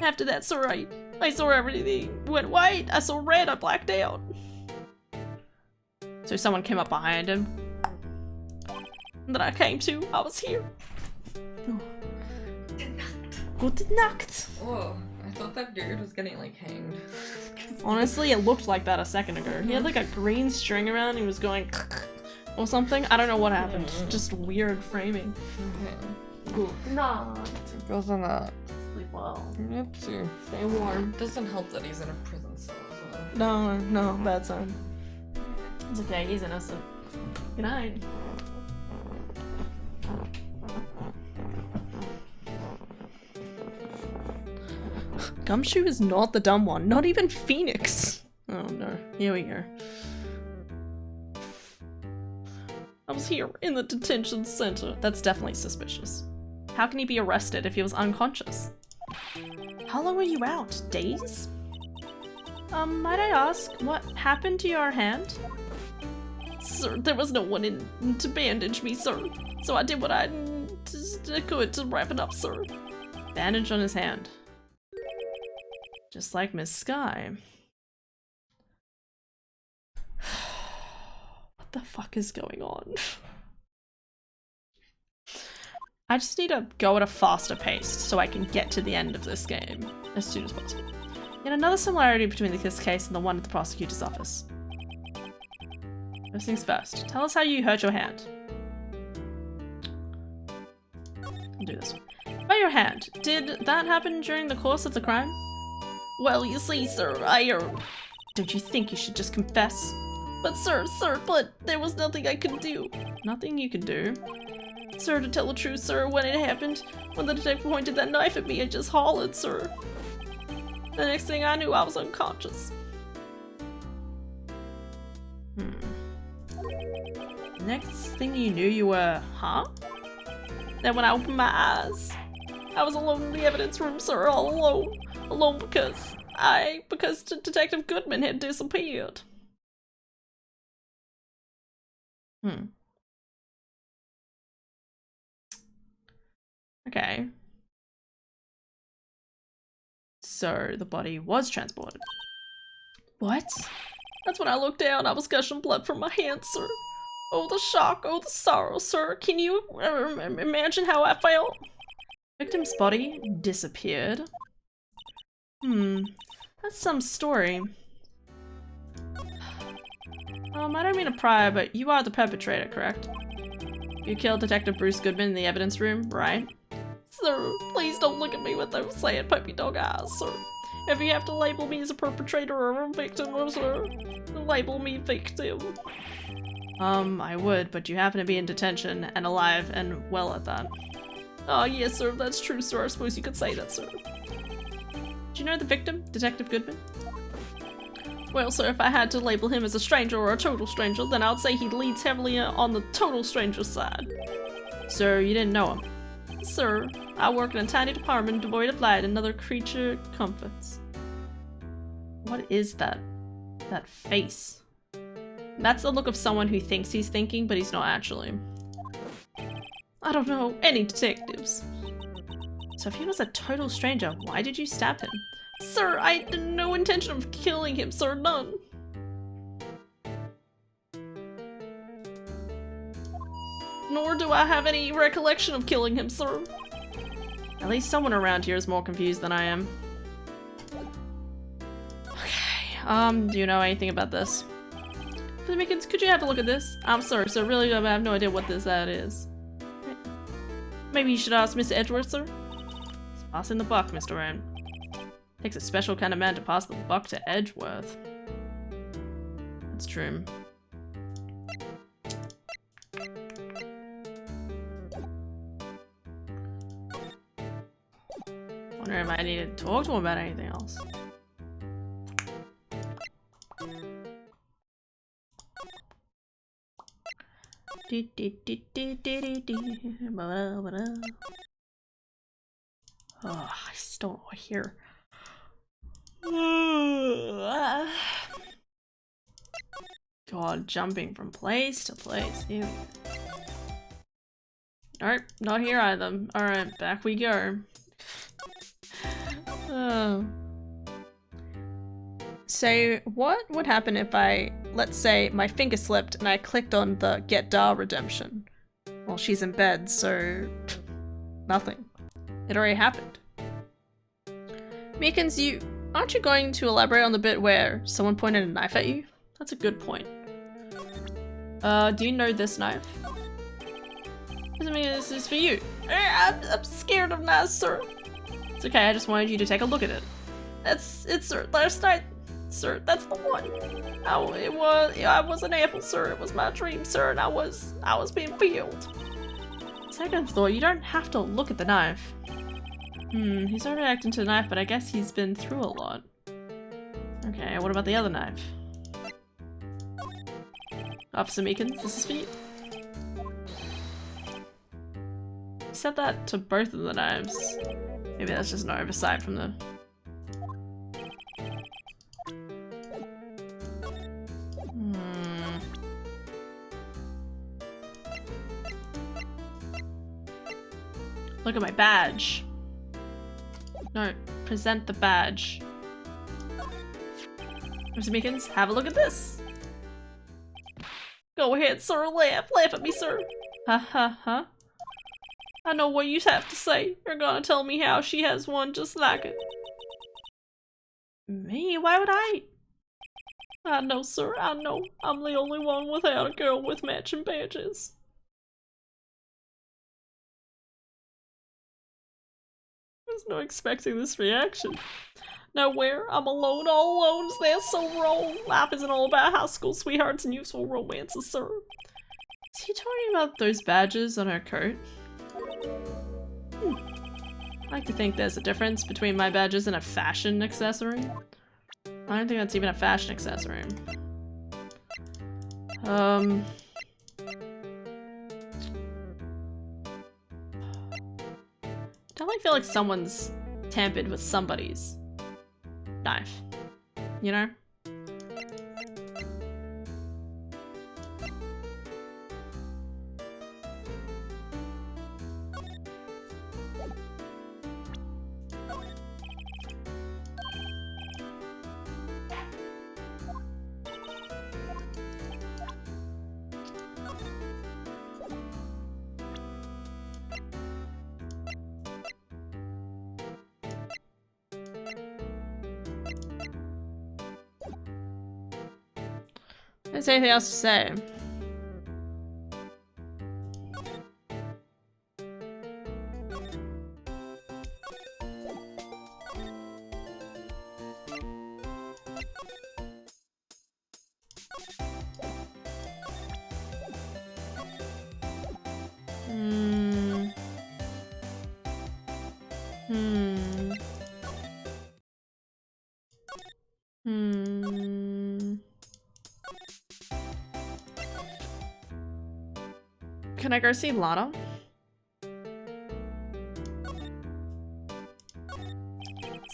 After that, sir, I I saw everything went white. I saw red. I blacked out. So someone came up behind him. And then I came to. I was here. Oh. Gute Nacht. Oh, I thought that dude was getting like hanged. Honestly, it looked like that a second ago. He had like a green string around. He was going or something. I don't know what happened. Just weird framing. Okay. No. Goes on that. Sleep well. Me too. Stay warm. It doesn't help that he's in a prison cell as well. No, bad sign. It's okay. He's innocent. Good night. Gumshoe is not the dumb one. Not even Phoenix. Oh no. Here we go. I was here in the detention center. That's definitely suspicious. How can he be arrested if he was unconscious? How long were you out? Days? Might I ask, what happened to your hand? Sir, there was no one in to bandage me, sir. So I did what I could to wrap it up, sir. Bandage on his hand. Just like Miss Sky. What the fuck is going on? I just need to go at a faster pace so I can get to the end of this game as soon as possible. Yet another similarity between this case and the one at the prosecutor's office. First things first, tell us how you hurt your hand. I'll do this one. By your hand, did that happen during the course of the crime? Well, you see, sir, Don't you think you should just confess? But sir, but there was nothing I could do. Nothing you could do? Sir, to tell the truth, sir, when it happened, when the detective pointed that knife at me, I just hollered, sir. The next thing I knew, I was unconscious. Next thing you knew, you were, huh? Then when I opened my eyes, I was alone in the evidence room, sir, all alone. Alone because Detective Goodman had disappeared. Okay. So the body was transported. What? That's when I looked down. I was gushing blood from my hands, sir. Oh, the shock. Oh, the sorrow, sir. Can you imagine how I felt? Victim's body disappeared. That's some story. I don't mean to pry, but you are the perpetrator, correct? You killed Detective Bruce Goodman in the evidence room, right? Sir, please don't look at me with those sad puppy dog eyes, sir. If you have to label me as a perpetrator or a victim, sir, label me victim. I would, but you happen to be in detention and alive and well at that. Oh, yes, sir, that's true, sir. I suppose you could say that, sir. Do you know the victim, Detective Goodman? Well, sir, if I had to label him as a stranger or a total stranger, then I would say he leads heavily on the total stranger side. Sir, you didn't know him. Sir, I work in a tiny department devoid of light and other creature comforts. What is that? That face. That's the look of someone who thinks he's thinking, but he's not actually. I don't know any detectives. So if he was a total stranger, why did you stab him? Sir, I had no intention of killing him, sir, none. Nor do I have any recollection of killing him, sir. At least someone around here is more confused than I am. Okay, do you know anything about this? Could you have a look at this? I'm sorry, sir, really, I have no idea what that is. Maybe you should ask Mr. Edgeworth, sir? It's passing the buck, Mr. Wright. Takes a special kind of man to pass the buck to Edgeworth. That's true. Wonder if I need to talk to him about anything else. Oh, I still don't hear. God, jumping from place to place. Ew. Nope, not here either. Alright, back we go. Oh. So what would happen if I, let's say, my finger slipped and I clicked on the Get Dar redemption? Well, she's in bed, so nothing. It already happened. Meekins, aren't you going to elaborate on the bit where someone pointed a knife at you? That's a good point. Do you know this knife? Doesn't mean this is for you. I'm scared of knives, sir. It's okay, I just wanted you to take a look at it. It's sir, last night, sir, that's the one. I was an apple, sir. It was my dream, sir, and I was being peeled. Second thought, you don't have to look at the knife. He's not reacting to the knife, but I guess he's been through a lot. Okay, what about the other knife? Officer Meekins, this is for you. He said that to both of the knives. Maybe that's just an oversight from the... Look at my badge. No, present the badge. Mr. Meekins, have a look at this. Go ahead, sir, laugh at me, sir. Ha ha ha. I know what you have to say. You're gonna tell me how she has one just like it. Me? Why would I? I know, sir, I know. I'm the only one without a girl with matching badges. I was not expecting this reaction. Nowhere, I'm alone, all alone. That's so wrong. Life isn't all about high school sweethearts and useful romances, sir. Is he talking about those badges on her coat? I like to think there's a difference between my badges and a fashion accessory. I don't think that's even a fashion accessory. Definitely feel like someone's tampered with somebody's knife, you know? Is there anything else to say? Can I go see Lana?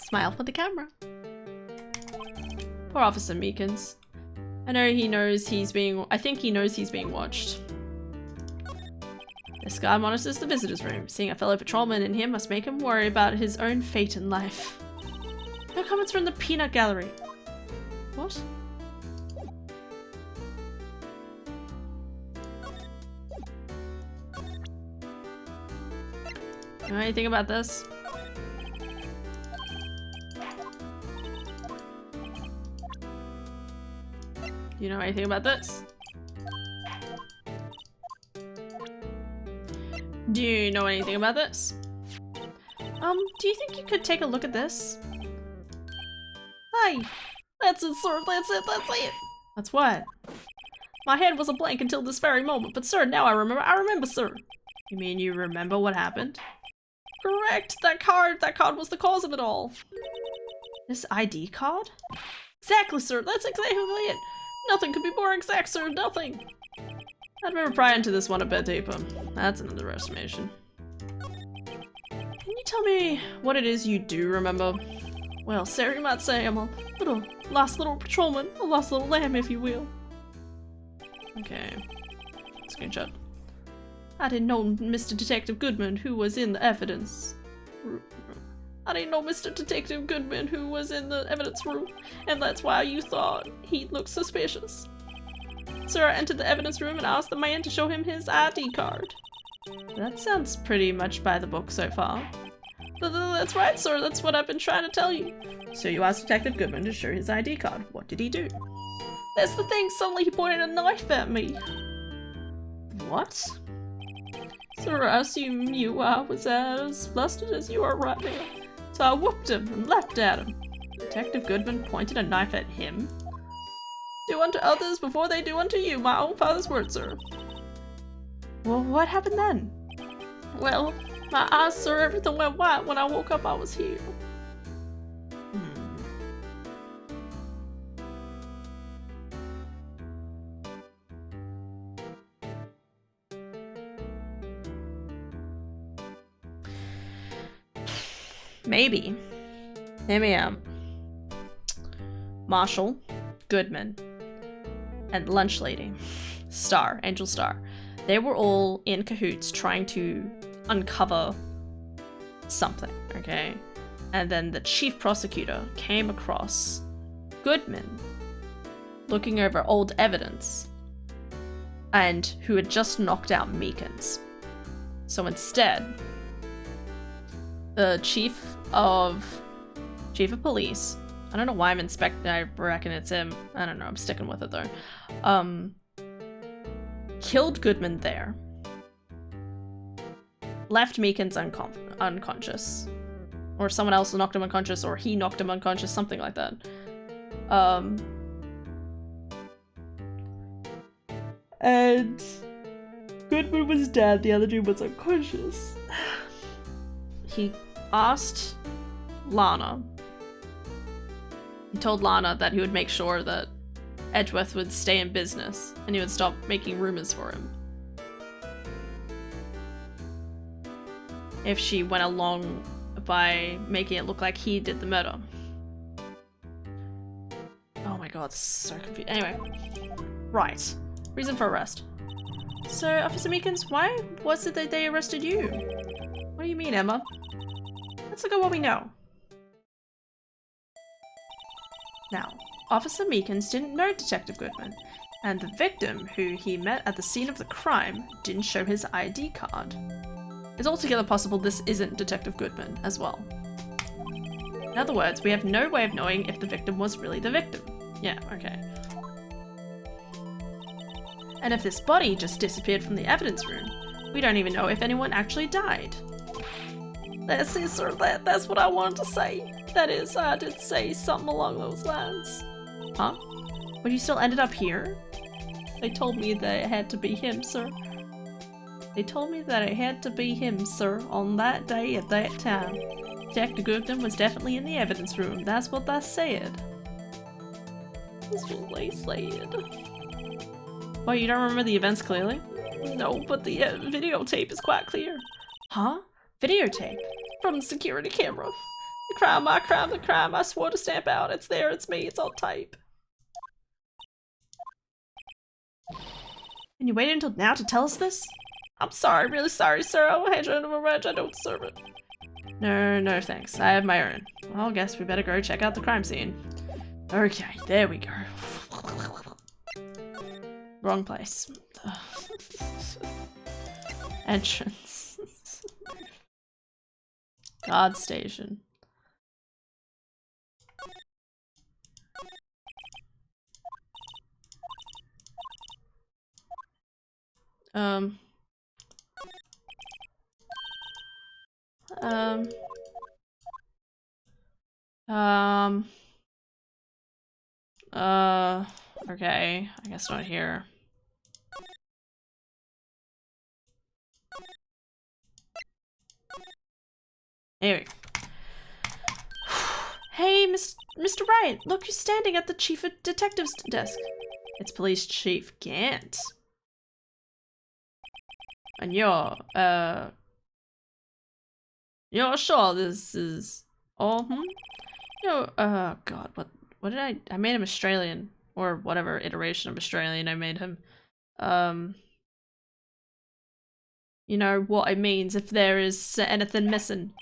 Smile for the camera. Poor Officer Meekins. I think he knows he's being watched. This guy monitors the visitor's room. Seeing a fellow patrolman in here must make him worry about his own fate in life. No comments from the peanut gallery. What? You know anything about this? Do you know anything about this? Do you know anything about this? Do you think you could take a look at this? Hi! That's it, sir, that's it! That's what? My head was a blank until this very moment, but sir, now I remember, sir! You mean you remember what happened? Correct! That card was the cause of it all! This ID card? Exactly, sir, that's exactly it! Nothing could be more exact, sir, nothing! I'd remember prying into this one a bit deeper. That's an underestimation. Can you tell me what it is you do remember? Well, sir, you might say I'm a lost little patrolman, a lost little lamb, if you will. Okay. Screenshot. I didn't know Mr. Detective Goodman, who was in the evidence. I didn't know Mr. Detective Goodman who was in the evidence room, and that's why you thought he looked suspicious. Sir, I entered the evidence room and asked the man to show him his ID card. That sounds pretty much by the book so far. That's right, sir. That's what I've been trying to tell you. So you asked Detective Goodman to show his ID card. What did he do? That's the thing. Suddenly he pointed a knife at me. What? Sir, I assume you was as flustered as you are right now. So I whooped him and leapt at him. Detective Goodman pointed a knife at him. Do unto others before they do unto you, my own father's word, sir. Well, what happened then? Well, my eyes, sir, everything went white. When I woke up, I was here. Maybe. Hear me out. Marshall, Goodman, and Lunch Lady, Angel Star. They were all in cahoots trying to uncover something, okay? And then the chief prosecutor came across Goodman looking over old evidence and who had just knocked out Meekins. So instead, the chief of police, I don't know why I'm inspecting, I reckon it's him, I don't know, I'm sticking with it though, killed Goodman there, left Meekins unconscious, or someone else knocked him unconscious, or he knocked him unconscious, something like that. And Goodman was dead, the other dude was unconscious. He asked Lana. He told Lana that he would make sure that Edgeworth would stay in business and he would stop making rumors for him if she went along by making it look like he did the murder. Oh my god, this is so confusing. Anyway, right. Reason for arrest. So, Officer Meekins, why was it that they arrested you? What do you mean, Emma? Let's look at what we know. Now, Officer Meekins didn't know Detective Goodman, and the victim, who he met at the scene of the crime, didn't show his ID card. It's altogether possible this isn't Detective Goodman as well. In other words, we have no way of knowing if the victim was really the victim. Yeah, okay. And if this body just disappeared from the evidence room, we don't even know if anyone actually died. That's it, sir. That's what I wanted to say. That is, I did say something along those lines. Huh? But you still ended up here? They told me that it had to be him, sir. They told me that it had to be him, sir, on that day at that time. Detective Goodman was definitely in the evidence room. That's what they said. That's what they said. Well, you don't remember the events clearly? No, but the videotape is quite clear. Huh? Videotape? From the security camera. The crime, my crime, the crime I swore to stamp out. It's there, it's me, it's on tape. And you waited until now to tell us this? I'm sorry, really sorry, sir. I will hand you under arrest. I don't deserve it. No, thanks. I have my own. Well, I guess we better go check out the crime scene. Okay, there we go. Wrong place. Entrance. Guard station. Okay, I guess not here. Anyway. Hey, Mr. Wright, look who's standing at the chief of detective's desk. It's Police Chief Gant. And you're sure this is all, God, what did I made him Australian, or whatever iteration of Australian I made him. You know what it means if there is anything missing.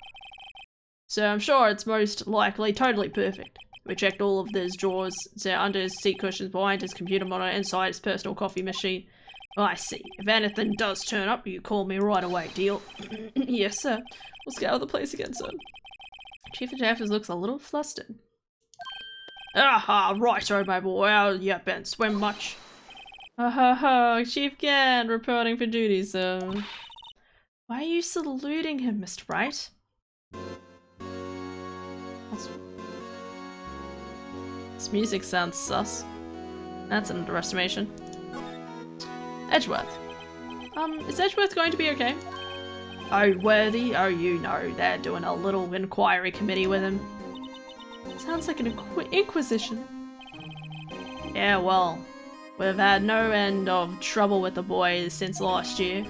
So I'm sure it's most likely totally perfect. We checked all of those drawers, so under his seat cushions, behind his computer monitor, inside his personal coffee machine. Oh, I see. If anything does turn up, you call me right away, deal? Yes, sir. We'll scour the place again, sir. Chief Detective looks a little flustered. Aha, righto, my boy. How you been? Swim much? Chief Gann, reporting for duty, sir. Why are you saluting him, Mr. Wright? This music sounds sus. That's an underestimation. Edgeworth. Is Edgeworth going to be okay? Oh, Worthy? Oh, you know, they're doing a little inquiry committee with him. Sounds like an inquisition. Yeah, well, we've had no end of trouble with the boy since last year.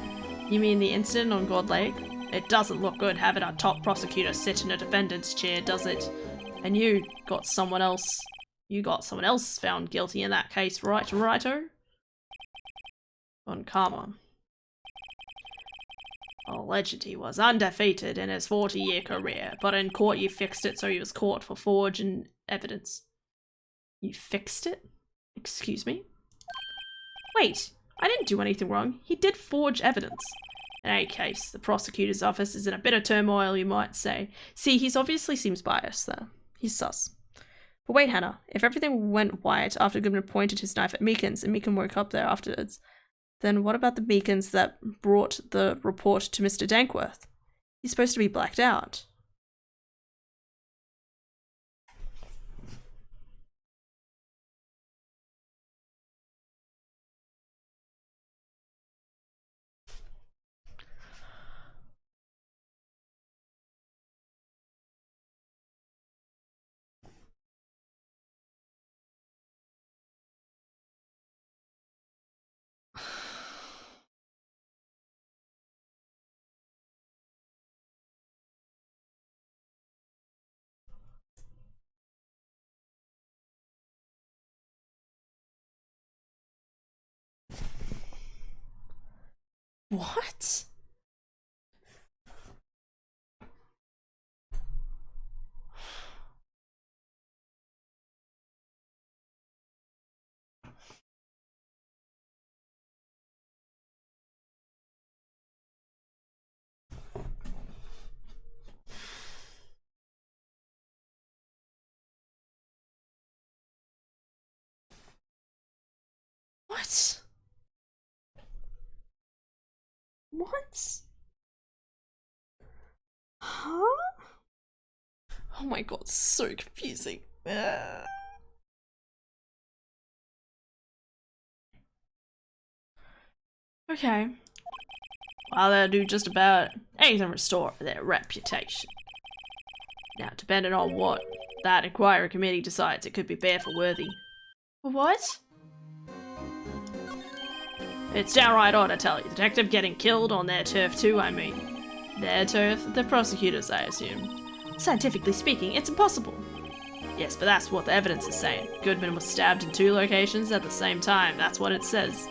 You mean the incident on God Lake? It doesn't look good having a top prosecutor sit in a defendant's chair, does it? And you got someone else found guilty in that case, right, righto? On karma. Alleged he was undefeated in his 40-year career, but in court you fixed it so he was caught for forging evidence. You fixed it? Excuse me? Wait, I didn't do anything wrong. He did forge evidence. In any case, the prosecutor's office is in a bit of turmoil, you might say. See, he obviously seems biased there. He's sus. But wait, Hannah, if everything went white after Goodman pointed his knife at Meekins and Meekin woke up there afterwards, then what about the Meekins that brought the report to Mr. Dankworth? He's supposed to be blacked out. What? What? What? Huh? Oh my god, so confusing. Okay. Well, they'll do just about anything to restore their reputation. Now, depending on what that inquiry committee decides, it could be bad for Worthy. What? It's downright odd, I tell you. Detective getting killed on their turf too, I mean. Their turf? The prosecutors, I assume. Scientifically speaking, it's impossible. Yes, but that's what the evidence is saying. Goodman was stabbed in 2 locations at the same time. That's what it says.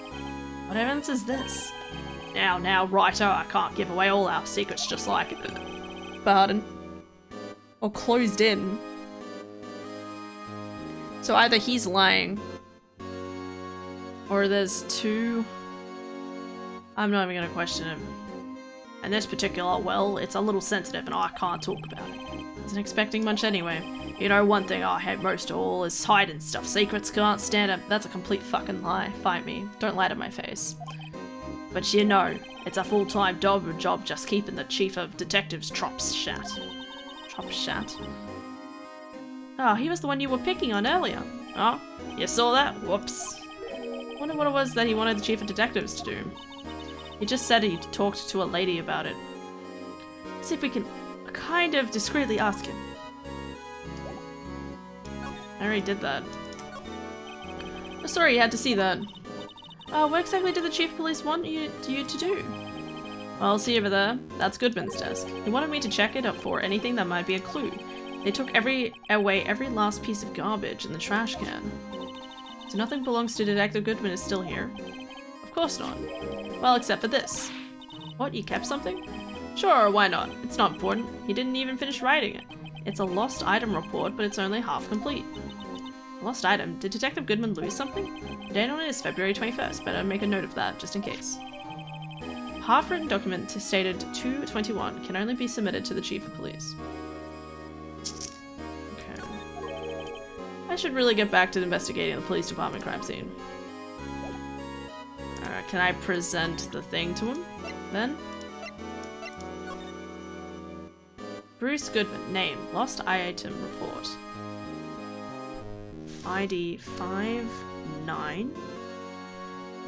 What evidence is this? Now, righto, I can't give away all our secrets just like it. Pardon? Or closed in. So either he's lying, or there's 2... I'm not even gonna question him. And this particular, well, it's a little sensitive and I can't talk about it. Wasn't expecting much anyway. You know, one thing I hate most of all is hiding stuff. Secrets can't stand it. That's a complete fucking lie. Fight me. Don't lie to my face. But you know, it's a full-time job just keeping the chief of detectives Trops shat. Trops shat? Oh, he was the one you were picking on earlier. Oh, you saw that? Whoops. Wonder what it was that he wanted the chief of detectives to do. He just said he talked to a lady about it. See if we can kind of discreetly ask him. I already did that. Oh, sorry, you had to see that. What exactly did the chief of police want you to do? Well, see over there. That's Goodman's desk. He wanted me to check it up for anything that might be a clue. They took away every last piece of garbage in the trash can. So nothing belongs to Detective Goodman is still here? Of course not. Well, except for this. What, you kept something? Sure, why not? It's not important. He didn't even finish writing it. It's a lost item report, but it's only half complete. Lost item? Did Detective Goodman lose something? The date on it is February 21st. Better make a note of that, just in case. Half-written document stated 2/21 can only be submitted to the Chief of Police. Okay. I should really get back to investigating the police department crime scene. Can I present the thing to him, then? Bruce Goodman, name, lost item report. ID 59.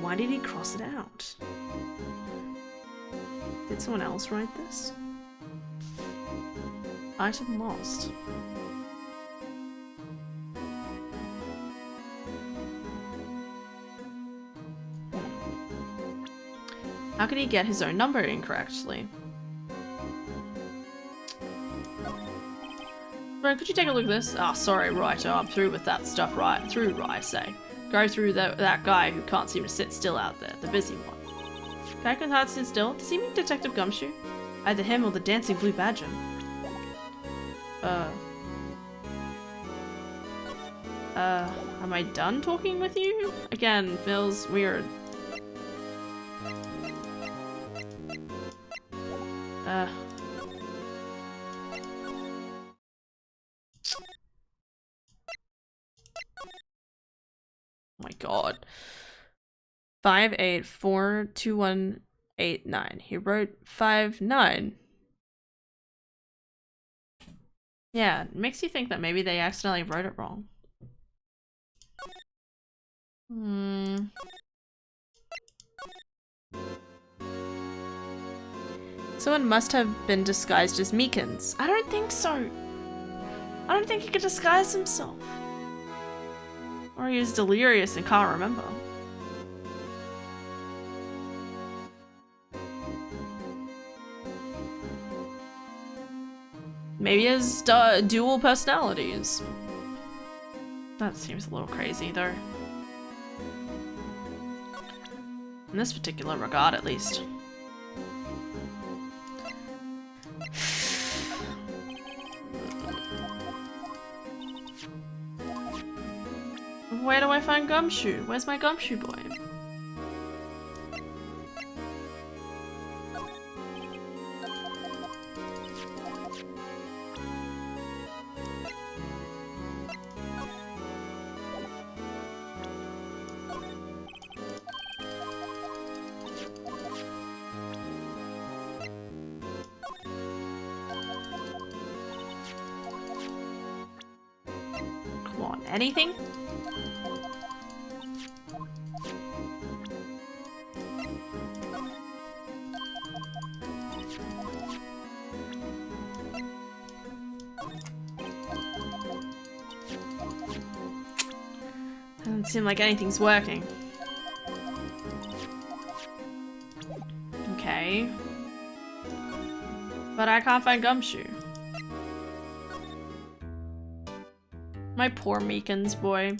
Why did he cross it out? Did someone else write this? Item lost. How could he get his own number incorrectly? Bro, could you take a look at this? Ah, oh, sorry, Wright. I'm through with that stuff right through, I say. Go through that guy who can't seem to sit still out there, the busy one. Guy can hardly sit still? Does he mean Detective Gumshoe? Either him or the dancing blue badger. Am I done talking with you? Again, feels weird. Oh my god. 5842189. He wrote 59. Yeah, it makes you think that maybe they accidentally wrote it wrong. Someone must have been disguised as Meekins. I don't think so. I don't think he could disguise himself. Or he was delirious and can't remember. Maybe he has dual personalities. That seems a little crazy, though. In this particular regard, at least. Where do I find Gumshoe? Where's my Gumshoe boy? Come on, anything? Doesn't seem like anything's working. Okay. But I can't find Gumshoe. My poor Meekins boy.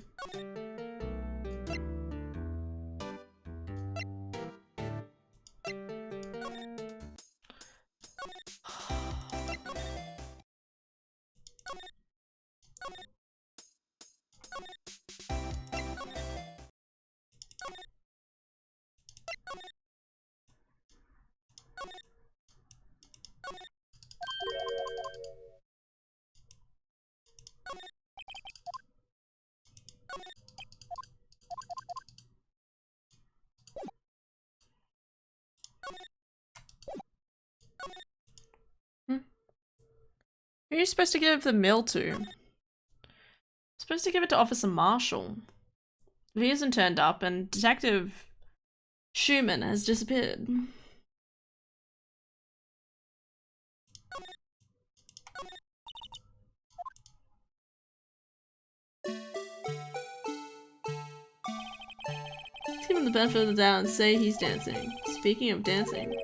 Who are you supposed to give the mail to? Supposed to give it to Officer Marshall. If he hasn't turned up and Detective Schumann has disappeared. Let's give him the benefit of the doubt and say he's dancing. Speaking of dancing,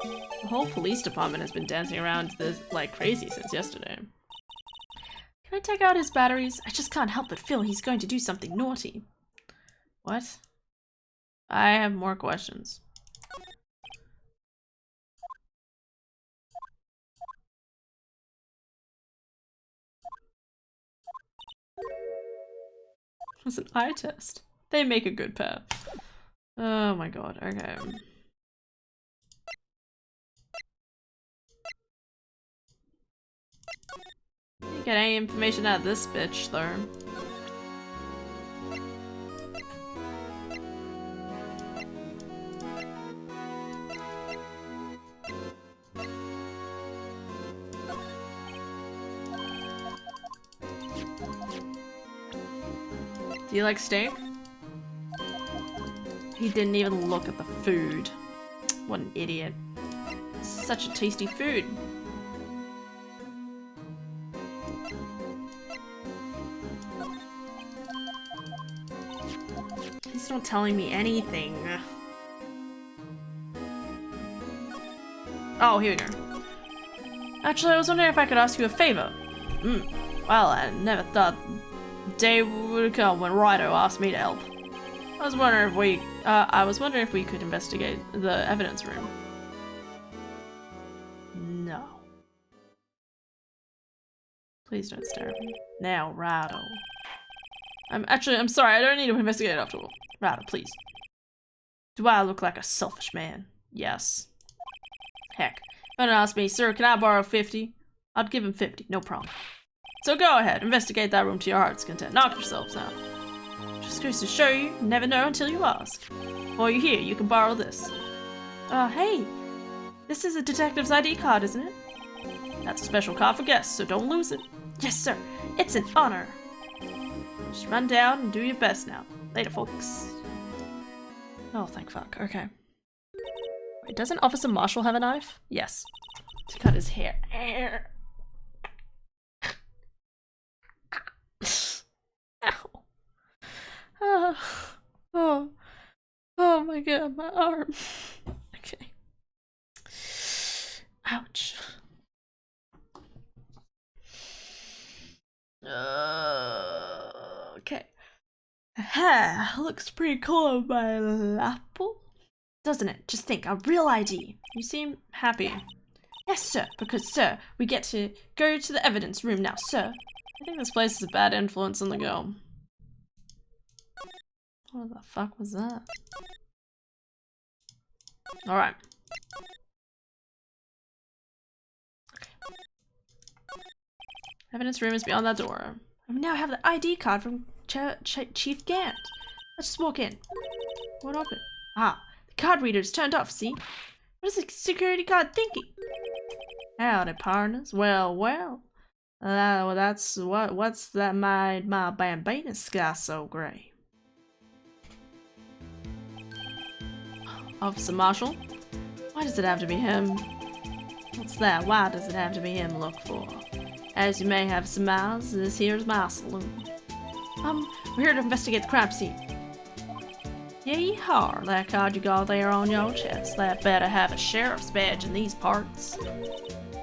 the whole police department has been dancing around this like crazy since yesterday. Can I take out his batteries? I just can't help but feel he's going to do something naughty. What? I have more questions. It's an eye test. They make a good pair. Oh my god, okay. Didn't get any information out of this bitch, though. Do you like steak? He didn't even look at the food. What an idiot. Such a tasty food. He's not telling me anything. Oh, here we go. Actually, I was wondering if I could ask you a favor. Well, I never thought the day would come when Wright asked me to help. I was wondering if we could investigate the evidence room. No. Please don't stare at me. Now, Righto. I'm sorry, I don't need to investigate after all. Righto, please. Do I look like a selfish man? Yes. Heck. If anyone asked me, sir, can I borrow 50? I'd give him 50, no problem. So go ahead, investigate that room to your heart's content. Knock yourselves out. Just goes to show you never know until you ask. While you're here, you can borrow this. Hey. This is a detective's ID card, isn't it? That's a special card for guests, so don't lose it. Yes, sir. It's an honor. Just run down and do your best now. Later, folks. Oh, thank fuck. Okay. Wait, doesn't Officer Marshall have a knife? Yes. To cut his hair. Ow. Oh my god, my arm. Okay. Ouch. Okay. Hair looks pretty cool on my apple. Doesn't it? Just think, a real ID. You seem happy. Yes, sir, because, sir, we get to go to the evidence room now, sir. I think this place is a bad influence on the girl. What the fuck was that? Alright. Okay. Evidence room is beyond that door. I now have the ID card from Chief Gant. Let's just walk in. What open? Ah, the card reader's turned off, see? What is the security guard thinking? Howdy, partners. Well. That's what's that made my bambina sky so gray? Officer Marshall? Why does it have to be him? What's that? Why does it have to be him look for? As you may have surmised, this here's my saloon. We're here to investigate the crime scene. Yee-haw, that card you got there on your chest, that better have a sheriff's badge in these parts.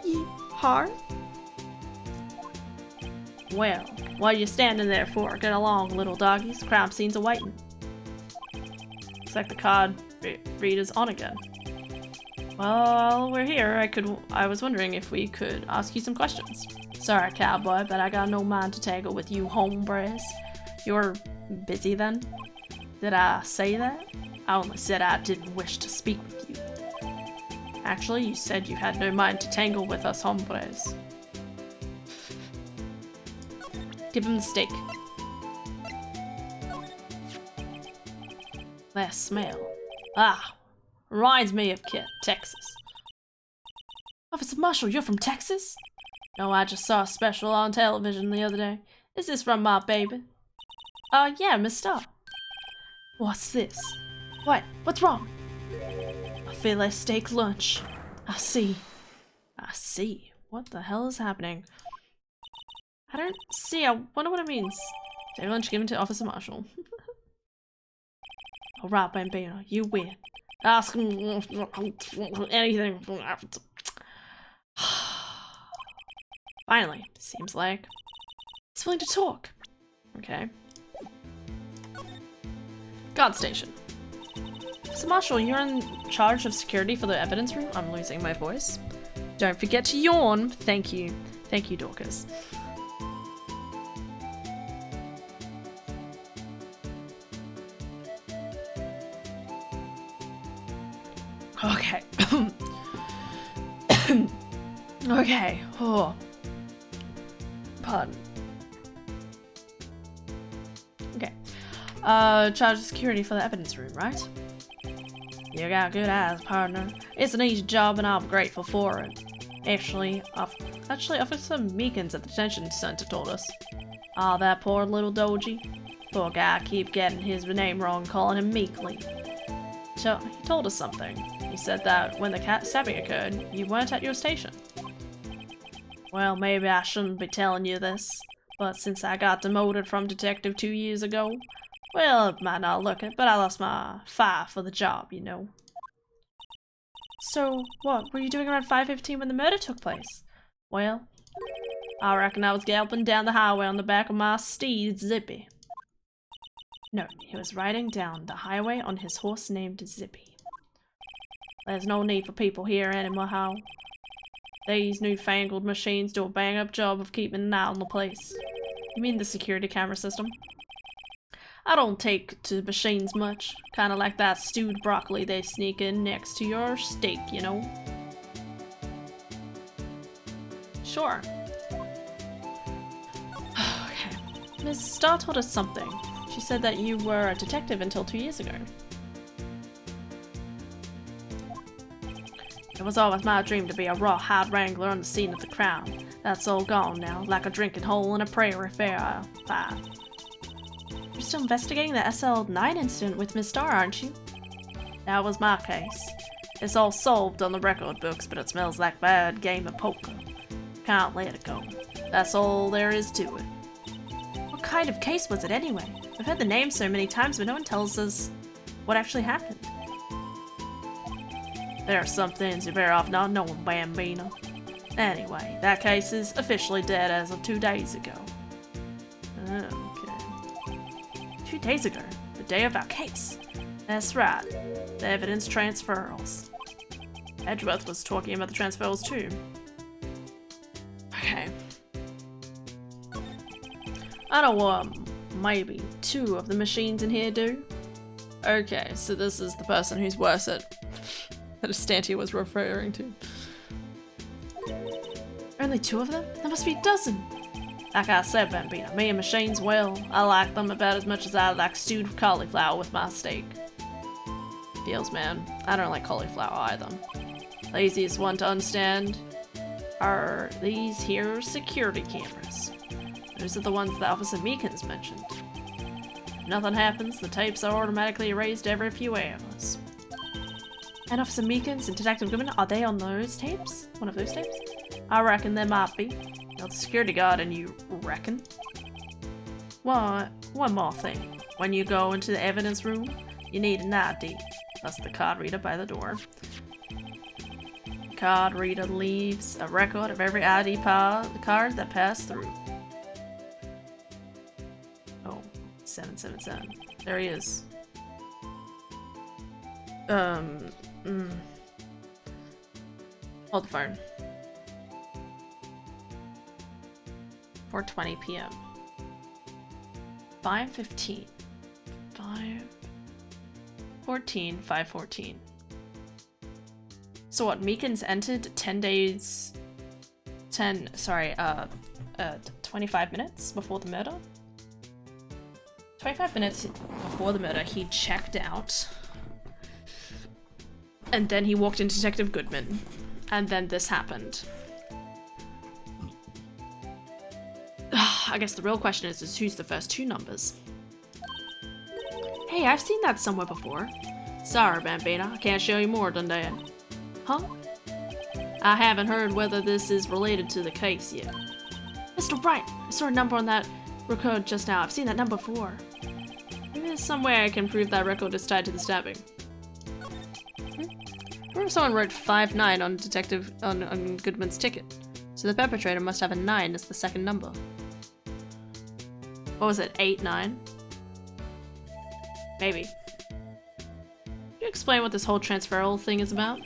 Yee-haw? Well, what are you standing there for? Get along, little doggies. The crime scene's awaiting. Looks like the card reader's on again. Well, we're here. I was wondering if we could ask you some questions. Sorry, cowboy, but I got no mind to tangle with you hombres. You're busy then? Did I say that? I only said I didn't wish to speak with you. Actually, you said you had no mind to tangle with us hombres. Give him the steak. That smell. Ah, reminds me of Texas. Officer Marshall, you're from Texas? No, I just saw a special on television the other day. Is this from my baby? Yeah, Miss Star. What's this? What? What's wrong? A filet steak lunch. I see. What the hell is happening? I don't see. I wonder what it means. Day lunch given to Officer Marshall. Alright, Bambino, you win. Ask him anything. Finally, seems like he's willing to talk. Okay. Guard station. So Marshall, you're in charge of security for the evidence room? I'm losing my voice. Don't forget to yawn. Thank you. Thank you, Dorcas. Okay. Okay. Oh. Pardon. Okay. Charge of security for the evidence room, right? You got good eyes, partner. It's an easy job and I'm grateful for it. Actually, Officer Meekins at the detention center told us. Ah, that poor little Doji. Poor guy keep getting his name wrong, calling him Meekly. So, he told us something. He said that when the stabbing occurred, you weren't at your station. Well, maybe I shouldn't be telling you this, but since I got demoted from detective 2 years ago, well, it might not look it, but I lost my fire for the job, you know. So, what were you doing around 5:15 when the murder took place? Well, I reckon I was galloping down the highway on the back of my steed, Zippy. No, he was riding down the highway on his horse named Zippy. There's no need for people here anymore, how? These newfangled machines do a bang-up job of keeping an eye on the place. You mean the security camera system? I don't take to machines much. Kinda like that stewed broccoli they sneak in next to your steak, you know? Sure. Okay. Ms. Starr told us something. She said that you were a detective until 2 years ago. It was always my dream to be a rawhide wrangler on the scene of the crime. That's all gone now, like a drinking hole in a prairie fire. You're still investigating the SL9 incident with Miss Starr, aren't you? That was my case. It's all solved on the record books, but it smells like bad game of poker. Can't let it go. That's all there is to it. What kind of case was it anyway? I've heard the name so many times, but no one tells us what actually happened. There are some things you're better off not knowing, Bambina. Anyway, that case is officially dead as of 2 days ago. Okay. 2 days ago? The day of our case? That's right. The evidence transfers. Edgeworth was talking about the transfers too. Okay. I know what maybe 2 of the machines in here do. Okay, so this is the person who's worse at that Estantia was referring to. Only 2 of them? There must be a dozen! Like I said, Bambina, me and machines, well, I like them about as much as I like stewed cauliflower with my steak. Feels, man. I don't like cauliflower either. The easiest one to understand are these here security cameras. Those are the ones that Officer Meekins mentioned. If nothing happens, the tapes are automatically erased every few hours. And Officer Meekins and Detective Goodman, are they on those tapes? One of those tapes? I reckon they might be. You're the security guard and you reckon? One more thing. When you go into the evidence room, you need an ID. That's the card reader by the door. Card reader leaves a record of every ID card that passed through. Oh, 777. There he is. Hold the phone. 4:20 p.m. 5:15. 5:14. So what, Meekins entered 25 minutes before the murder? 25 minutes before the murder, he checked out. And then he walked into Detective Goodman. And then this happened. I guess the real question is who's the first 2 numbers? Hey, I've seen that somewhere before. Sorry, Bambina, I can't show you more than that. Huh? I haven't heard whether this is related to the case yet. Mr. Wright, I saw a number on that record just now. I've seen that number before. Maybe there's some way I can prove that record is tied to the stabbing. I remember someone wrote 59 on Goodman's ticket, so the perpetrator must have a 9 as the second number. What was it, 89? Maybe. Can you explain what this whole transferal thing is about?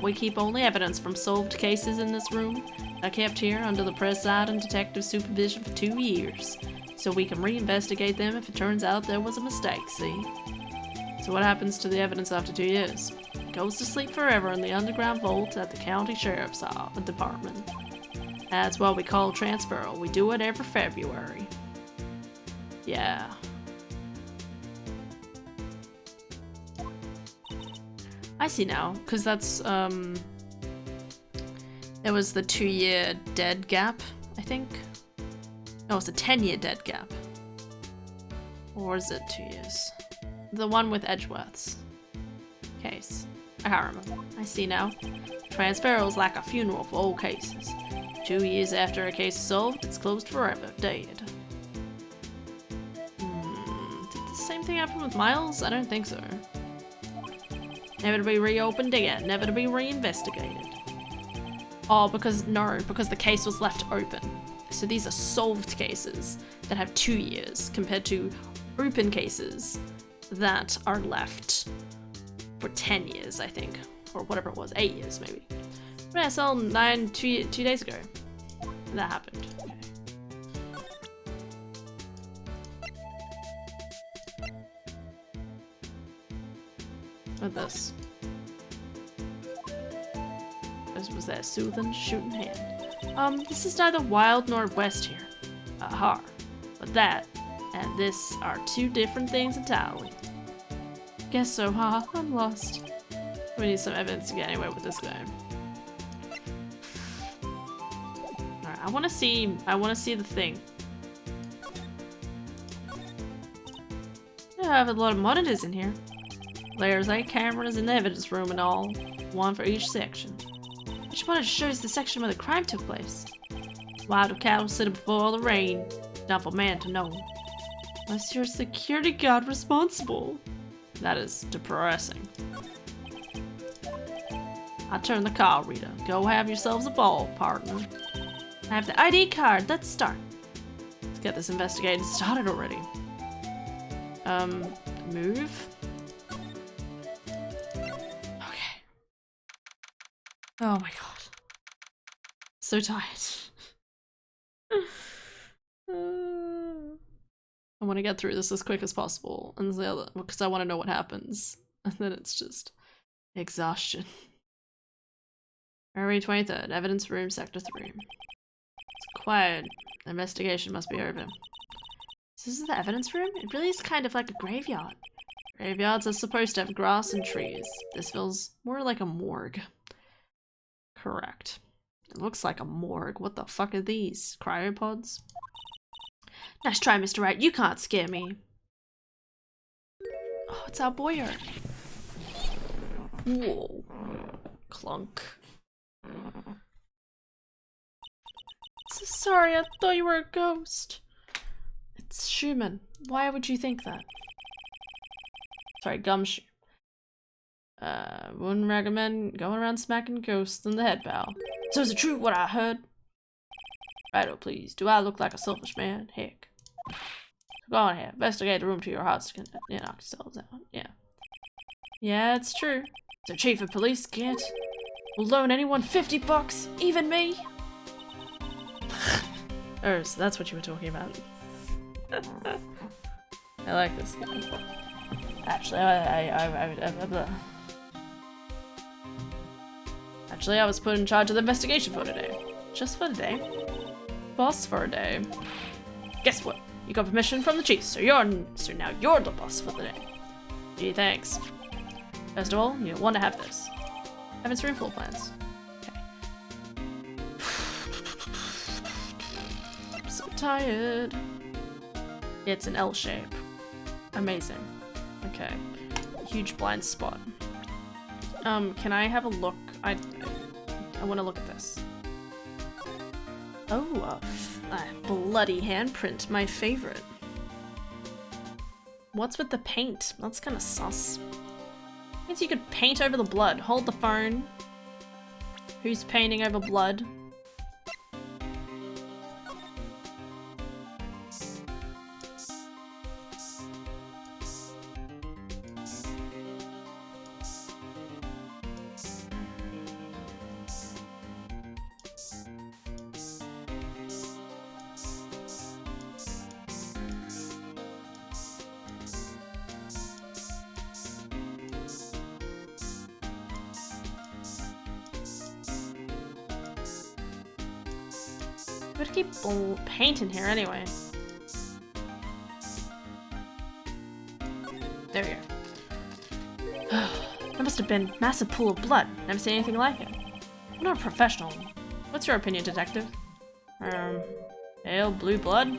We keep only evidence from solved cases in this room. I kept here under the preside and detective supervision for 2 years, so we can reinvestigate them if it turns out there was a mistake, see? So what happens to the evidence after 2 years? and goes to sleep forever in the underground vault at the county sheriff's department. That's what we call transferal. We do it every February. Yeah. I see now, because that's, there was the 2-year dead gap, I think. No, it's a 10-year dead gap. Or is it 2 years? The one with Edgeworth's case. I can't remember. I see now. Transferal is like a funeral for all cases. 2 years after a case is solved, it's closed forever, dead. Did the same thing happen with Miles? I don't think so. Never to be reopened again, never to be reinvestigated. Oh, because the case was left open. So these are solved cases that have 2 years compared to open cases that are left for 10 years, I think. Or whatever it was, 8 years maybe. But I saw 2 days ago. That happened. Okay. What this? Was that soothing, shooting hand? This is neither wild nor west here. Aha. But that and this are 2 different things entirely. Guess so, huh? I'm lost. We need some evidence to get anywhere with this guy. Alright, I wanna see the thing. Yeah, I have a lot of monitors in here. There's 8 cameras in the evidence room and all. 1 for each section. Each monitor shows the section where the crime took place. Wild cow sitting before the rain. Not for man to know. Unless you're a security guard responsible. That is depressing. I turn the call reader. Go have yourselves a ball, partner. I have the ID card. Let's start. Let's get this investigation started already. Move. Okay. Oh my god. So tired. I want to get through this as quick as possible, and the other because I want to know what happens, and then it's just exhaustion. February 23rd, evidence room, sector 3. It's quiet. The investigation must be over. So this is the evidence room? It really is kind of like a graveyard. Graveyards are supposed to have grass and trees. This feels more like a morgue. Correct. It looks like a morgue. What the fuck are these? Cryopods? Nice try, Mr. Wright. You can't scare me. Oh, it's our Boyer. Whoa. Clunk. So sorry, I thought you were a ghost. It's Schumann. Why would you think that? Sorry, Gumshoe. Wouldn't recommend going around smacking ghosts in the head, pal. So is it true what I heard? Righto, please. Do I look like a selfish man? Heck. Go on here. Investigate the room to your heart's content. Yeah, knock yourselves out. Yeah. Yeah, it's true. So chief of police, kid. Will loan anyone $50, even me? Oh, so that's what you were talking about. I like this guy. Actually, Actually, I was put in charge of the investigation for today. Just for the day. Boss for a day. Guess what? You got permission from the chief, so now you're the boss for the day. Gee, thanks. First of all, you want to have this. Evidence room floor plans. Okay. I'm so tired. It's an L shape. Amazing. Okay. Huge blind spot. Can I have a look? I want to look at this. Oh, a bloody handprint, my favorite. What's with the paint? That's kind of sus. Means you could paint over the blood. Hold the phone. Who's painting over blood? Would keep painting here anyway. There we go. There must have been a massive pool of blood. Never seen anything like it. I'm not a professional. What's your opinion, detective? Pale blue blood?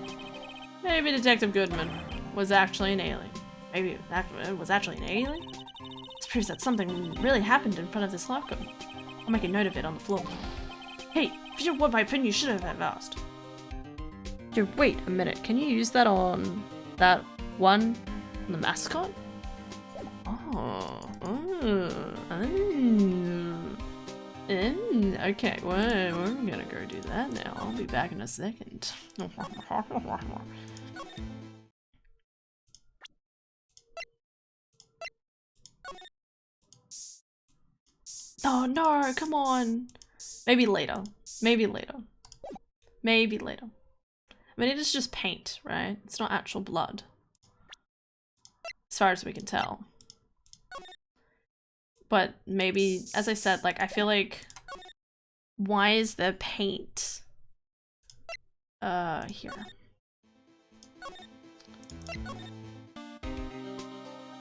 Maybe Detective Goodman was actually an alien. Maybe that was actually an alien? This proves that something really happened in front of this locker. I'll make a note of it on the floor. Hey, if you want my opinion, you should have asked. Dude, wait a minute. Can you use that on that one? On the mascot? Okay, well, we're gonna go do that now. I'll be back in a second. Oh no, come on. Maybe later. Maybe later. Maybe later. I mean, it is just paint, right? It's not actual blood. As far as we can tell. But maybe, as I said, like, I feel like, why is there paint? Here.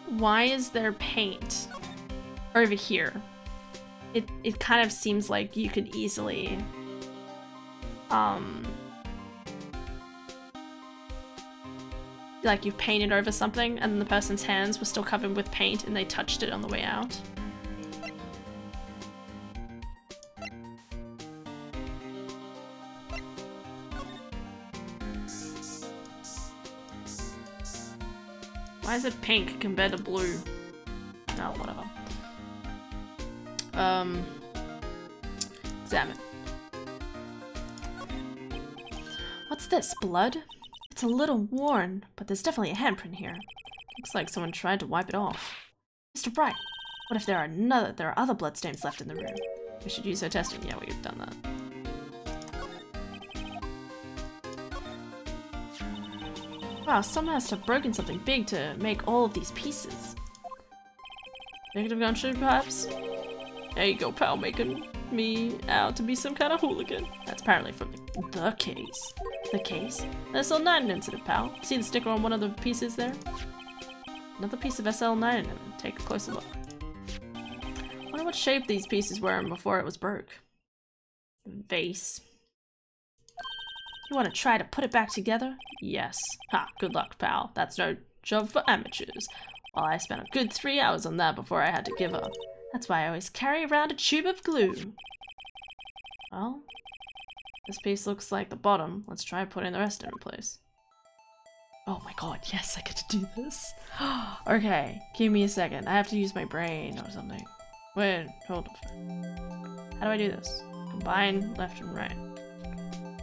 Why is there paint over here? It kind of seems like you could easily, like you've painted over something and the person's hands were still covered with paint and they touched it on the way out. Why is it pink compared to blue? Oh, whatever. Examine. What's this, blood? It's a little worn, but there's definitely a handprint here. Looks like someone tried to wipe it off. Mr. Wright, what if there are other bloodstains left in the room? We should use our testing. Yeah, we've done that. Wow, someone has to have broken something big to make all of these pieces. Negative gun shooter, perhaps? There you go, pal, making me out to be some kind of hooligan. That's apparently from the case. The case? The SL9 incident, pal. See the sticker on one of the pieces there? Another piece of SL9 in it. Take a closer look. Wonder what shape these pieces were in before it was broke. Vase. You want to try to put it back together? Yes. Ha, good luck, pal. That's no job for amateurs. Well, I spent a good 3 hours on that before I had to give up. That's why I always carry around a tube of glue. Well, this piece looks like the bottom. Let's try putting the rest in place. Oh my god, yes, I get to do this. Okay, give me a second. I have to use my brain or something. Wait, hold on. How do I do this? Combine left and right.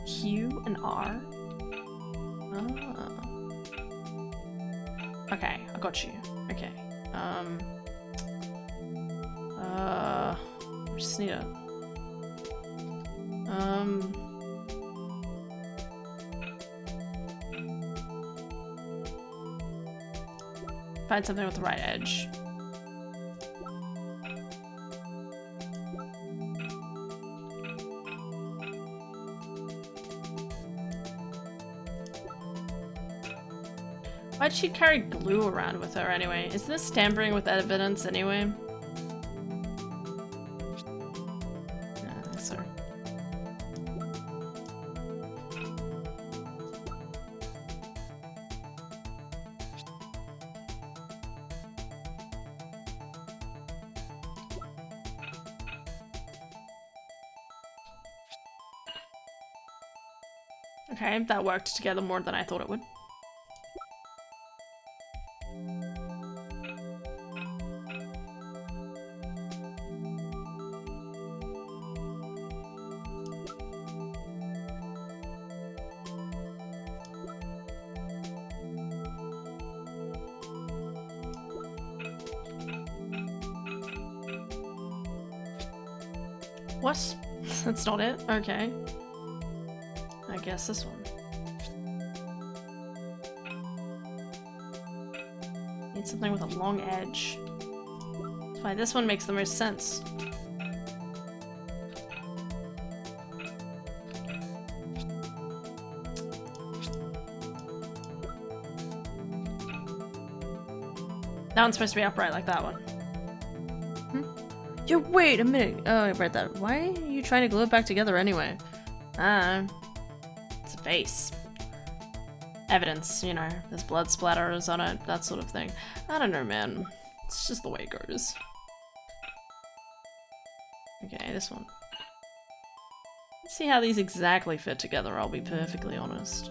Q and R? Oh. Okay, I got you. Okay. Just need a... Find something with the right edge. Why'd she carry glue around with her anyway? Isn't this tampering with evidence anyway? Yeah, sorry. Okay, that worked together more than I thought it would. What? That's not it? Okay. I guess this one. Need something with a long edge. That's why this one makes the most sense. That one's supposed to be upright like that one. Yo, wait a minute. Oh, I read that. Why are you trying to glue it back together anyway? It's a face. Evidence, you know, there's blood splatters on it, that sort of thing. I don't know, man. It's just the way it goes. Okay, this one. Let's see how these exactly fit together, I'll be perfectly honest.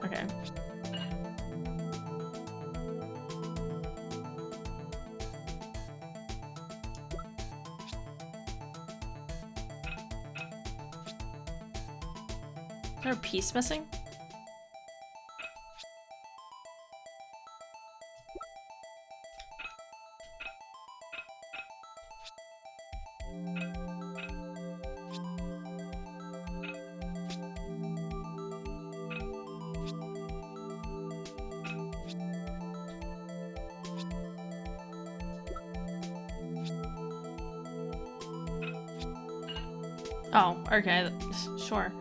Okay. Is there a piece missing? Oh, okay, sure.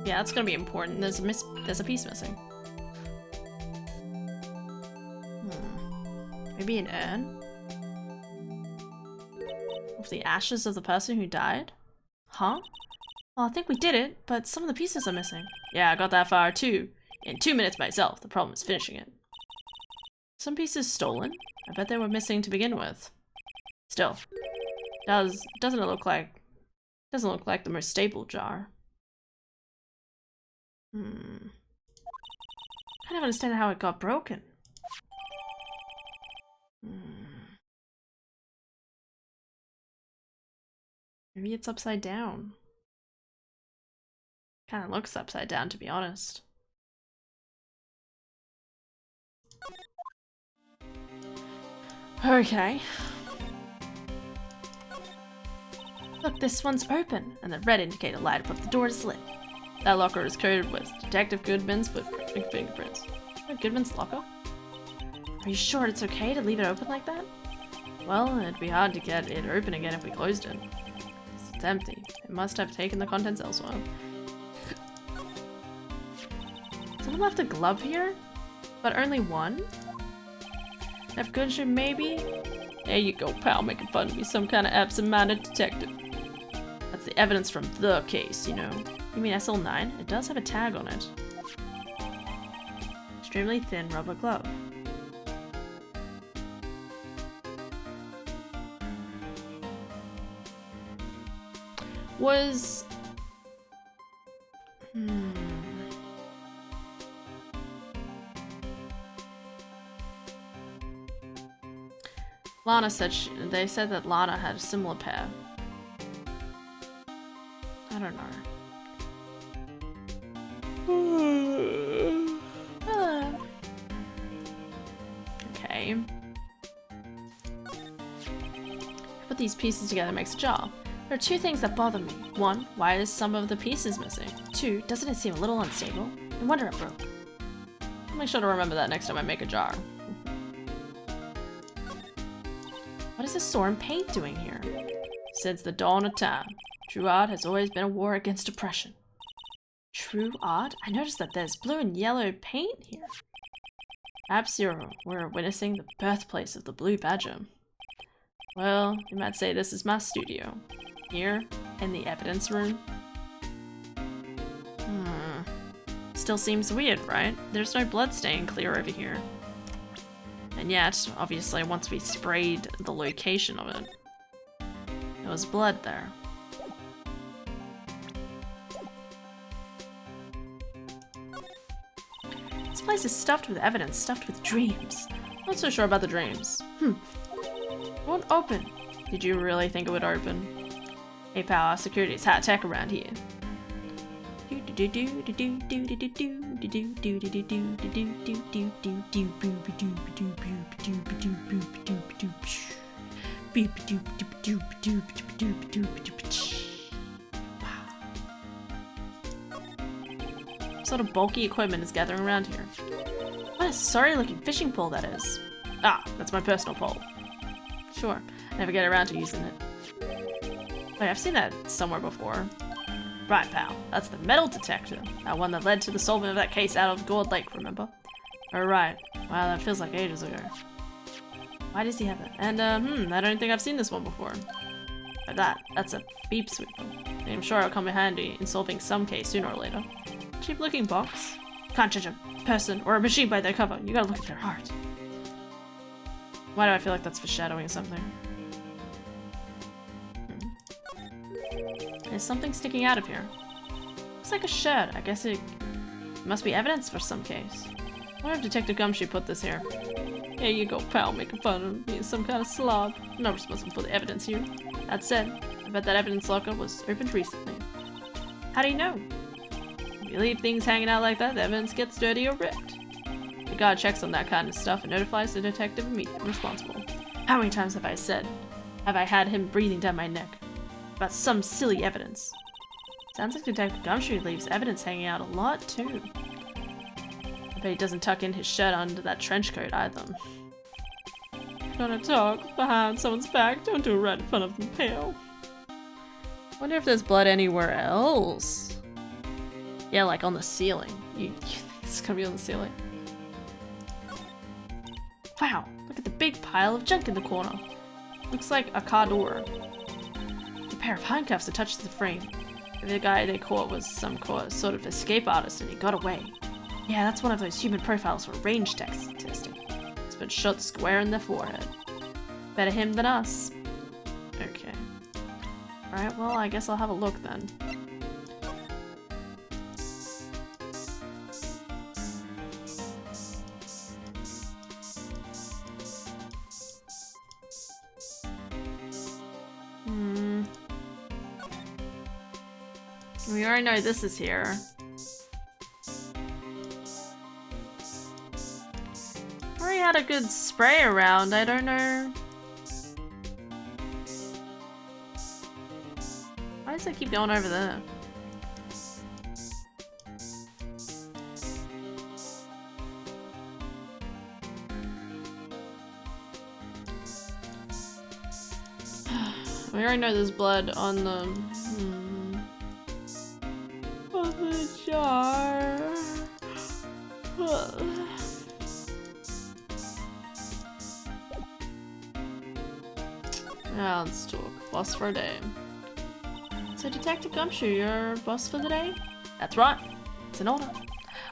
Yeah, that's gonna be important. There's a piece missing. Maybe an urn? Of the ashes of the person who died? Huh? Well, I think we did it, but some of the pieces are missing. Yeah, I got that far too. In 2 minutes myself, the problem is finishing it. Some pieces stolen? I bet they were missing to begin with. Still, doesn't look like the most stable jar. I don't understand how it got broken. Maybe it's upside down. Kind of looks upside down, to be honest. Okay. Look, this one's open, and the red indicator light above the door is lit. That locker is coded with Detective Goodman's fingerprints. Oh, Goodman's locker? Are you sure it's okay to leave it open like that? Well, it'd be hard to get it open again if we closed it. It's empty. It must have taken the contents elsewhere. Someone left a glove here? But only one? F. Goodship, maybe? There you go, pal, making fun of me, some kind of absent-minded detective. That's the evidence from the case, you know. You mean SL9? It does have a tag on it. Extremely thin rubber glove. Was... Lana said they said that Lana had a similar pair. I don't know. Okay. Put these pieces together makes a jar. There are two things that bother me. One, why is some of the pieces missing? Two, doesn't it seem a little unstable? No wonder it broke. I'll make sure to remember that next time I make a jar. What is this Soren paint doing here? Since the dawn of time, true art has always been a war against oppression. True art? I noticed that there's blue and yellow paint here. Perhaps we're witnessing the birthplace of the Blue Badger. Well, you might say this is my studio. Here, in the evidence room. Still seems weird, right? There's no blood stain clear over here. And yet, obviously, once we sprayed the location of it, there was blood there. This place is stuffed with evidence, stuffed with dreams. Not so sure about the dreams. It won't open. Did you really think it would open? Hey pal, our security is high tech around here. What sort of bulky equipment is gathering around here? What a sorry looking fishing pole that is. Ah, that's my personal pole. Sure, never get around to using it. Wait, I've seen that somewhere before. Right, pal. That's the metal detector. That one that led to the solving of that case out of Gourd Lake, remember? Alright. Wow, that feels like ages ago. Why does he have that? And, I don't think I've seen this one before. But that's a beep sweeper. I'm sure it'll come in handy in solving some case sooner or later. Cheap looking box. Can't judge a person or a machine by their cover. You gotta look at their heart. Why do I feel like that's foreshadowing something? There's something sticking out of here. Looks like a shirt. I guess it must be evidence for some case. I wonder if Detective Gumshoe put this here. Here you go, pal, making fun of being some kind of slob. I'm not responsible for the evidence here. That said, I bet that evidence locker was opened recently. How do you know? If you leave things hanging out like that, the evidence gets dirty or ripped. The guard checks on that kind of stuff and notifies the detective immediately responsible. How many times have I had him breathing down my neck about some silly evidence? Sounds like Detective Gumshoe leaves evidence hanging out a lot too. I bet he doesn't tuck in his shirt under that trench coat either. Gonna talk behind someone's back, don't do it right in front of them, pal. Wonder if there's blood anywhere else. Yeah, like on the ceiling. You think it's gonna be on the ceiling? Wow, look at the big pile of junk in the corner. Looks like a car door. It's a pair of handcuffs attached to the frame. Maybe the guy they caught was some sort of escape artist and he got away. Yeah, that's one of those human profiles for range testing. It's been shot square in the forehead. Better him than us. Okay. Alright, well, I guess I'll have a look then. We already know this is here. Already had a good spray around, I don't know. Why does it keep going over there? We already know there's blood on the jar. Now let's talk. Boss for a day. So Detective Gumshoe, you're boss for the day? That's right. It's an order.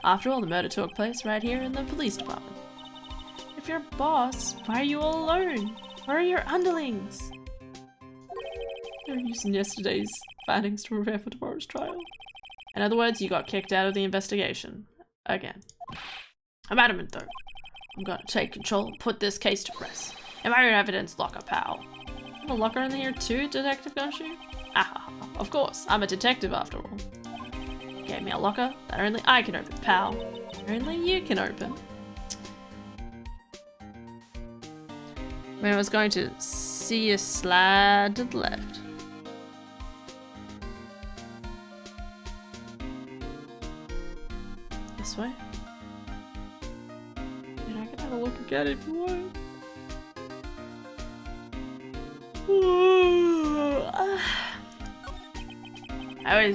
After all, the murder took place right here in the police department. If you're boss, why are you all alone? Where are your underlings? They're using yesterday's findings to prepare for tomorrow's trial. In other words, you got kicked out of the investigation. Again. I'm adamant though. I'm gonna take control and put this case to rest. In my own evidence locker, pal. You have a locker in here too, Detective Gumshoe? Ah, of course. I'm a detective after all. You gave me a locker that only I can open, pal. Only you can open. When I was going to see a slide to the left. This way? And I can have a look again if you want. I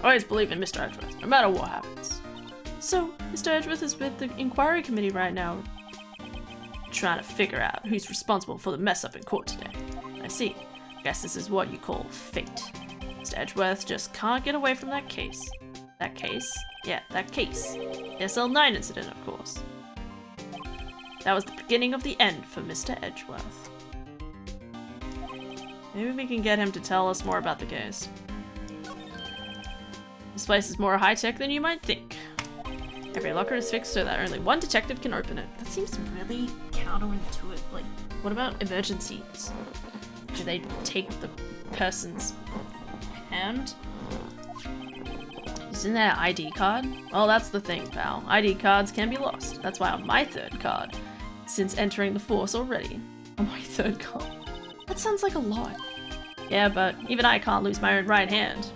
always believe in Mr. Edgeworth, no matter what happens. So, Mr. Edgeworth is with the inquiry committee right now, trying to figure out who's responsible for the mess up in court today. I see. Guess this is what you call fate. Mr. Edgeworth just can't get away from that case. That case? Yeah, that case. The SL9 incident, of course. That was the beginning of the end for Mr. Edgeworth. Maybe we can get him to tell us more about the case. This place is more high-tech than you might think. Every locker is fixed so that only one detective can open it. That seems really counterintuitive. Like, what about emergencies? Do they take the person's hand? Isn't there an ID card? Well, that's the thing, pal. ID cards can be lost. That's why I'm my third card. Since entering the force already. On my third card. That sounds like a lot. Yeah, but even I can't lose my own right hand.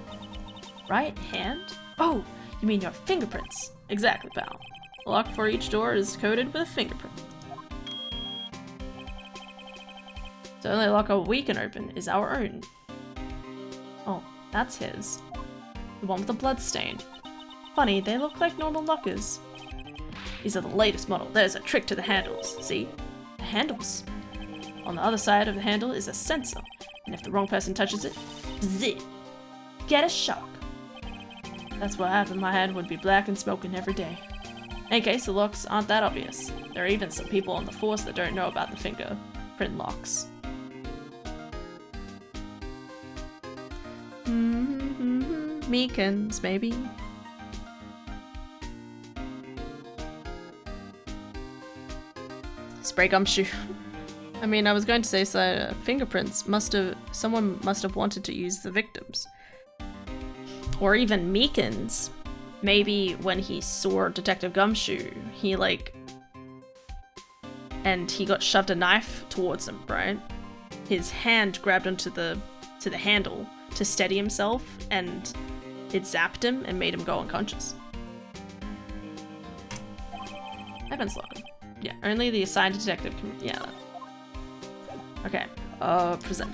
Right hand? Oh, you mean your fingerprints. Exactly, pal. The lock for each door is coded with a fingerprint. The only locker we can open is our own. Oh, that's his. The one with the blood stain. Funny, they look like normal lockers. These are the latest model. There's a trick to the handles. See? The handles. On the other side of the handle is a sensor. And if the wrong person touches it, bzzz, get a shock. That's what happened. My hand would be black and smoking every day. In any case, the locks aren't that obvious. There are even some people on the force that don't know about the fingerprint locks. Meekins, maybe. Spray gumshoe. I mean, I was going to say fingerprints someone must have wanted to use the victims. Or even Meekins. Maybe when he saw Detective Gumshoe, he got shoved a knife towards him, right? His hand grabbed onto the handle to steady himself, and it zapped him and made him go unconscious. Evans locker. Yeah, only the assigned detective can. Yeah. Okay. Present.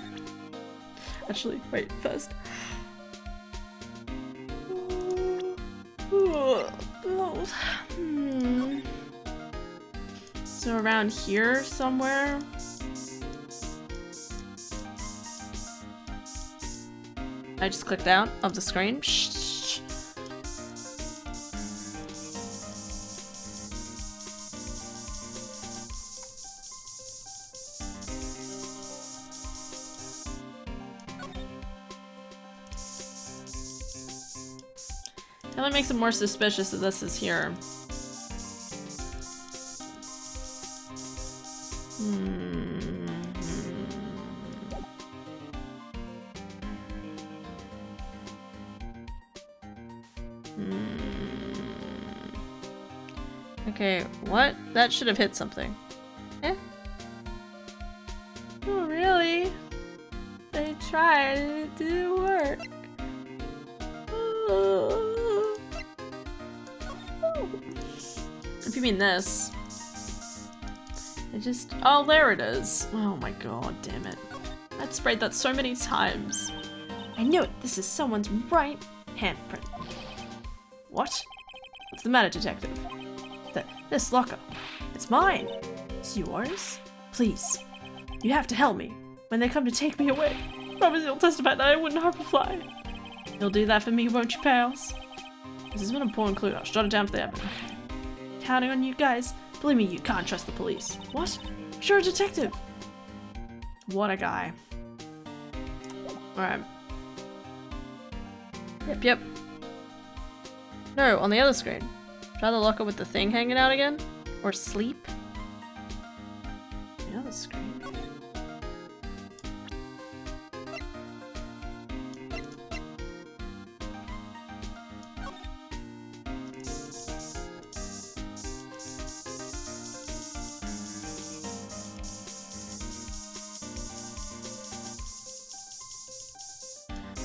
Actually, wait. First. So around here somewhere. I just clicked out of the screen. That only makes it more suspicious that this is here. Okay, what? That should have hit something. Eh? Oh, really? They tried, it didn't work. If you mean this. It just... Oh, there it is. Oh my god, damn it. I'd sprayed that so many times. I knew it. This is someone's right handprint. What? What's the matter, detective? This locker. It's mine. It's yours? Please. You have to help me. When they come to take me away, promise you'll testify that I wouldn't harm a fly. You'll do that for me, won't you, pals? This is an important clue. I'll jot it down for the evidence. Counting on you guys. Believe me, you can't trust the police. What? You're a detective. What a guy. Alright. Yep. No, on the other screen. Try the locker with the thing hanging out again? Or sleep? The other screen.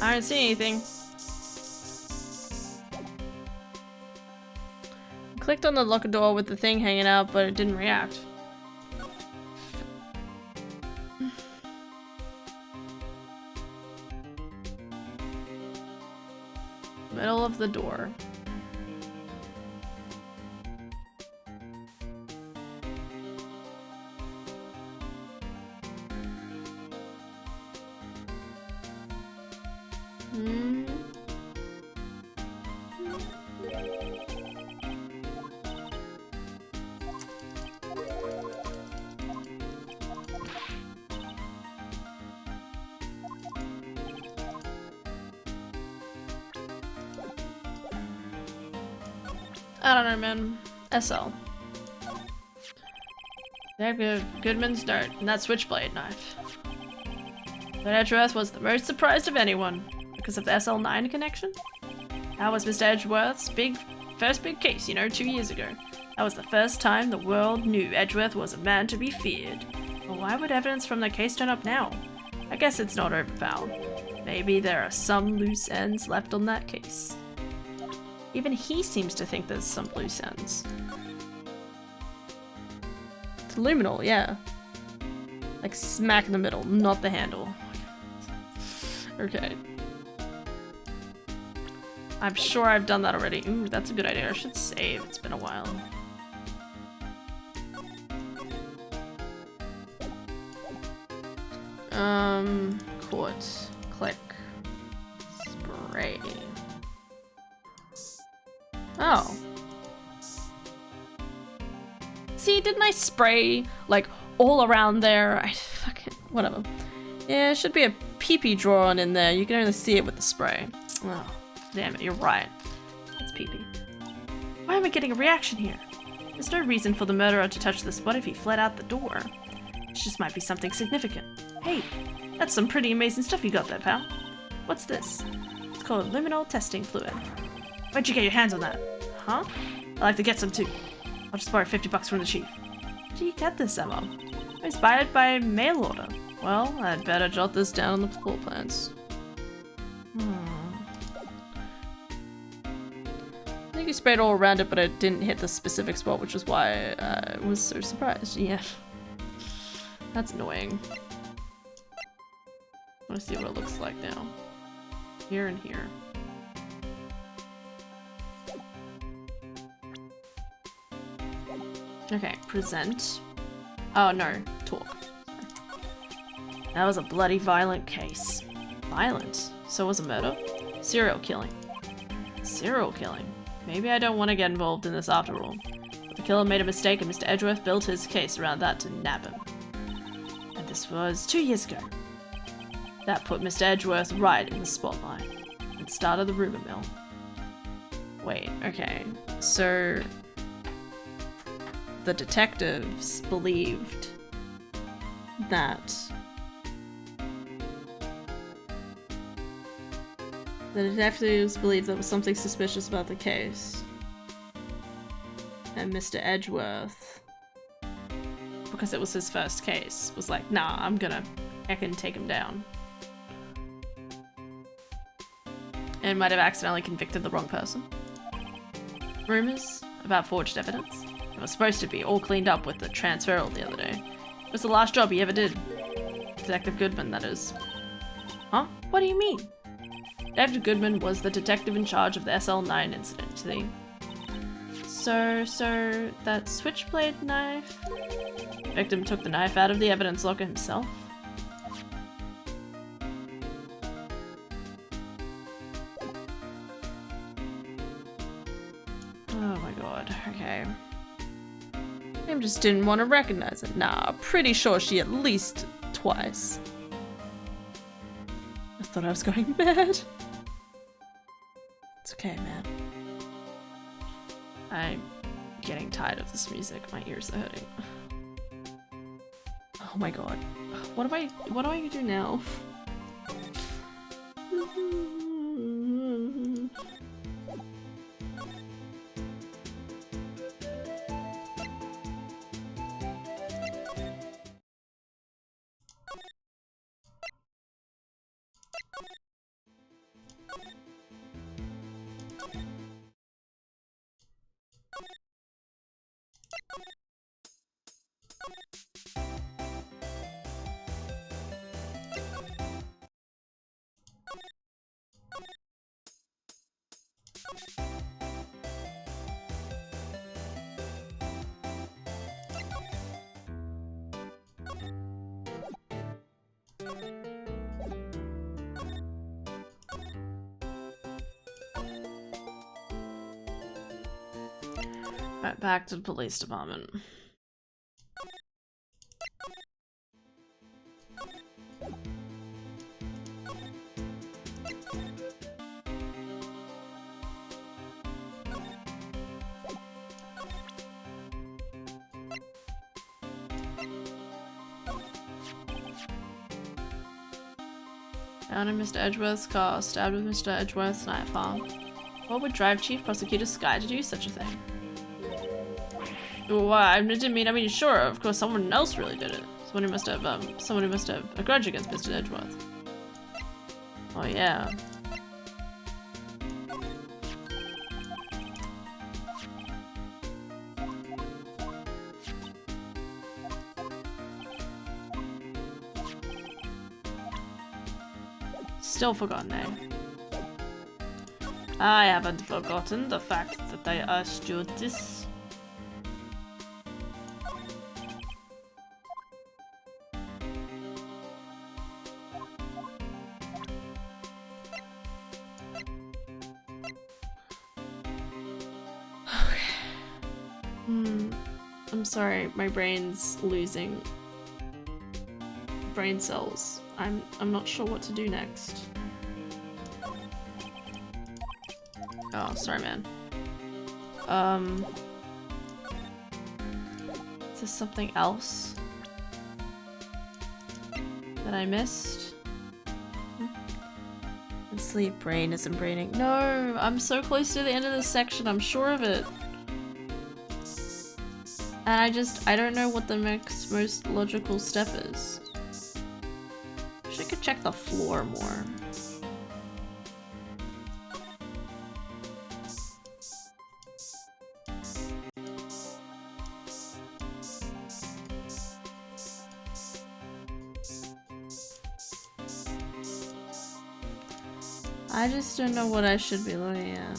I don't see anything. Clicked on the locker door with the thing hanging out, but it didn't react. Middle of the door. I don't know, man. SL. There Goodman's note, and that switchblade knife. But Edgeworth was the most surprised of anyone, because of the SL9 connection. That was Mr. Edgeworth's first big case, you know, 2 years ago. That was the first time the world knew Edgeworth was a man to be feared. Well, why would evidence from the case turn up now? I guess it's not over, pal. Maybe there are some loose ends left on that case. Even he seems to think there's some loose ends. It's luminal, yeah. Like smack in the middle, not the handle. Okay. I'm sure I've done that already. Ooh, that's a good idea. I should save. It's been a while. Quartz. Click. Spray. Oh. See, didn't I spray, like, all around there? I fucking... whatever. Yeah, there should be a pee-pee drawn in there. You can only see it with the spray. Oh, damn it, you're right. It's pee-pee. Why am I getting a reaction here? There's no reason for the murderer to touch the spot if he fled out the door. This just might be something significant. Hey, that's some pretty amazing stuff you got there, pal. What's this? It's called luminol testing fluid. Where'd you get your hands on that? Huh? I'd like to get some too. I'll just borrow 50 bucks from the chief. Where do you get this, Emma? I was buy it by mail order. Well, I'd better jot this down on the floor plans. I think he sprayed all around it, but it didn't hit the specific spot, which was why I was so surprised. Yeah. That's annoying. I want to see what it looks like now. Here and here. Okay, present. Oh no, talk. That was a bloody violent case. Violent? So was a murder? Serial killing. Serial killing? Maybe I don't want to get involved in this after all. But the killer made a mistake and Mr. Edgeworth built his case around that to nab him. And this was 2 years ago. That put Mr. Edgeworth right in the spotlight and started the rumor mill. Wait, okay. So the detectives believed that there was something suspicious about the case. And Mr. Edgeworth, because it was his first case, was like, nah, I can take him down. And might have accidentally convicted the wrong person. Rumors about forged evidence. It was supposed to be all cleaned up with the transferal the other day. It was the last job he ever did. Detective Goodman, that is. Huh? What do you mean? Detective Goodman was the detective in charge of the SL9 incident, see? So that switchblade knife? The victim took the knife out of the evidence locker himself? Oh my god, okay. I just didn't want to recognize it. Nah, pretty sure she at least twice. I thought I was going mad. It's okay, man. I'm getting tired of this music. My ears are hurting. Oh my god. What do I do now? Right, back to the police department. Found in Mr. Edgeworth's car, stabbed with Mr. Edgeworth's knife, huh? What would drive Chief Prosecutor Sky to do such a thing? Well, I didn't mean, sure, of course someone else really did it. Someone who must have a grudge against Mr. Edgeworth. Oh yeah. Still forgotten, eh? I haven't forgotten the fact that I asked you this. I'm sorry, my brain's losing brain cells. I'm not sure what to do next. Oh, sorry, man. Is this something else that I missed? And sleep, brain isn't braining. No, I'm so close to the end of this section, I'm sure of it. And I don't know what the next most logical step is. Wish I could check the floor more. I just don't know what I should be looking at.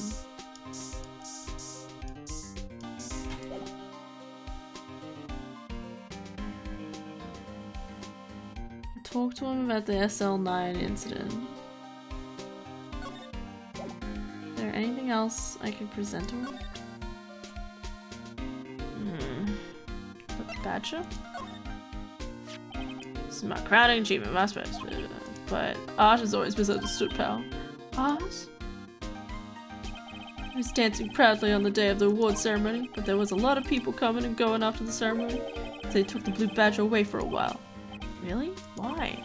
Talk to him about the SL9 incident. Is there anything else I could present to him? The badger? Smart crowding, achievement, aspects, but art is always misunderstood, pal. Art? I was dancing proudly on the day of the award ceremony, but there was a lot of people coming and going after the ceremony. They took the blue badger away for a while. Really? Why?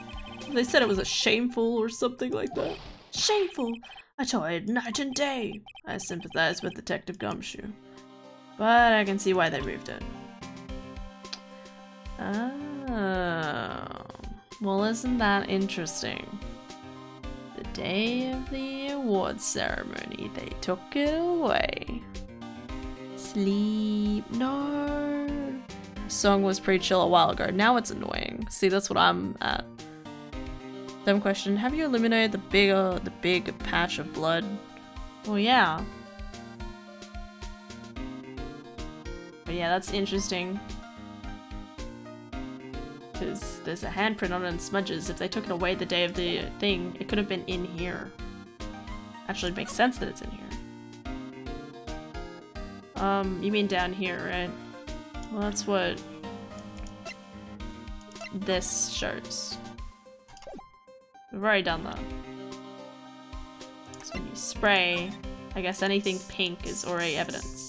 They said it was a shameful or something like that. Shameful! I toiled night and day. I sympathize with Detective Gumshoe. But I can see why they moved it. Oh. Well, isn't that interesting? The day of the awards ceremony, they took it away. Sleep. No. The song was pretty chill a while ago. Now it's annoying. See, that's what I'm at. Dumb question. Have you eliminated the big patch of blood? Well, yeah. But yeah, that's interesting. Because there's a handprint on it and smudges. If they took it away the day of the thing, it could have been in here. Actually, it makes sense that it's in here. You mean down here, right? Well, that's what this shows. We've already done that. So when you spray, I guess anything pink is already evidence.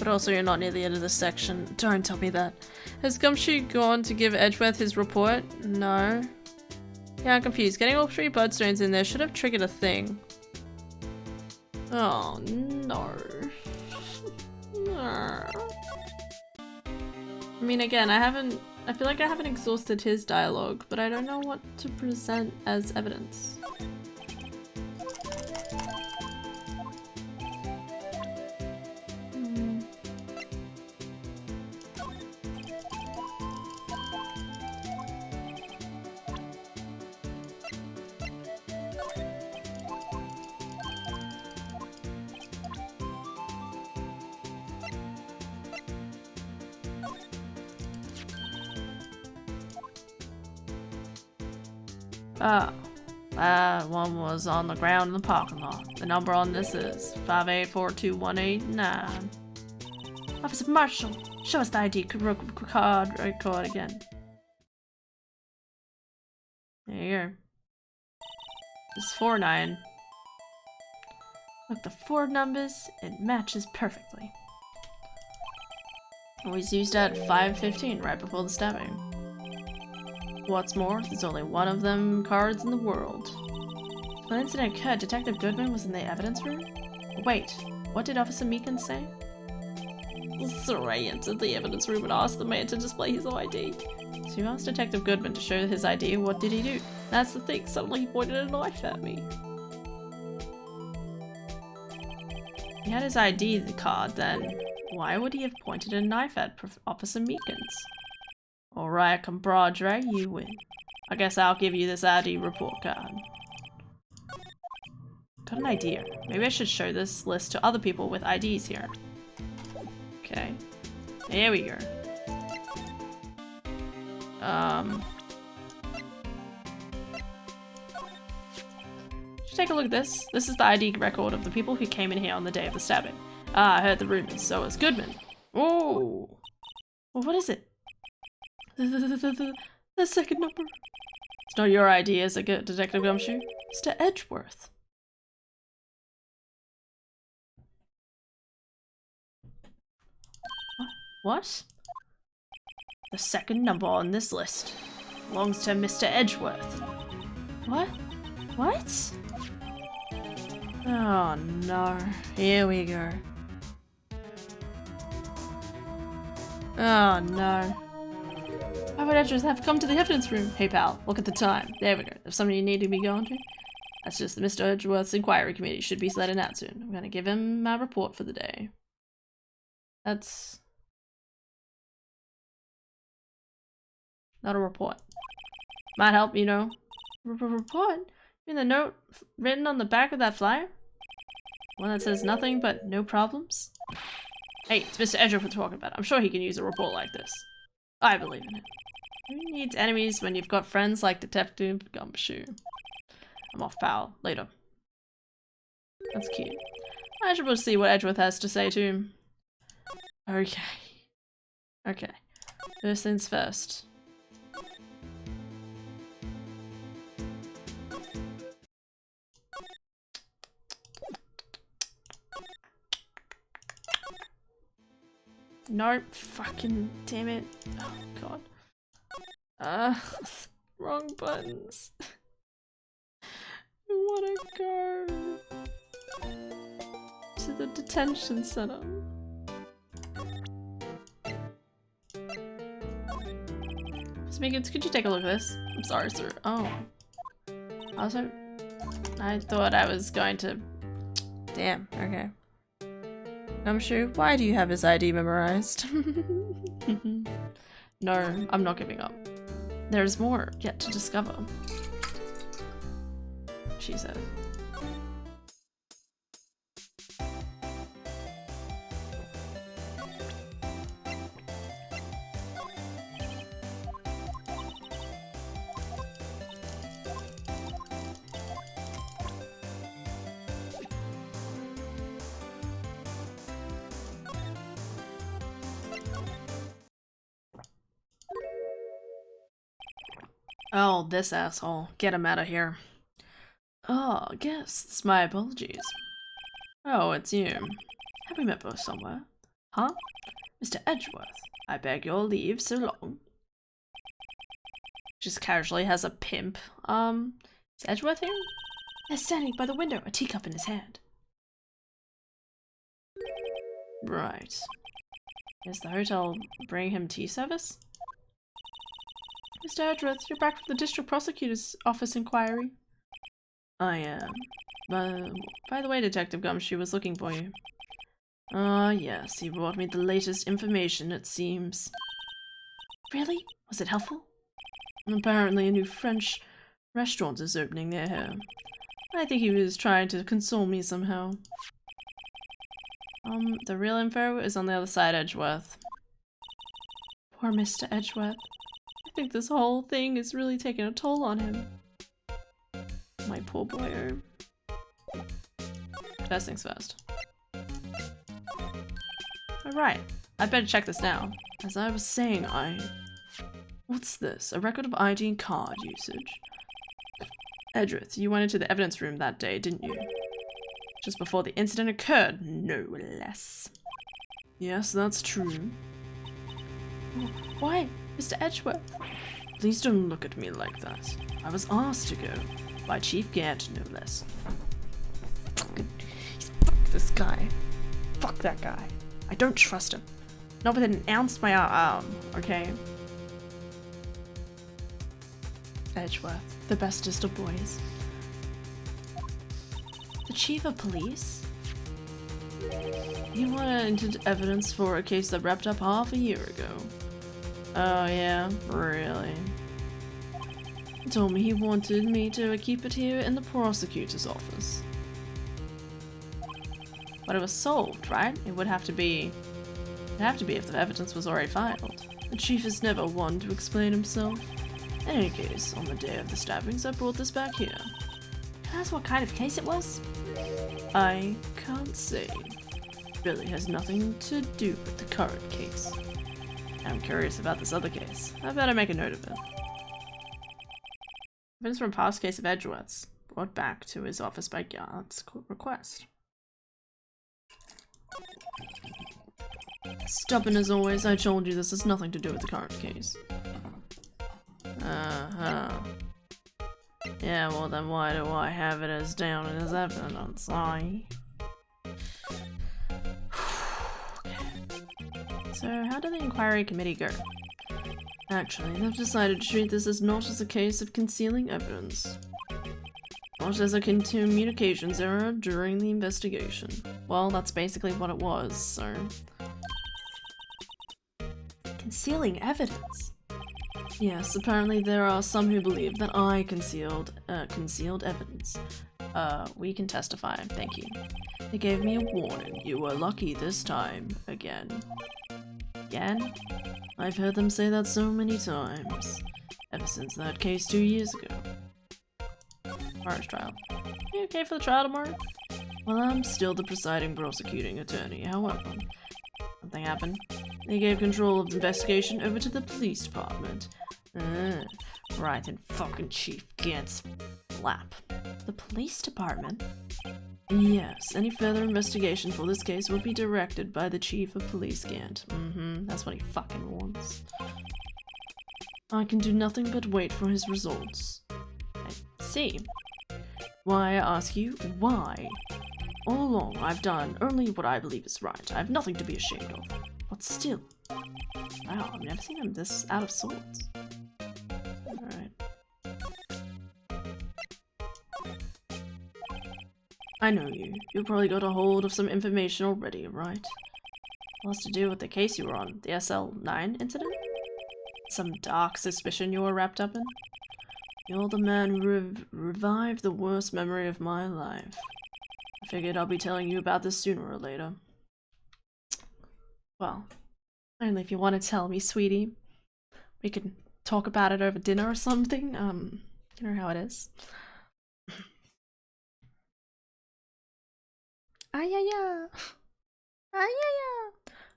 But also you're not near the end of this section. Don't tell me that. Has Gumshoe gone to give Edgeworth his report? No. Yeah, I'm confused. Getting all 3 bloodstones in there should have triggered a thing. Oh no. I mean, again, I feel like I haven't exhausted his dialogue, but I don't know what to present as evidence. One was on the ground in the parking lot. The number on this is 5842189. Officer Marshall, show us the ID card record again. There you go. It's 49. Look, the 4 numbers, it matches perfectly. It was used at 5:15, right before the stabbing. What's more, there's only one of them cards in the world. When the incident occurred, Detective Goodman was in the evidence room? Wait, what did Officer Meekin say? So I entered the evidence room and asked the man to display his ID. So you asked Detective Goodman to show his ID, what did he do? That's the thing, suddenly he pointed a knife at me. He had his ID card then. Why would he have pointed a knife at Officer Meekins? Alright, compadre, you win. I guess I'll give you this ID report card. Got an idea. Maybe I should show this list to other people with IDs here. Okay. There we go. Should take a look at this. This is the ID record of the people who came in here on the day of the stabbing. Ah, I heard the rumors. So is Goodman. Oh. Well, what is it? The second number. It's not your idea, is it, Detective Gumshoe? Mr. Edgeworth. What? The second number on this list belongs to Mr. Edgeworth. What? What? Oh no. Here we go. Oh no. Why would Edgeworth have come to the evidence room? Hey pal, look at the time. There we go. There's something you need to be going to. That's just the Mr. Edgeworth's inquiry committee should be letting out soon. I'm gonna give him my report for the day. That's not a report. Might help, you know. Report? You mean the note written on the back of that flyer? One that says nothing but no problems? Hey, it's Mr. Edgeworth we're talking about. I'm sure he can use a report like this. I believe in it. Who needs enemies when you've got friends like Detective Gumshoe? I'm off, pal. Later. That's cute. I should see what Edgeworth has to say to him. Okay. Okay. First things first. Nope. Fucking damn it. Oh god. Wrong buttons. I wanna go to the detention center. Meekins, could you take a look at this? I'm sorry, sir. Oh. I thought I was going to... Damn, okay. Gumshoe, why do you have his ID memorized? No, I'm not giving up. There's more yet to discover. She said. Oh, this asshole. Get him out of here. Oh, guests, my apologies. Oh, it's you. Have we met both somewhere? Huh? Mr. Edgeworth, I beg your leave so long. Just casually has a pimp. Is Edgeworth here? They're standing by the window, a teacup in his hand. Right. Is the hotel bringing him tea service? Mr. Edgeworth, you're back from the district prosecutor's office inquiry. I am. By the way, Detective Gumshoe was looking for you. Ah, yes, he brought me the latest information, it seems. Really? Was it helpful? Apparently a new French restaurant is opening near here. I think he was trying to console me somehow. The real info is on the other side, Edgeworth. Poor Mr. Edgeworth. I think this whole thing is really taking a toll on him. My poor boy. First things first. Alright, I'd better check this now. As I was saying, What's this? A record of ID and card usage? Edgeworth, you went into the evidence room that day, didn't you? Just before the incident occurred, no less. Yes, that's true. Why, Mr. Edgeworth? Please don't look at me like that. I was asked to go. By Chief Gant, no less. Fuck this guy. Fuck that guy. I don't trust him. Not with an ounce of my arm, okay? Edgeworth, the bestest of boys. The chief of police? He went into evidence for a case that wrapped up half a year ago. Oh yeah, really? He told me he wanted me to keep it here in the prosecutor's office. But it was solved, right? It would have to be... It'd have to be if the evidence was already filed. The chief is never one to explain himself. In any case, on the day of the stabbings, I brought this back here. Can I ask what kind of case it was? I can't say. It really has nothing to do with the current case. I'm curious about this other case. I better make a note of it. Evidence from a past case of Edgeworth's, brought back to his office by Gant's request. Stubborn as always, I told you this has nothing to do with the current case. Yeah, well then why do I have it as down as evidence? So how did the inquiry committee go? Actually, they've decided to treat this as not as a case of concealing evidence. Not as a communications error during the investigation. Well, that's basically what it was, so... Concealing evidence? Yes, apparently there are some who believe that I concealed evidence. We can testify, thank you. They gave me a warning. You were lucky this time. Again. Again? I've heard them say that so many times. Ever since that case 2 years ago. Tomorrow's trial. You okay for the trial tomorrow? Well, I'm still the presiding prosecuting attorney, however. Something happened. They gave control of the investigation over to the police department. Right in fucking Chief Gant's lap. The police department? Yes, any further investigation for this case will be directed by the Chief of Police Gant. That's what he fucking wants. I can do nothing but wait for his results. I see. Why, I ask you, why? All along, I've done only what I believe is right. I have nothing to be ashamed of. But still. Wow, I've never seen him this out of sorts. Alright. I know you. You probably got a hold of some information already, right? What's to do with the case you were on? The SL9 incident? Some dark suspicion you were wrapped up in? You're the man who revived the worst memory of my life. I figured I'll be telling you about this sooner or later. Well, only if you want to tell me, sweetie. We can talk about it over dinner or something. You know how it is. Yeah.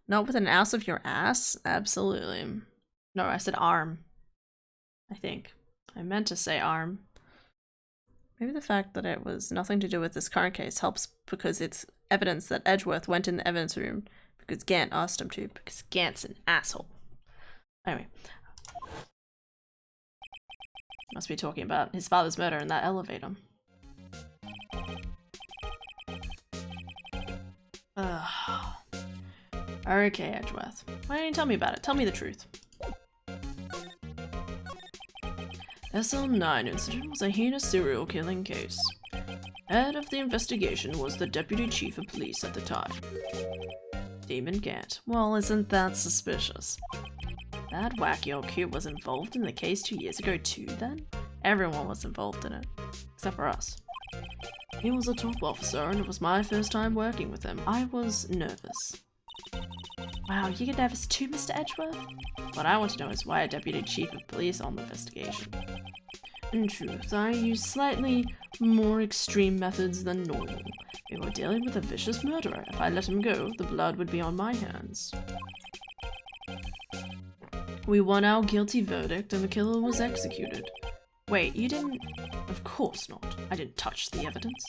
Not with an ounce of your ass? Absolutely. No, I said arm. I think. I meant to say arm. Maybe the fact that it was nothing to do with this current case helps because it's evidence that Edgeworth went in the evidence room Because Gant asked him to, because Gant's an asshole. Anyway. Must be talking about his father's murder in that elevator. Okay, Edgeworth. Why don't you tell me about it? Tell me the truth. SL9 incident was a heinous serial killing case. Head of the investigation was the deputy chief of police at the time, Damon Gant. Well, isn't that suspicious? That wacky old kid was involved in the case 2 years ago too, then? Everyone was involved in it, except for us. He was a top officer and it was my first time working with him. I was nervous. Wow, you get nervous too, Mr. Edgeworth? What I want to know is why a deputy chief of police on the investigation. In truth, I used slightly more extreme methods than normal. We were dealing with a vicious murderer. If I let him go, the blood would be on my hands. We won our guilty verdict and the killer was executed. Wait, you didn't? Of course not. I didn't touch the evidence.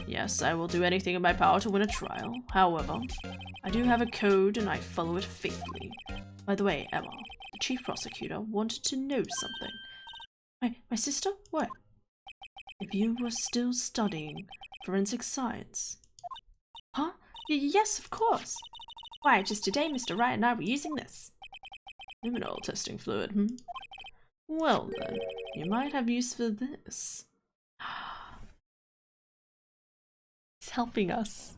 Yes, I will do anything in my power to win a trial. However, I do have a code and I follow it faithfully. By the way, Emma, the chief prosecutor wanted to know something. My sister? What? If you were still studying forensic science. Huh? Yes, of course. Why, just today Mr. Wright and I were using this. Luminol testing fluid, Well then, you might have use for this. He's helping us.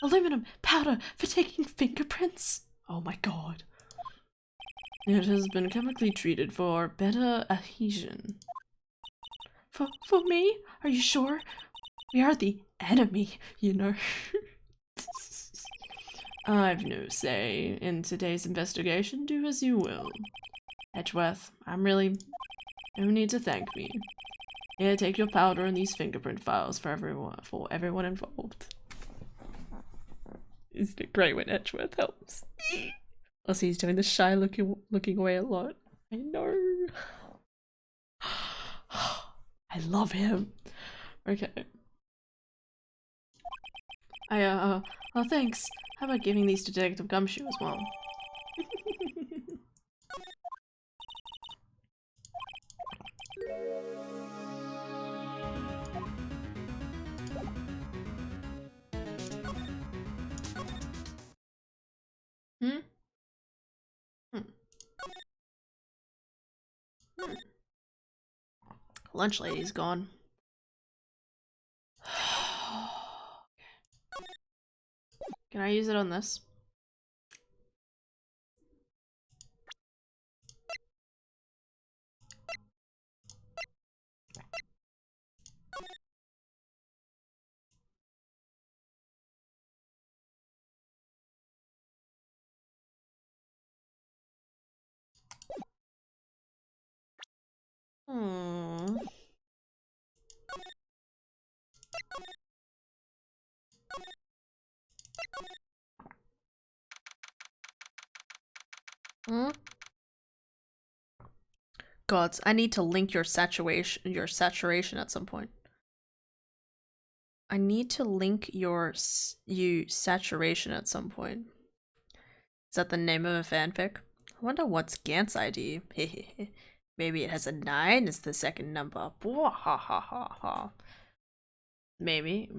Aluminum powder for taking fingerprints? Oh my god. It has been chemically treated for better adhesion. For me? Are you sure? We are the enemy, you know. I've no say in today's investigation. Do as you will. Edgeworth, no need to thank me. Here, take your powder and these fingerprint files for everyone involved. Isn't it great when Edgeworth helps? Also, he's doing the shy looking away a lot. I know. I love him. Okay. Oh, thanks. How about giving these to Detective Gumshoe as well? Lunch lady's gone. Can I use it on this? Gods, I need to link your saturation at some point. I need to link your saturation at some point. Is that the name of a fanfic? I wonder what's Gant's ID. Maybe it has a 9 as the second number. Maybe.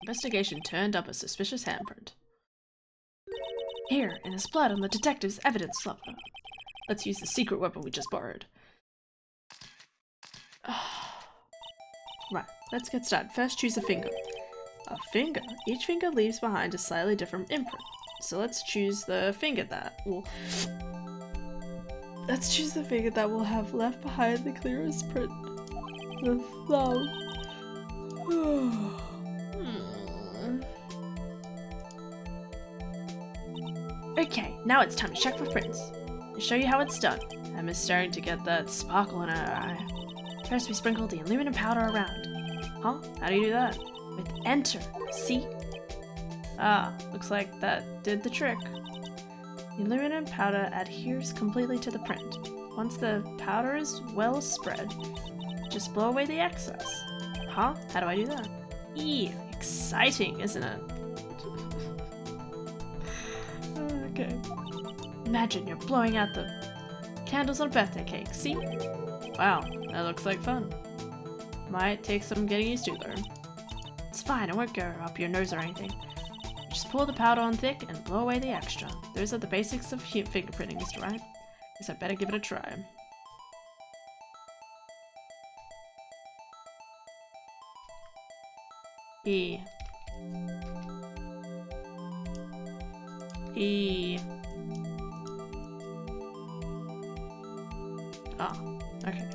Investigation turned up a suspicious handprint. Here, and his blood on the detective's evidence lover. Let's use the secret weapon we just borrowed. Right, let's get started. First, choose a finger. A finger? Each finger leaves behind a slightly different imprint. So let's choose the finger that will... Let's choose the finger that will have left behind the clearest print. The thumb. Okay, now it's time to check for prints. To show you how it's done. Emma's starting to get that sparkle in her eye. First we sprinkle the aluminum powder around. Huh? How do you do that? With enter. See? Ah, looks like that did the trick. The aluminum powder adheres completely to the print. Once the powder is well spread, just blow away the excess. Huh? How do I do that? Eee, exciting, isn't it? Okay. Imagine you're blowing out the candles on a birthday cake, see? Wow, that looks like fun. Might take some getting used to though. It's fine, I won't go up your nose or anything. Just pour the powder on thick and blow away the extra. Those are the basics of fingerprinting, Mr. Wright. Guess I better give it a try. E. E. Oh, okay.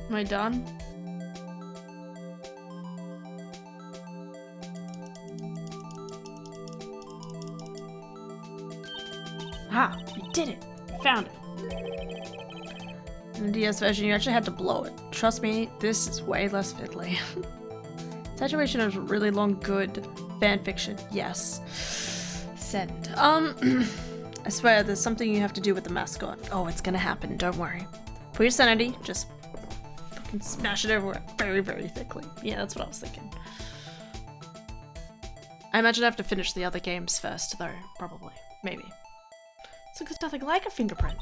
Am I done? Ah, you did it! You found it. In the DS version, you actually had to blow it. Trust me, this is way less fiddly. Saturation is really long, good fanfiction. Yes. Send. I swear there's something you have to do with the mascot. Oh, it's gonna happen, don't worry. For your sanity, just fucking smash it everywhere very, very thickly. Yeah, that's what I was thinking. I imagine I have to finish the other games first, though. Probably. Maybe. This looks nothing like a fingerprint.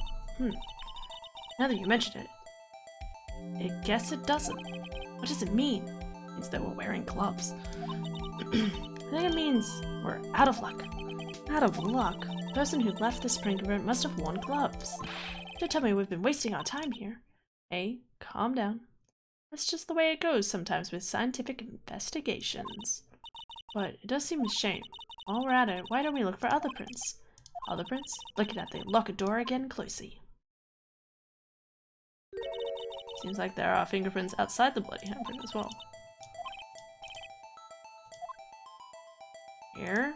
Now that you mention it, I guess it doesn't. What does it mean? It means that we're wearing gloves. I think it means we're out of luck. Out of luck? The person who left this fingerprint must have worn gloves. Don't tell me we've been wasting our time here. Hey, calm down. That's just the way it goes sometimes with scientific investigations. But it does seem a shame. While we're at it, why don't we look for other prints? Other prints? Looking at the locker door again closely. Seems like there are fingerprints outside the bloody handprint as well. Here.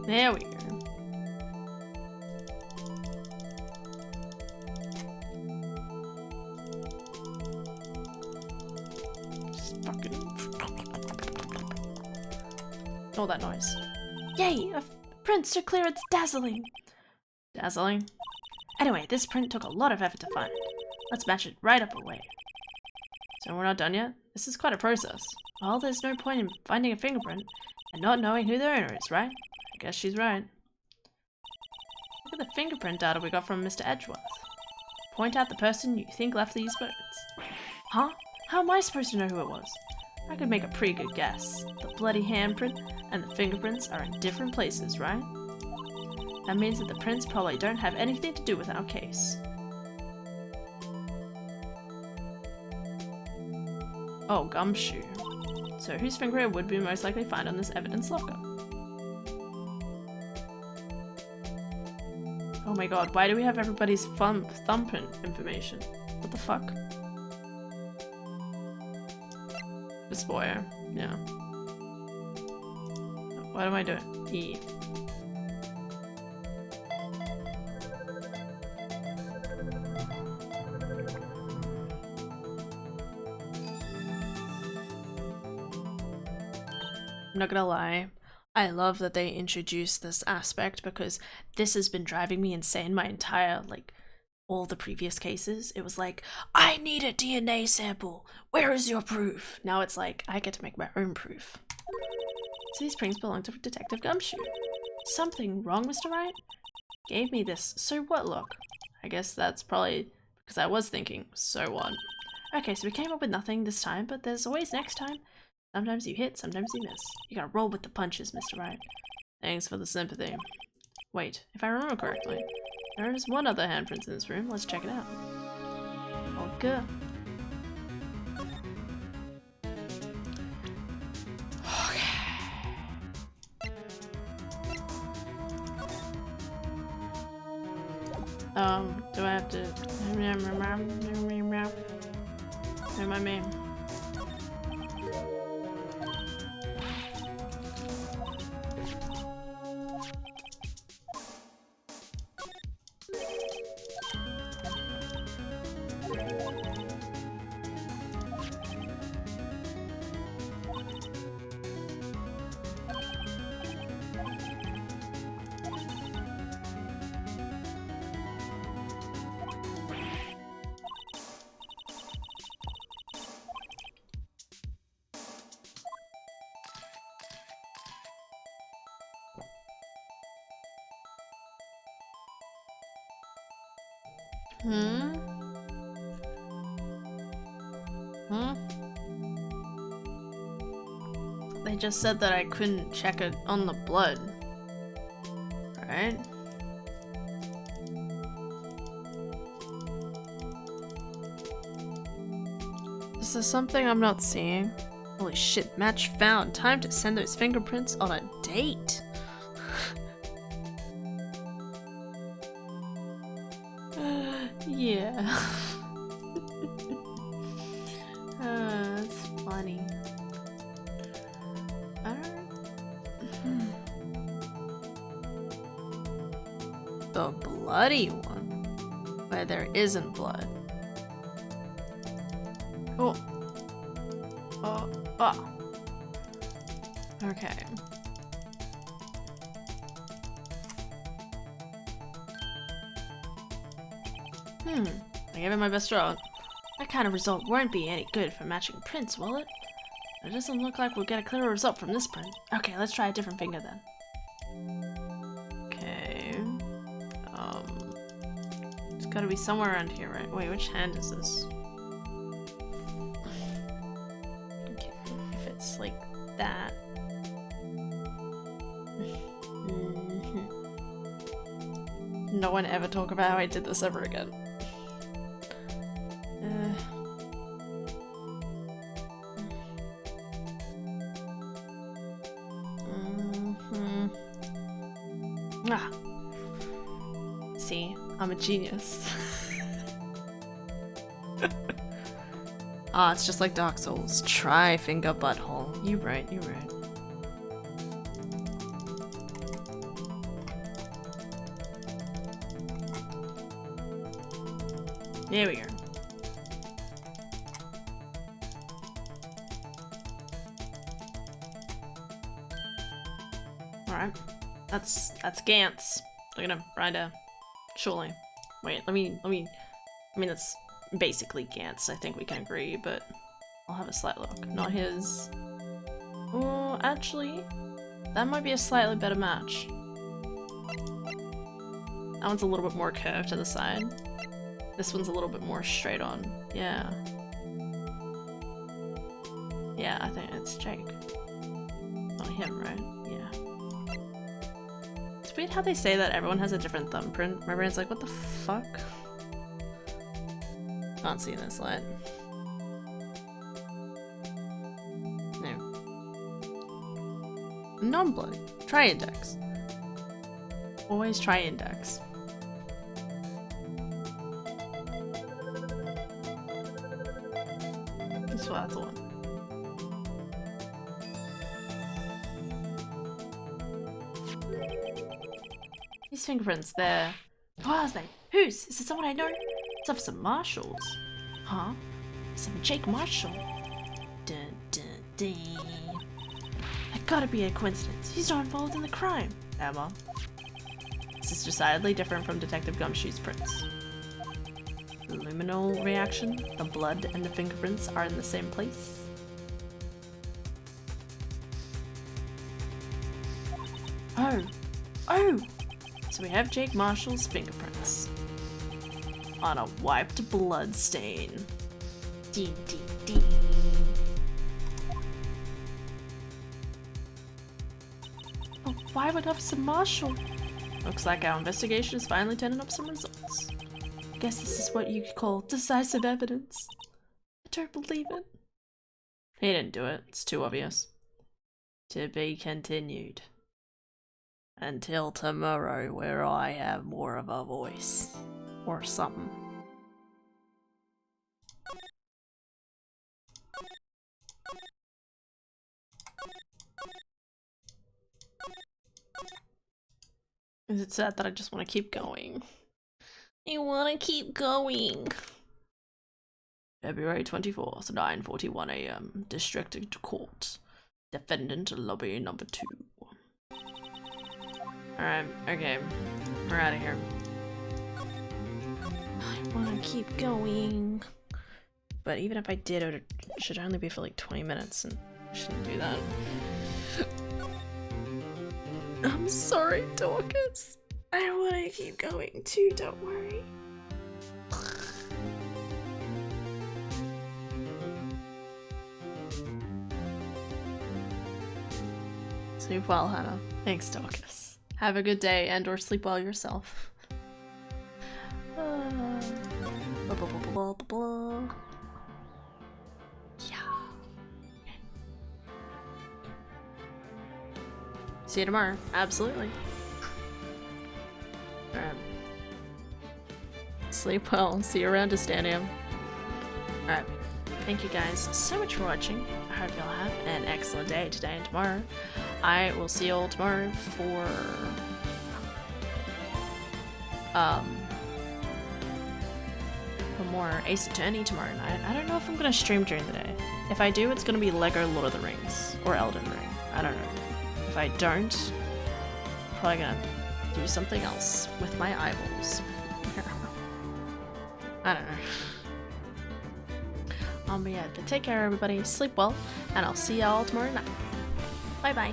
There we go. Just fucking... all that noise. Yay! A print so clear it's dazzling! Dazzling? Anyway, this print took a lot of effort to find. Let's match it right up away. So we're not done yet? This is quite a process. Well, there's no point in finding a fingerprint and not knowing who the owner is, right? I guess she's right. Look at the fingerprint data we got from Mr. Edgeworth. Point out the person you think left these prints. Huh? How am I supposed to know who it was? I could make a pretty good guess. The bloody handprint and the fingerprints are in different places, right? That means that the prints probably don't have anything to do with our case. Oh, gumshoe. So whose fingerprint would we most likely find on this evidence locker? Oh my god, why do we have everybody's thumbprint information? What the fuck? This boy, yeah. What am I doing? E. I'm not gonna lie, I love that they introduced this aspect because this has been driving me insane my entire, all the previous cases. It was like, I need a DNA sample. Where is your proof? Now it's like, I get to make my own proof. So these prints belong to Detective Gumshoe. Something wrong, Mr. Wright? Gave me this so what look. I guess that's probably because I was thinking, so what? Okay, so we came up with nothing this time, but there's always next time. Sometimes you hit, sometimes you miss. You gotta roll with the punches, Mr. Wright. Thanks for the sympathy. Wait, if I remember correctly, there is one other handprint in this room. Let's check it out. Okay. Do I have to... Say my name. Hmm? They just said that I couldn't check it on the blood. Right? Is there something I'm not seeing? Holy shit, match found. Time to send those fingerprints on a date. Yeah. That's funny. I don't... The bloody one. Where there isn't blood. Oh. Oh. Oh. Okay. I gave it my best shot. That kind of result won't be any good for matching prints, will it? It doesn't look like we'll get a clearer result from this print. Okay, let's try a different finger then. Okay. It's gotta be somewhere around here, right? Wait, which hand is this? Okay, if it's like that. No one ever talk about how I did this ever again. See, I'm a genius. It's just like Dark Souls. Try finger butthole. You right, you right. There we go. Alright. That's Gantz. Look at him, right there. Surely. Wait, I mean that's basically Gantz, I think we can agree, but I'll have a slight look. Not his. Oh, actually, that might be a slightly better match. That one's a little bit more curved to the side. This one's a little bit more straight on. Yeah. Yeah, I think it's Jake. Not him, right? Yeah. It's weird how they say that everyone has a different thumbprint. Everyone's like, what the fuck? Can't see in this light. No. Non-bloody. Try index. Always try index. So that's the one. These fingerprints, they're... Who are they? Whose? Is it someone I know? It's Officer Marshall's. Huh? Some Jake Marshall. Dun dun dun. That gotta be a coincidence. He's not involved in the crime. Emma. This is decidedly different from Detective Gumshoe's prints. The luminol reaction, the blood and the fingerprints are in the same place. Oh! Oh! So we have Jake Marshall's fingerprints on a wiped blood stain. Dee dee dee. Oh, why would Officer Marshall? Looks like our investigation is finally turning up some results. Guess this is what you could call decisive evidence. I don't believe it. He didn't do it. It's too obvious. To be continued. Until tomorrow, where I have more of a voice. Or something. Is it sad that I just want to keep going? I want to keep going. February 24th, 9:41 AM. District Court. Defendant lobby number 2. Alright, okay. We're out of here. I want to keep going. But even if I did, it should only be for like 20 minutes, and I shouldn't do that. I'm sorry, Dorcas. I want to keep going too, don't worry. Sleep well, Hannah. Thanks, Dorcas. Have a good day and or sleep well yourself. Blah, blah, blah, blah, blah, blah. Yeah. See you tomorrow. Absolutely. Alright. Sleep well. See you around Estanium. Alright. Thank you guys so much for watching. I hope y'all have an excellent day today and tomorrow. I will see y'all tomorrow for more Ace Attorney tomorrow night. I don't know if I'm gonna stream during the day. If I do, it's gonna be Lego Lord of the Rings or Elden Ring. I don't know. If I don't, I'm probably gonna do something else with my eyeballs. I don't know. But yeah, take care everybody, sleep well, and I'll see y'all tomorrow night. Bye bye.